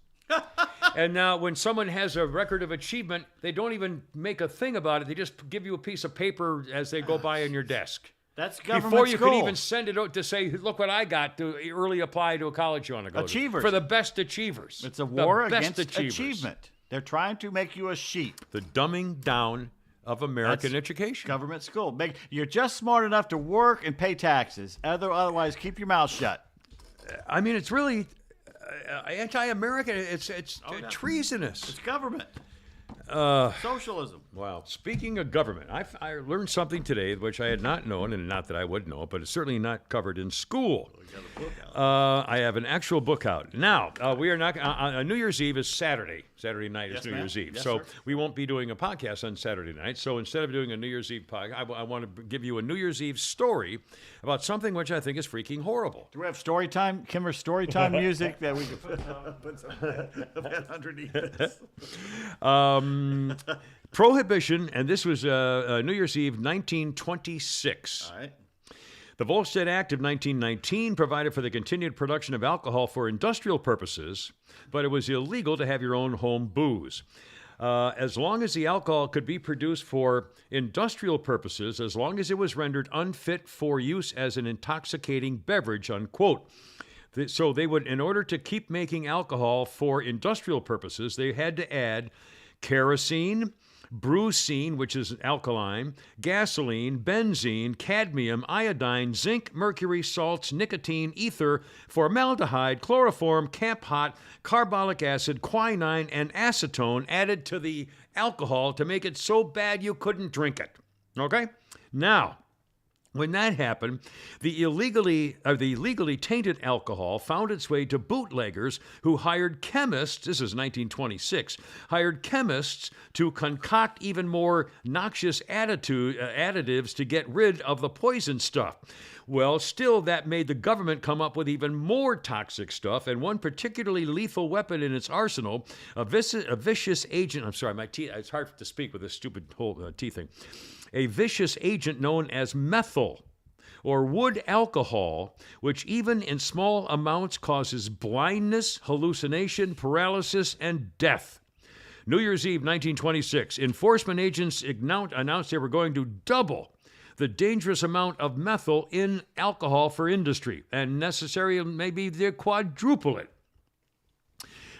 [SPEAKER 1] And now when someone has a record of achievement, they don't even make a thing about it. They just give you a piece of paper as they go by on your desk.
[SPEAKER 2] That's government
[SPEAKER 1] Before you
[SPEAKER 2] school.
[SPEAKER 1] can even send it out to say, look what I got to early apply to a college you want to go
[SPEAKER 2] Achievers.
[SPEAKER 1] to. For the best achievers.
[SPEAKER 2] It's a war
[SPEAKER 1] The best
[SPEAKER 2] against
[SPEAKER 1] achievers.
[SPEAKER 2] achievement. They're trying to make you a sheep.
[SPEAKER 1] The dumbing down of American
[SPEAKER 2] That's
[SPEAKER 1] education.
[SPEAKER 2] Government school. You're just smart enough to work and pay taxes. Otherwise, keep your mouth shut.
[SPEAKER 1] I mean, it's really anti-American. It's treasonous.
[SPEAKER 2] It's government. Socialism.
[SPEAKER 1] Wow. Speaking of government, I learned something today which I had not known, and not that I would know, but it's certainly not covered in school. I have an actual book out. Now, we are not, New Year's Eve is Saturday. Saturday night is New
[SPEAKER 2] ma'am.
[SPEAKER 1] Year's Eve.
[SPEAKER 2] Yes,
[SPEAKER 1] so
[SPEAKER 2] sir.
[SPEAKER 1] we won't be doing a podcast on Saturday night. So instead of doing a New Year's Eve podcast, I want to give you a New Year's Eve story about something which I think is freaking horrible.
[SPEAKER 2] Do we have story time? Kimmer story time music that we can put some underneath this?
[SPEAKER 1] Prohibition, and this was New Year's Eve 1926.
[SPEAKER 2] All right.
[SPEAKER 1] The Volstead Act of 1919 provided for the continued production of alcohol for industrial purposes, but it was illegal to have your own home booze. As long as the alcohol could be produced for industrial purposes, as long as it was rendered unfit for use as an intoxicating beverage, unquote. So they would, in order to keep making alcohol for industrial purposes, they had to add kerosene, brucine, which is alkaline, gasoline, benzene, cadmium, iodine, zinc, mercury, salts, nicotine, ether, formaldehyde, chloroform, camp hot, carbolic acid, quinine, and acetone added to the alcohol to make it so bad you couldn't drink it. Okay? Now, when that happened, the legally tainted alcohol found its way to bootleggers who hired chemists, this is 1926, hired chemists to concoct even more noxious additives to get rid of the poison stuff. Well, still, that made the government come up with even more toxic stuff, and one particularly lethal weapon in its arsenal, a vicious agent. I'm sorry, my teeth, it's hard to speak with this stupid whole teeth thing. A vicious agent known as methyl, or wood alcohol, which even in small amounts causes blindness, hallucination, paralysis, and death. New Year's Eve 1926, enforcement agents announced they were going to double the dangerous amount of methyl in alcohol for industry, and necessary maybe they quadruple it.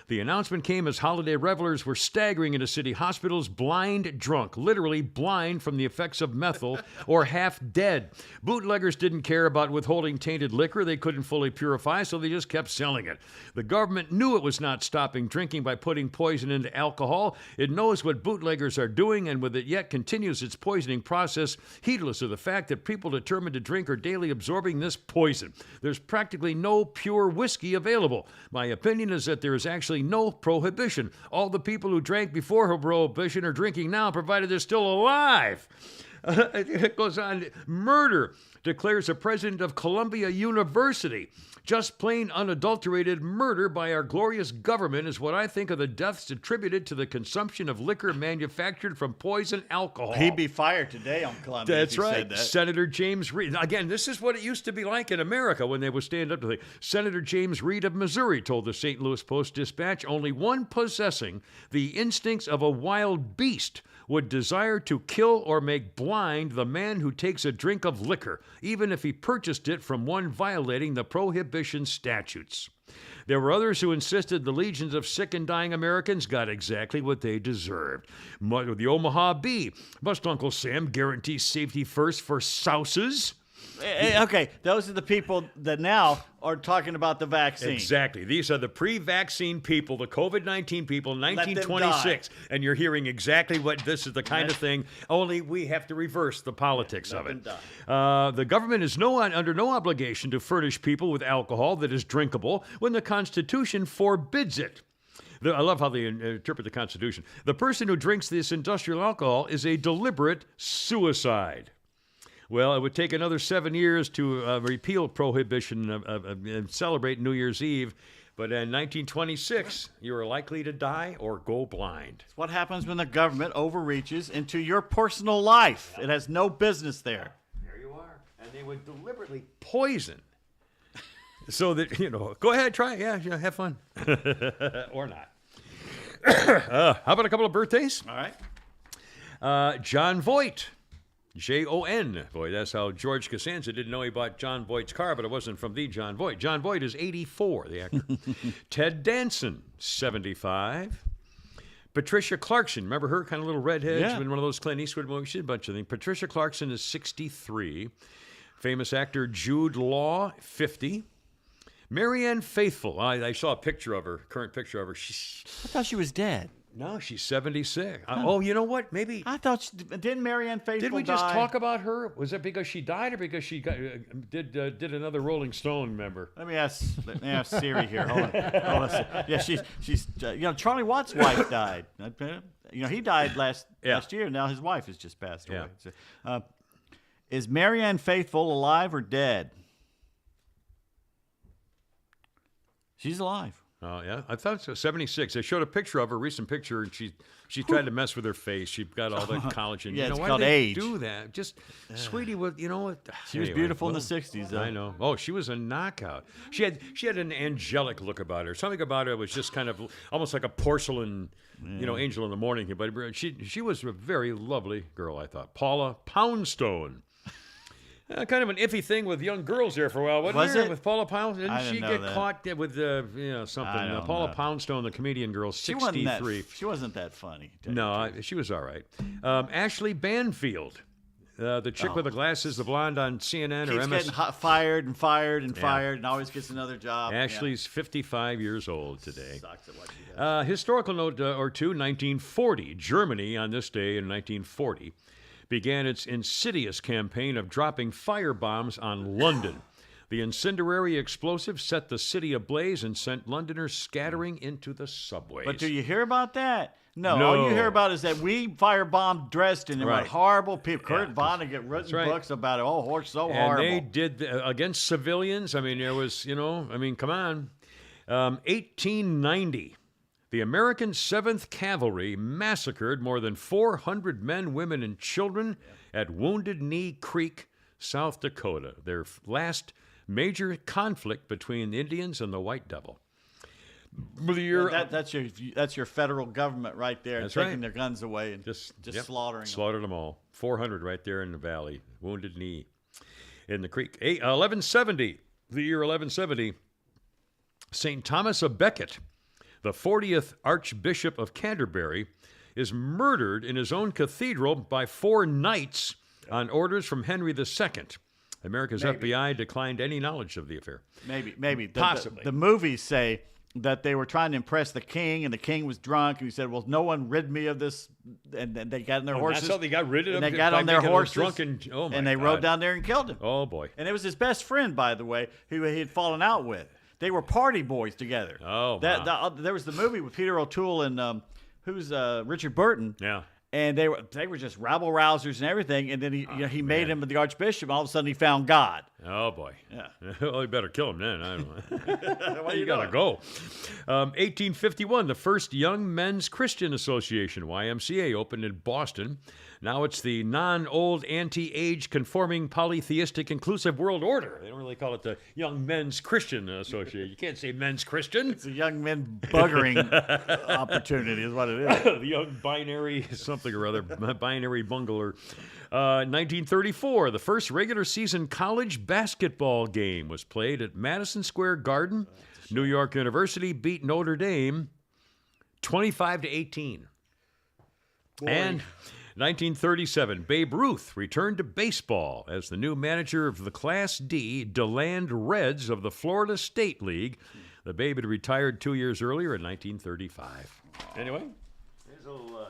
[SPEAKER 1] The announcement came as holiday revelers were staggering into city hospitals, blind drunk, literally blind from the effects of methyl, or half dead. Bootleggers didn't care about withholding tainted liquor they couldn't fully purify, so they just kept selling it. The government knew it was not stopping drinking by putting poison into alcohol. It knows what bootleggers are doing, and with it yet continues its poisoning process, heedless of the fact that people determined to drink are daily absorbing this poison. There's practically no pure whiskey available. My opinion is that there is actually no prohibition. All the people who drank before prohibition are drinking now, provided they're still alive. It goes on. Murder, declares the president of Columbia University. Just plain unadulterated murder by our glorious government is what I think of the deaths attributed to the consumption of liquor manufactured from poison alcohol.
[SPEAKER 2] He'd be fired today on Columbia.
[SPEAKER 1] That's
[SPEAKER 2] if he
[SPEAKER 1] right.
[SPEAKER 2] Said that.
[SPEAKER 1] Senator James Reed. Again, this is what it used to be like in America when they would stand up to the Senator James Reed of Missouri told the St. Louis Post-Dispatch, only one possessing the instincts of a wild beast would desire to kill or make blind the man who takes a drink of liquor, even if he purchased it from one violating the prohibition statutes. There were others who insisted the legions of sick and dying Americans got exactly what they deserved. The Omaha Bee. Must Uncle Sam guarantee safety first for souses?
[SPEAKER 2] Okay, those are the people that now are talking about the vaccine.
[SPEAKER 1] Exactly. These are the pre-vaccine people, the COVID-19 people, 1926. And you're hearing exactly what this is the kind of thing, only we have to reverse the politics of it. The government is under no obligation to furnish people with alcohol that is drinkable when the Constitution forbids it. I love how they interpret the Constitution. The person who drinks this industrial alcohol is a deliberate suicide. Well, it would take another 7 years to repeal prohibition and celebrate New Year's Eve. But in 1926, you are likely to die or go blind.
[SPEAKER 2] It's what happens when the government overreaches into your personal life. It has no business there.
[SPEAKER 1] There you are. And they would deliberately poison so that, go ahead, try it. Yeah, have fun. Or not. How about a couple of birthdays?
[SPEAKER 2] All right.
[SPEAKER 1] John Voight. Jon. Boy, that's how George Costanza didn't know he bought John Voight's car, but it wasn't from the John Voight. John Voight is 84, the actor. Ted Danson, 75. Patricia Clarkson, remember her? Kind of little redhead.
[SPEAKER 2] Yeah.
[SPEAKER 1] She's been one of those Clint Eastwood movies. She did a bunch of things. Patricia Clarkson is 63. Famous actor Jude Law, 50. Marianne Faithfull. I saw a picture of her, current picture of her.
[SPEAKER 2] I thought she was dead.
[SPEAKER 1] No, she's 76. Oh, you know what? Maybe.
[SPEAKER 2] I thought didn't Marianne Faithfull
[SPEAKER 1] Did we just
[SPEAKER 2] die?
[SPEAKER 1] talk about her? Was it because she died or because she did another Rolling Stone member?
[SPEAKER 2] Let me ask Siri here. Hold on. Yeah, she's Charlie Watt's wife died. He died last year. Now his wife has just passed away. So, is Marianne Faithfull alive or dead? She's alive.
[SPEAKER 1] Oh, yeah? I thought so. 76. They showed a picture of her, recent picture, and she tried to mess with her face. She got all the collagen.
[SPEAKER 2] Yeah, it's
[SPEAKER 1] why
[SPEAKER 2] called
[SPEAKER 1] did they
[SPEAKER 2] age.
[SPEAKER 1] do that? Just, sweetie,
[SPEAKER 2] She was beautiful in the 60s, though.
[SPEAKER 1] I know. Oh, she was a knockout. She had an angelic look about her. Something about her was just kind of almost like a porcelain, angel in the morning. But she was a very lovely girl, I thought. Paula Poundstone. Kind of an iffy thing with young girls there for a while, wasn't there?
[SPEAKER 2] it?
[SPEAKER 1] With Paula Poundstone?
[SPEAKER 2] I
[SPEAKER 1] Didn't she
[SPEAKER 2] didn't know
[SPEAKER 1] get
[SPEAKER 2] that.
[SPEAKER 1] caught with something? Paula Poundstone, the comedian girl, 63.
[SPEAKER 2] She wasn't that funny.
[SPEAKER 1] No, she was all right. Ashley Banfield, the chick with the glasses, the blonde on CNN
[SPEAKER 2] Keeps
[SPEAKER 1] or MS.
[SPEAKER 2] getting fired and always gets another job.
[SPEAKER 1] Ashley's 55 years old today.
[SPEAKER 2] Sucks at what she does.
[SPEAKER 1] Historical note or two, 1940. Germany, on this day in 1940, began its insidious campaign of dropping firebombs on London. The incendiary explosive set the city ablaze and sent Londoners scattering into the subways.
[SPEAKER 2] But do you hear about that? No.
[SPEAKER 1] No.
[SPEAKER 2] All you hear about is that we firebombed Dresden and
[SPEAKER 1] Right.
[SPEAKER 2] what horrible people. Kurt
[SPEAKER 1] Yeah.
[SPEAKER 2] Vonnegut written
[SPEAKER 1] right.
[SPEAKER 2] books about it. Oh, so
[SPEAKER 1] and
[SPEAKER 2] horrible.
[SPEAKER 1] they did against civilians. I mean, there was, come on. 1890. The American 7th Cavalry massacred more than 400 men, women, and children at Wounded Knee Creek, South Dakota, their last major conflict between the Indians and the White Devil.
[SPEAKER 2] That's your federal government right there,
[SPEAKER 1] That's
[SPEAKER 2] taking
[SPEAKER 1] right.
[SPEAKER 2] their guns away and just
[SPEAKER 1] Yep.
[SPEAKER 2] slaughtering them.
[SPEAKER 1] Slaughtered them all. 400 right there in the valley. Wounded Knee in the creek. 1170, the year 1170, St. Thomas of Becket, the 40th Archbishop of Canterbury, is murdered in his own cathedral by 4 knights on orders from Henry II. America's FBI declined any knowledge of the affair.
[SPEAKER 2] Maybe.
[SPEAKER 1] Possibly.
[SPEAKER 2] The movies say that they were trying to impress the king, and the king was drunk, and he said, well, no one rid me of this, and then they got on their horses.
[SPEAKER 1] That's how they got rid of
[SPEAKER 2] and
[SPEAKER 1] him?
[SPEAKER 2] they got
[SPEAKER 1] by
[SPEAKER 2] on their
[SPEAKER 1] making them
[SPEAKER 2] horses,
[SPEAKER 1] drunk and
[SPEAKER 2] they
[SPEAKER 1] God.
[SPEAKER 2] rode down there and killed him.
[SPEAKER 1] Oh, boy.
[SPEAKER 2] And it was his best friend, by the way, who he had fallen out with. They were party boys together.
[SPEAKER 1] Oh, wow.
[SPEAKER 2] There was the movie with Peter O'Toole and Richard Burton.
[SPEAKER 1] Yeah.
[SPEAKER 2] And they were just rabble rousers and everything. And then he made him the archbishop. And all of a sudden he found God.
[SPEAKER 1] Oh, boy.
[SPEAKER 2] Yeah.
[SPEAKER 1] Well, you better kill him then. I don't know.
[SPEAKER 2] What
[SPEAKER 1] You got to go. 1851, the first Young Men's Christian Association, YMCA, opened in Boston. Now it's the non-old, anti-age, conforming, polytheistic, inclusive world order. They don't really call it the Young Men's Christian Association. You can't say men's Christian.
[SPEAKER 2] It's a young men buggering opportunity is what it is.
[SPEAKER 1] The young binary something or other, binary bungler. 1934, the first regular season college basketball game was played at Madison Square Garden. New York University beat Notre Dame 25-18. And 1937, Babe Ruth returned to baseball as the new manager of the Class D DeLand Reds of the Florida State League. The Babe had retired 2 years earlier in 1935. Anyway, there's a little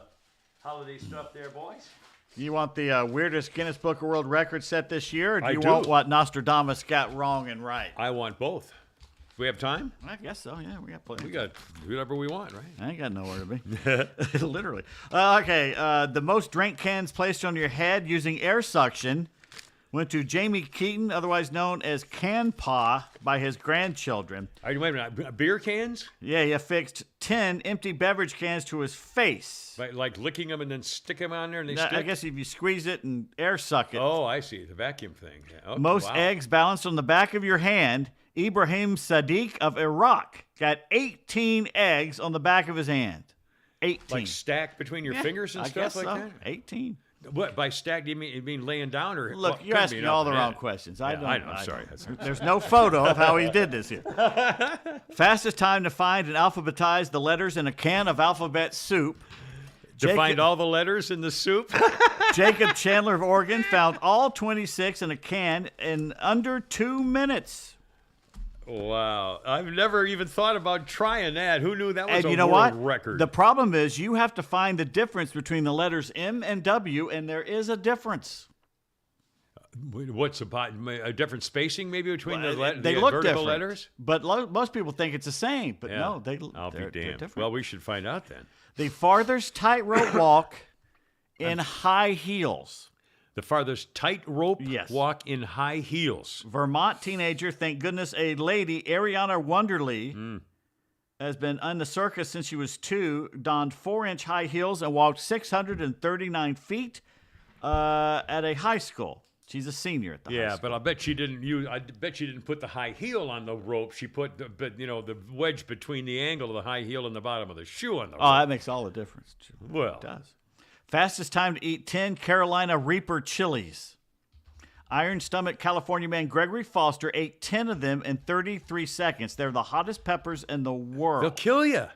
[SPEAKER 1] holiday stuff there, boys.
[SPEAKER 2] You want the weirdest Guinness Book of World Records set this year, or do
[SPEAKER 1] I
[SPEAKER 2] you
[SPEAKER 1] do.
[SPEAKER 2] want what Nostradamus got wrong and right?
[SPEAKER 1] I want both. Do we have time?
[SPEAKER 2] I guess so, yeah. We got plenty.
[SPEAKER 1] We got whatever we want, right?
[SPEAKER 2] I ain't got nowhere to be. Literally. Okay, the most drink cans placed on your head using air suction went to Jamie Keaton, otherwise known as Can Paw, by his grandchildren.
[SPEAKER 1] Wait a minute, beer cans?
[SPEAKER 2] Yeah, he affixed 10 empty beverage cans to his face.
[SPEAKER 1] Like licking them and then stick them on there and they
[SPEAKER 2] Now,
[SPEAKER 1] stick?
[SPEAKER 2] I guess if you squeeze it and air suck it.
[SPEAKER 1] Oh, I see. The vacuum thing. Yeah. Oh,
[SPEAKER 2] Most
[SPEAKER 1] wow.
[SPEAKER 2] eggs balanced on the back of your hand. Ibrahim Sadiq of Iraq got 18 eggs on the back of his hand. 18.
[SPEAKER 1] Like stacked between your fingers and
[SPEAKER 2] I
[SPEAKER 1] stuff
[SPEAKER 2] guess
[SPEAKER 1] like
[SPEAKER 2] so.
[SPEAKER 1] that?
[SPEAKER 2] 18.
[SPEAKER 1] What, by stacked, do you mean laying down? Or
[SPEAKER 2] Look,
[SPEAKER 1] well,
[SPEAKER 2] you're
[SPEAKER 1] couldn't
[SPEAKER 2] asking
[SPEAKER 1] be
[SPEAKER 2] all
[SPEAKER 1] up
[SPEAKER 2] the
[SPEAKER 1] and
[SPEAKER 2] wrong
[SPEAKER 1] in.
[SPEAKER 2] questions.
[SPEAKER 1] Yeah,
[SPEAKER 2] I don't.
[SPEAKER 1] I know. I'm sorry. That's
[SPEAKER 2] There's no photo of how he did this here. Fastest time to find and alphabetize the letters in a can of alphabet soup.
[SPEAKER 1] To find all the letters in the soup?
[SPEAKER 2] Jacob Chandler of Oregon found all 26 in a can in under 2 minutes.
[SPEAKER 1] Wow. I've never even thought about trying that. Who knew that was
[SPEAKER 2] And
[SPEAKER 1] a
[SPEAKER 2] you know
[SPEAKER 1] world
[SPEAKER 2] what?
[SPEAKER 1] record?
[SPEAKER 2] The problem is you have to find the difference between the letters M and W, and there is a difference.
[SPEAKER 1] What's about a different spacing maybe between
[SPEAKER 2] Well,
[SPEAKER 1] the
[SPEAKER 2] they look
[SPEAKER 1] vertical
[SPEAKER 2] different,
[SPEAKER 1] letters?
[SPEAKER 2] but most people think it's the same. But
[SPEAKER 1] Yeah.
[SPEAKER 2] no,
[SPEAKER 1] I'll
[SPEAKER 2] they're
[SPEAKER 1] be damned.
[SPEAKER 2] different.
[SPEAKER 1] Well, we should find out then.
[SPEAKER 2] The farthest tightrope walk in high heels.
[SPEAKER 1] The farthest tightrope
[SPEAKER 2] Yes.
[SPEAKER 1] walk in high heels.
[SPEAKER 2] Vermont teenager, thank goodness, a lady, Ariana Wonderly, has been on the circus since she was 2, donned 4-inch high heels, and walked 639 feet at a high school. She's a senior at the high
[SPEAKER 1] Yeah,
[SPEAKER 2] school.
[SPEAKER 1] but I bet she didn't put the high heel on the rope. She put the wedge between the angle of the high heel and the bottom of the shoe on the rope.
[SPEAKER 2] Oh, that makes all the difference.
[SPEAKER 1] Well.
[SPEAKER 2] It does. Fastest time to eat 10 Carolina Reaper chilies. Iron Stomach California man Gregory Foster ate 10 of them in 33 seconds. They're the hottest peppers in the world.
[SPEAKER 1] They'll kill you.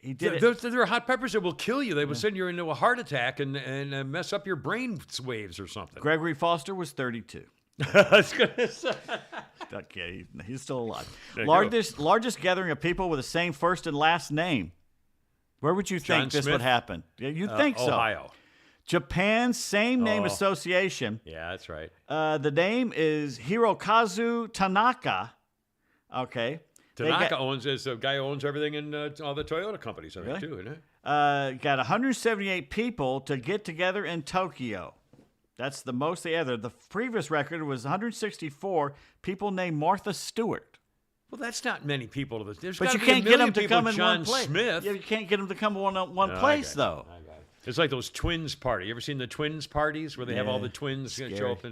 [SPEAKER 2] He did it.
[SPEAKER 1] There are hot peppers that will kill you. They will send you into a heart attack and mess up your brain waves or something.
[SPEAKER 2] Gregory Foster was 32.
[SPEAKER 1] I was gonna say.
[SPEAKER 2] Okay, he's still alive.
[SPEAKER 1] There you
[SPEAKER 2] Largest gathering of people with the same first and last name. Where would you
[SPEAKER 1] John
[SPEAKER 2] think this
[SPEAKER 1] Smith?
[SPEAKER 2] would happen? Yeah, you'd think so.
[SPEAKER 1] Ohio.
[SPEAKER 2] Japan's same name
[SPEAKER 1] Oh.
[SPEAKER 2] association.
[SPEAKER 1] Yeah, that's right.
[SPEAKER 2] The name is Hirokazu Tanaka. Okay. They
[SPEAKER 1] Tanaka is the guy who owns everything in all the Toyota companies, I think,
[SPEAKER 2] Really?
[SPEAKER 1] too, isn't it?
[SPEAKER 2] got 178 people to get together in Tokyo. That's the most they ever. The previous record was 164 people named Martha Stewart.
[SPEAKER 1] Well, that's not many people. There's
[SPEAKER 2] But
[SPEAKER 1] gotta
[SPEAKER 2] you
[SPEAKER 1] be a
[SPEAKER 2] can't get them
[SPEAKER 1] million
[SPEAKER 2] to
[SPEAKER 1] people.
[SPEAKER 2] come in
[SPEAKER 1] John
[SPEAKER 2] one place.
[SPEAKER 1] Smith.
[SPEAKER 2] Yeah, you can't get them to come in one
[SPEAKER 1] I
[SPEAKER 2] place,
[SPEAKER 1] got it.
[SPEAKER 2] though.
[SPEAKER 1] I got it. It's like those twins party. You ever seen the twins parties where they have all the twins show up?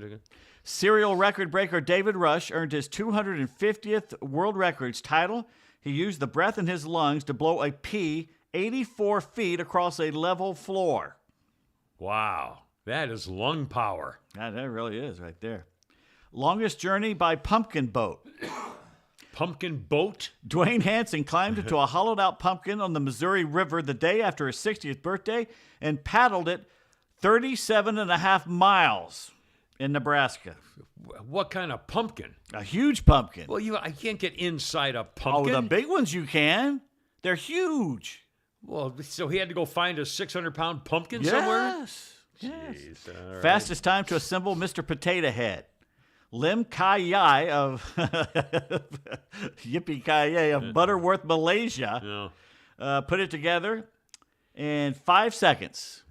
[SPEAKER 2] Serial record breaker David Rush earned his 250th world records title. He used the breath in his lungs to blow a pea 84 feet across a level floor.
[SPEAKER 1] Wow. That is lung power.
[SPEAKER 2] Yeah, that really is right there. Longest journey by pumpkin boat.
[SPEAKER 1] Pumpkin boat?
[SPEAKER 2] Dwayne Hansen climbed into a hollowed-out pumpkin on the Missouri River the day after his 60th birthday and paddled it 37 and a half miles in Nebraska.
[SPEAKER 1] What kind of pumpkin?
[SPEAKER 2] A huge pumpkin.
[SPEAKER 1] Well, I can't get inside a
[SPEAKER 2] Oh,
[SPEAKER 1] pumpkin.
[SPEAKER 2] the big ones you can. They're huge.
[SPEAKER 1] Well, so he had to go find a 600-pound pumpkin somewhere?
[SPEAKER 2] Yes.
[SPEAKER 1] Jeez, all right.
[SPEAKER 2] Fastest time to assemble Mr. Potato Head. Lim Kai Yai of Yippee Ki of Butterworth, Malaysia, put it together in 5 seconds.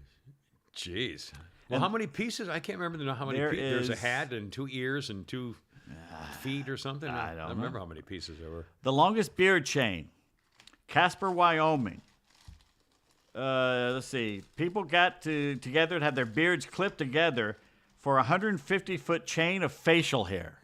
[SPEAKER 1] Jeez. Well, how many pieces? I can't remember how many
[SPEAKER 2] There
[SPEAKER 1] pieces. There's a
[SPEAKER 2] is-
[SPEAKER 1] hat and 2 ears and 2 feet or something.
[SPEAKER 2] I don't
[SPEAKER 1] remember how many pieces there were.
[SPEAKER 2] The longest beard chain, Casper, Wyoming. Let's see. People got together to have their beards clipped together for a 150-foot chain of facial hair.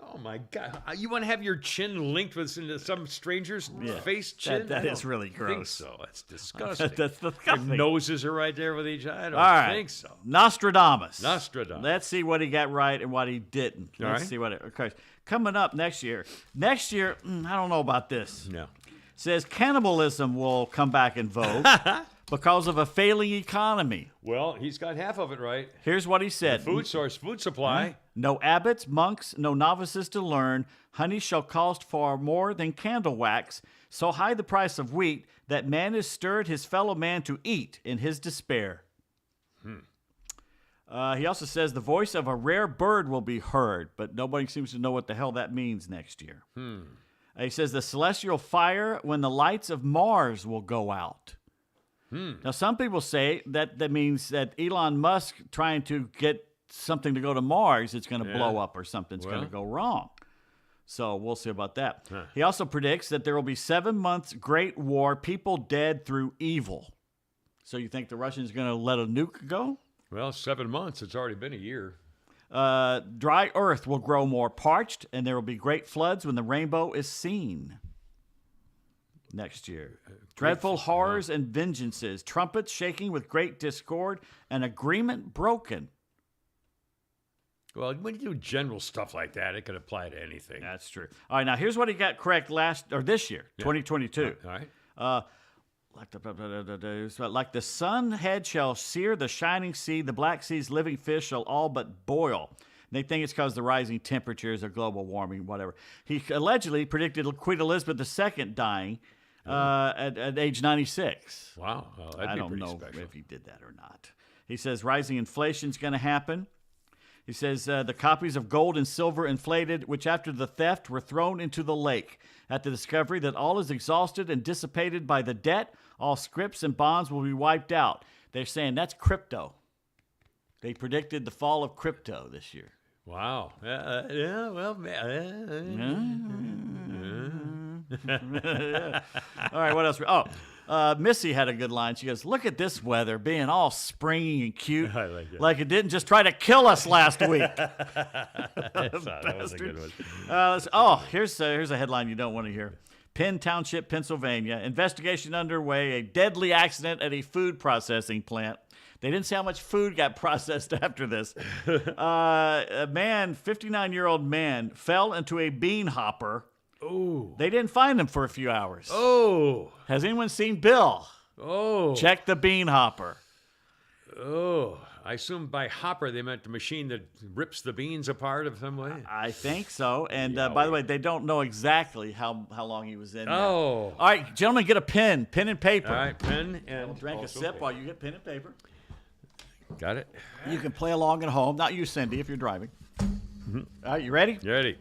[SPEAKER 1] Oh Oh my God! You want to have your chin linked with some stranger's face chin?
[SPEAKER 2] That
[SPEAKER 1] I
[SPEAKER 2] is
[SPEAKER 1] don't
[SPEAKER 2] really
[SPEAKER 1] think
[SPEAKER 2] gross.
[SPEAKER 1] so that's disgusting.
[SPEAKER 2] That's
[SPEAKER 1] Their
[SPEAKER 2] disgusting.
[SPEAKER 1] noses are right there with each other. I don't
[SPEAKER 2] All right.
[SPEAKER 1] think so.
[SPEAKER 2] Nostradamus.
[SPEAKER 1] Nostradamus.
[SPEAKER 2] Let's see what he got right and what he didn't.
[SPEAKER 1] All
[SPEAKER 2] Let's
[SPEAKER 1] right.
[SPEAKER 2] see what it occurs. Coming up next year. Next year, I don't know about this.
[SPEAKER 1] No.
[SPEAKER 2] Says cannibalism will come back in vogue because of a failing economy.
[SPEAKER 1] Well, he's got half of it right.
[SPEAKER 2] Here's what he said.
[SPEAKER 1] Food source, food supply.
[SPEAKER 2] No abbots, monks, no novices to learn. Honey shall cost far more than candle wax. So high the price of wheat that man has stirred his fellow man to eat in his despair. He also says the voice of a rare bird will be heard, but nobody seems to know what the hell that means next year. He says the celestial fire when the lights of Mars will go out. Now, some people say that means that Elon Musk trying to get something to go to Mars, it's going to blow up or something's going to go wrong. So we'll see about that. He also predicts that there will be 7 months great war, people dead through evil. So you think the Russians are going to let a nuke go?
[SPEAKER 1] Well, 7 months. It's already been a year.
[SPEAKER 2] Dry earth will grow more parched, and there will be great floods when the rainbow is seen. Next year. Dreadful horrors and vengeances, trumpets shaking with great discord, and agreement broken.
[SPEAKER 1] Well, when you do general stuff like that, it could apply to anything.
[SPEAKER 2] That's true. All right, now here's what he got correct this year, 2022.
[SPEAKER 1] All right.
[SPEAKER 2] Like the sun head shall sear the shining sea, the Black Sea's living fish shall all but boil. They think it's because of the rising temperatures or global warming, whatever. He allegedly predicted Queen Elizabeth II dying at age 96.
[SPEAKER 1] Wow. Well, that'd
[SPEAKER 2] I
[SPEAKER 1] be
[SPEAKER 2] don't
[SPEAKER 1] pretty
[SPEAKER 2] know
[SPEAKER 1] special.
[SPEAKER 2] if he did that or not. He says rising inflation is going to happen. He says the copies of gold and silver inflated, which after the theft were thrown into the lake. At the discovery that all is exhausted and dissipated by the debt, all scripts and bonds will be wiped out. They're saying that's crypto. They predicted the fall of crypto this year.
[SPEAKER 1] Wow. Yeah, well,
[SPEAKER 2] All right, what else? Missy had a good line. She goes, look at this weather being all springy and cute.
[SPEAKER 1] I like it.
[SPEAKER 2] Like it didn't just try to kill us last week.
[SPEAKER 1] that was a good one.
[SPEAKER 2] Here's a headline you don't want to hear. Penn Township, Pennsylvania. Investigation underway. A deadly accident at a food processing plant. They didn't say how much food got processed after this. A man, 59-year-old man, fell into a bean hopper.
[SPEAKER 1] Oh.
[SPEAKER 2] They didn't find him for a few hours.
[SPEAKER 1] Oh.
[SPEAKER 2] Has anyone seen Bill?
[SPEAKER 1] Oh.
[SPEAKER 2] Check the bean hopper.
[SPEAKER 1] Oh. I assume by hopper they meant the machine that rips the beans apart of some way.
[SPEAKER 2] I think so. And by the way, they don't know exactly how long he was in there.
[SPEAKER 1] Oh.
[SPEAKER 2] All right, gentlemen, get a pen and paper.
[SPEAKER 1] All right, pen and
[SPEAKER 2] We'll drink a
[SPEAKER 1] also
[SPEAKER 2] sip
[SPEAKER 1] paper.
[SPEAKER 2] while you get pen and paper.
[SPEAKER 1] Got it?
[SPEAKER 2] You can play along at home. Not you, Cindy, if you're driving. All right, you ready?
[SPEAKER 1] You ready?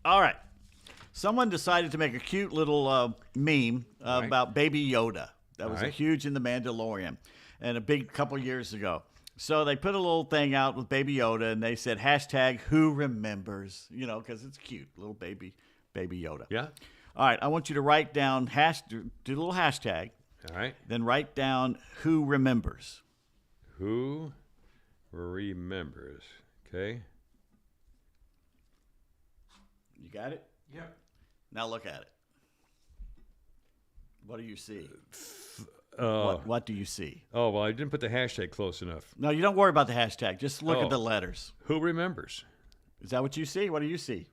[SPEAKER 2] All right. Someone decided to make a cute little meme about Baby Yoda. That was huge in The Mandalorian and a big couple years ago. So they put a little thing out with Baby Yoda, and they said #Who remembers? You know, because it's cute, little baby Yoda.
[SPEAKER 1] Yeah.
[SPEAKER 2] All right, I want you to write down do a little hashtag.
[SPEAKER 1] All right.
[SPEAKER 2] Then write down who remembers.
[SPEAKER 1] Who remembers? Okay.
[SPEAKER 2] You got it?
[SPEAKER 3] Yep.
[SPEAKER 2] Now look at it. What do you see? What do you see?
[SPEAKER 1] Oh, well, I didn't put the hashtag close enough.
[SPEAKER 2] No, you don't worry about the hashtag. Just look at the letters.
[SPEAKER 1] Who remembers?
[SPEAKER 2] Is that what you see? What do you see?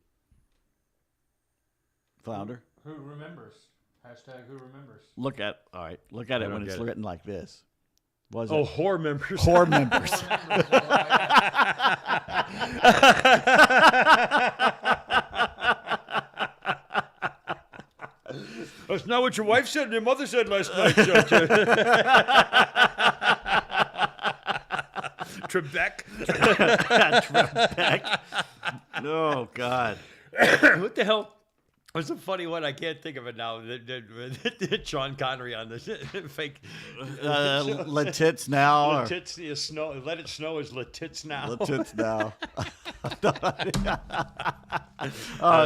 [SPEAKER 2] Flounder?
[SPEAKER 3] Who remembers? Who remembers?
[SPEAKER 2] Look at it
[SPEAKER 1] don't
[SPEAKER 2] when it's
[SPEAKER 1] get it.
[SPEAKER 2] written like this. What is
[SPEAKER 1] Oh,
[SPEAKER 2] it?
[SPEAKER 1] whore members.
[SPEAKER 2] Whore members.
[SPEAKER 1] That's not what your wife said and your mother said last night, Trebek.
[SPEAKER 2] Trebek. Oh, God.
[SPEAKER 1] What the hell? What's a funny one? I can't think of it now. Sean Connery on this fake.
[SPEAKER 2] Letits now.
[SPEAKER 1] Letits snow. Let it snow is Letits now.
[SPEAKER 2] Letits now.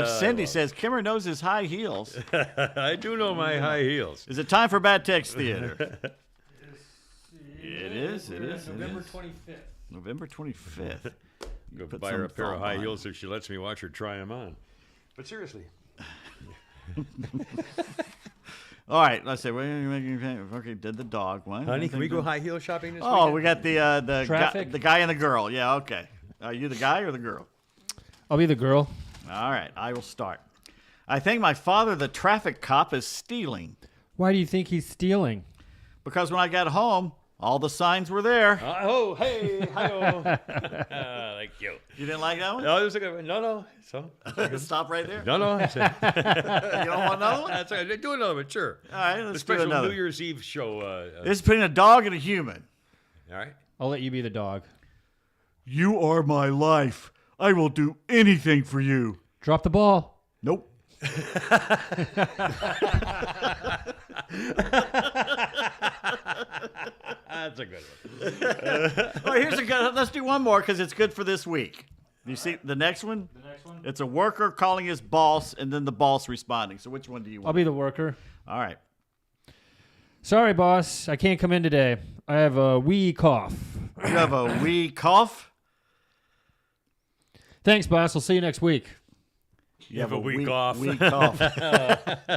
[SPEAKER 2] Cindy says Kimmer knows his high heels.
[SPEAKER 1] I do know my high heels.
[SPEAKER 2] Is it time for Bad Text Theater? It is.
[SPEAKER 3] November 25th.
[SPEAKER 2] November 25th.
[SPEAKER 1] Go
[SPEAKER 2] put
[SPEAKER 1] buy her a
[SPEAKER 2] some
[SPEAKER 1] pair of
[SPEAKER 2] thought
[SPEAKER 1] high
[SPEAKER 2] behind
[SPEAKER 1] heels if she lets me watch her try them on. But seriously.
[SPEAKER 2] All right, let's say okay. Did the dog one?
[SPEAKER 1] Honey, can we go high heel shopping this
[SPEAKER 2] Oh,
[SPEAKER 1] weekend?
[SPEAKER 2] we got
[SPEAKER 3] Traffic?
[SPEAKER 2] the guy and the girl. Yeah, okay. Are you the guy or the girl?
[SPEAKER 3] I'll be the girl.
[SPEAKER 2] All right, I will start. I think my father, the traffic cop, is stealing
[SPEAKER 3] Why do you think he's stealing?
[SPEAKER 2] because when I got home, all the signs were there.
[SPEAKER 1] Oh, hey, hi-oh. Thank you.
[SPEAKER 2] You didn't like that one?
[SPEAKER 1] No, it was a good one. No. So,
[SPEAKER 2] Stop right there.
[SPEAKER 1] no. I said,
[SPEAKER 2] You don't want another one?
[SPEAKER 1] that's okay. Do another one, sure.
[SPEAKER 2] All right,
[SPEAKER 1] The
[SPEAKER 2] let's do
[SPEAKER 1] special
[SPEAKER 2] another.
[SPEAKER 1] New Year's Eve show.
[SPEAKER 2] This is between a dog and a human.
[SPEAKER 1] All right.
[SPEAKER 3] I'll let you be the dog.
[SPEAKER 2] You are my life. I will do anything for you.
[SPEAKER 3] Drop the ball.
[SPEAKER 2] Nope.
[SPEAKER 1] That's a good one.
[SPEAKER 2] All right, here's a good. Let's do one more because it's good for this week. You see the next one?
[SPEAKER 3] The next one?
[SPEAKER 2] It's a worker calling his boss and then the boss responding. So which one do you
[SPEAKER 3] I'll
[SPEAKER 2] want?
[SPEAKER 3] be the worker.
[SPEAKER 2] All right.
[SPEAKER 3] Sorry, boss. I can't come in today. I have a wee cough.
[SPEAKER 2] You have a wee cough.
[SPEAKER 3] Thanks, boss. I'll see you next week.
[SPEAKER 2] You
[SPEAKER 1] have a week off.
[SPEAKER 2] Week off.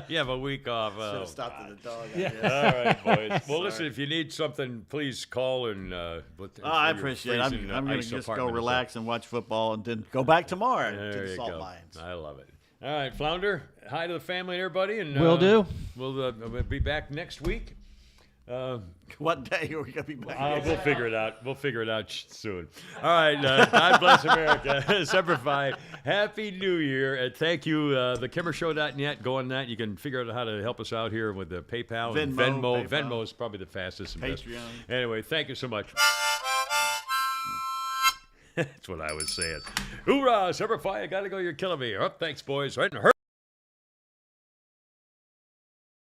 [SPEAKER 1] You have a week off.
[SPEAKER 2] Should
[SPEAKER 1] Oh,
[SPEAKER 2] have stopped at the dog.
[SPEAKER 1] all right, boys. Well, listen, if you need something, please call and.
[SPEAKER 2] I appreciate it. I'm going to just go relax and watch football and then go back tomorrow to
[SPEAKER 1] There
[SPEAKER 2] the
[SPEAKER 1] you
[SPEAKER 2] Salt
[SPEAKER 1] go.
[SPEAKER 2] Mines.
[SPEAKER 1] I love it. All right, Flounder, hi to the family and everybody. And,
[SPEAKER 3] Will do.
[SPEAKER 1] We'll be back next week.
[SPEAKER 2] What day are we going to be back?
[SPEAKER 1] We'll figure it out. We'll figure it out soon. All right. God bless America. Semper Fi. Happy New Year. And thank you. TheKimmerShow.net. Go on that. You can figure out how to help us out here with the PayPal and
[SPEAKER 2] Venmo,
[SPEAKER 1] Venmo.
[SPEAKER 2] PayPal.
[SPEAKER 1] Venmo is probably the fastest and best.
[SPEAKER 2] Patreon.
[SPEAKER 1] Anyway, thank you so much. That's what I was saying. Hoorah, Semper Fi. I got to go. You're killing me. Oh, thanks, boys. Right in a hurry.